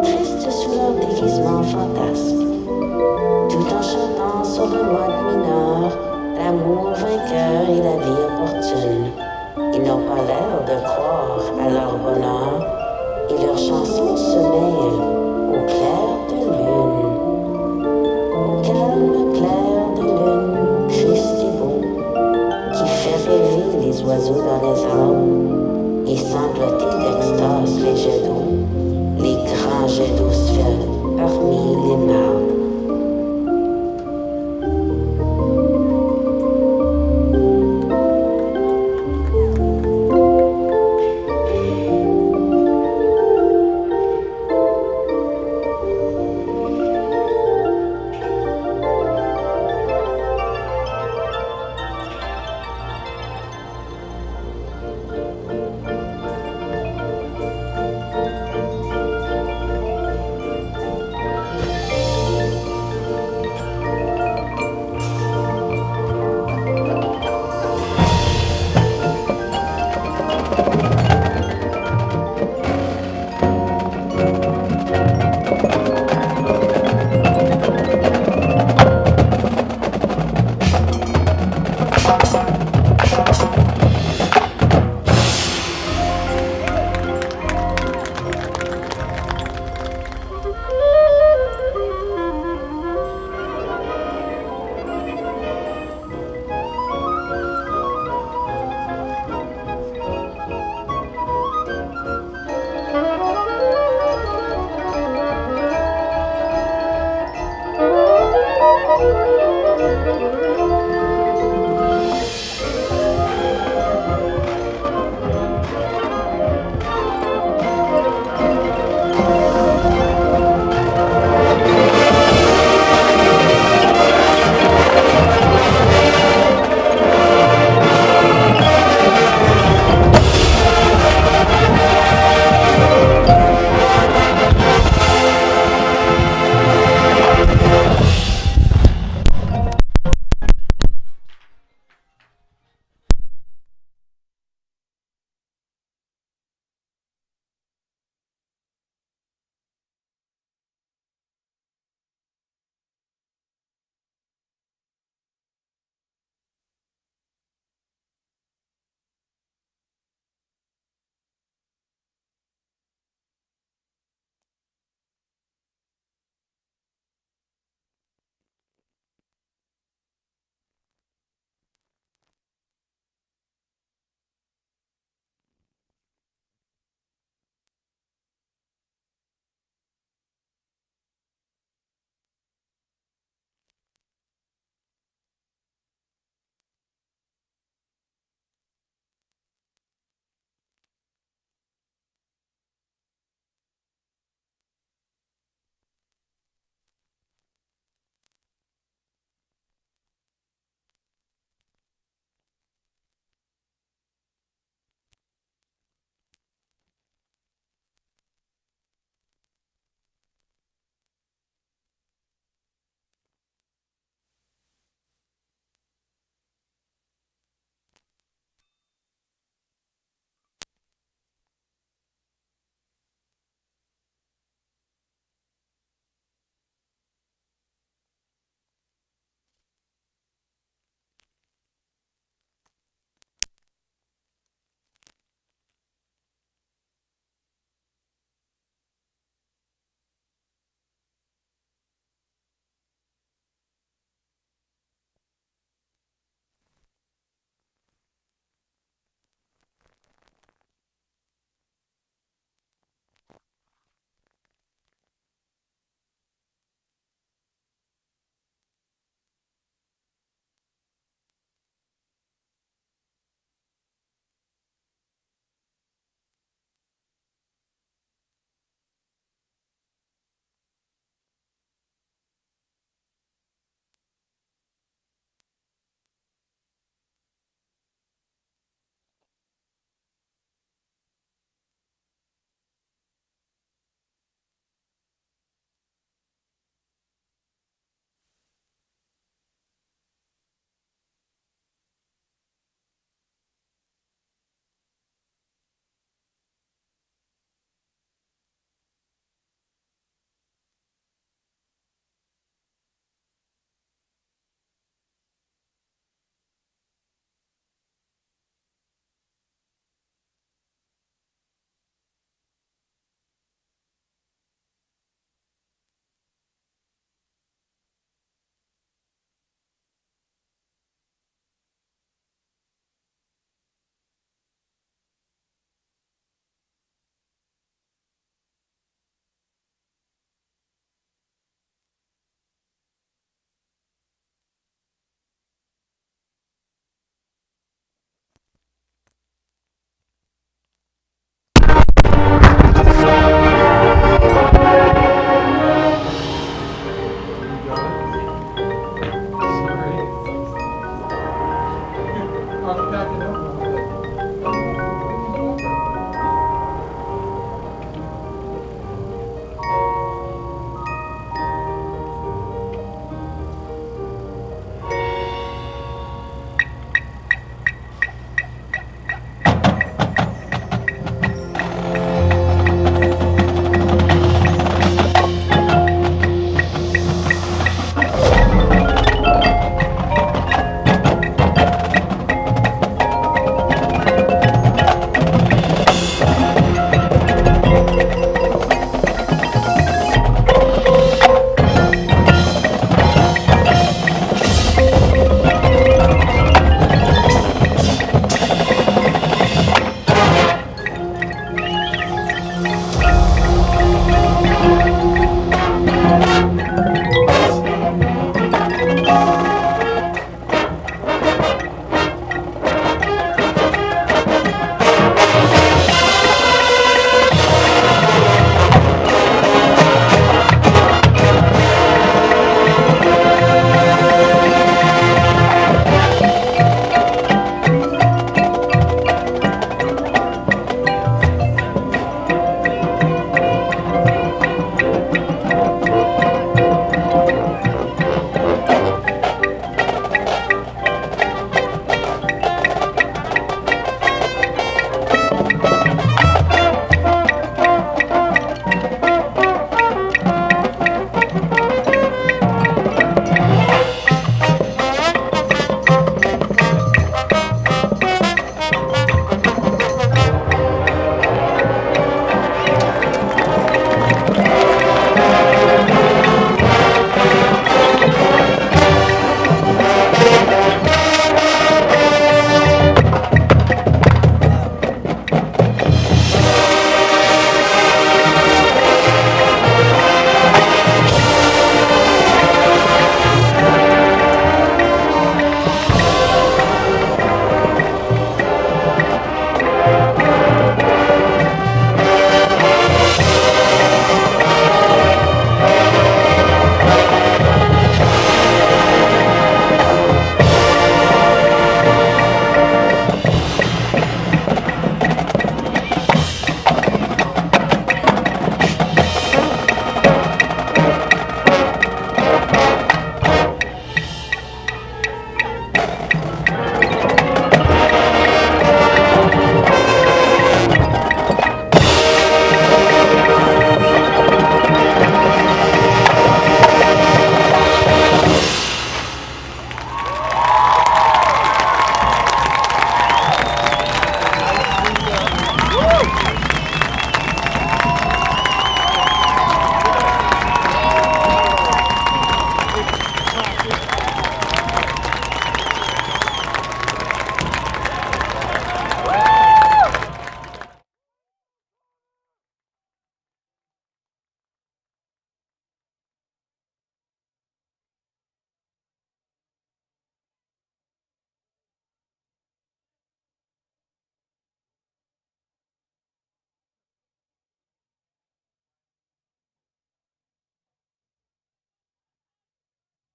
tristes sous leur déguisement fantasque, tout en chantant sur le mode mineur, l'amour vainqueur et la vie opportune. Ils n'ont pas l'air de croire à leur bonheur, et leurs chansons se mêlent au clair de lune. Au calme clair de lune, Christ est beau, qui fait rêver les oiseaux dans les arbres et sangloter d'extase les jets d'eau, les grands jets d'eau sphériques parmi les marbres.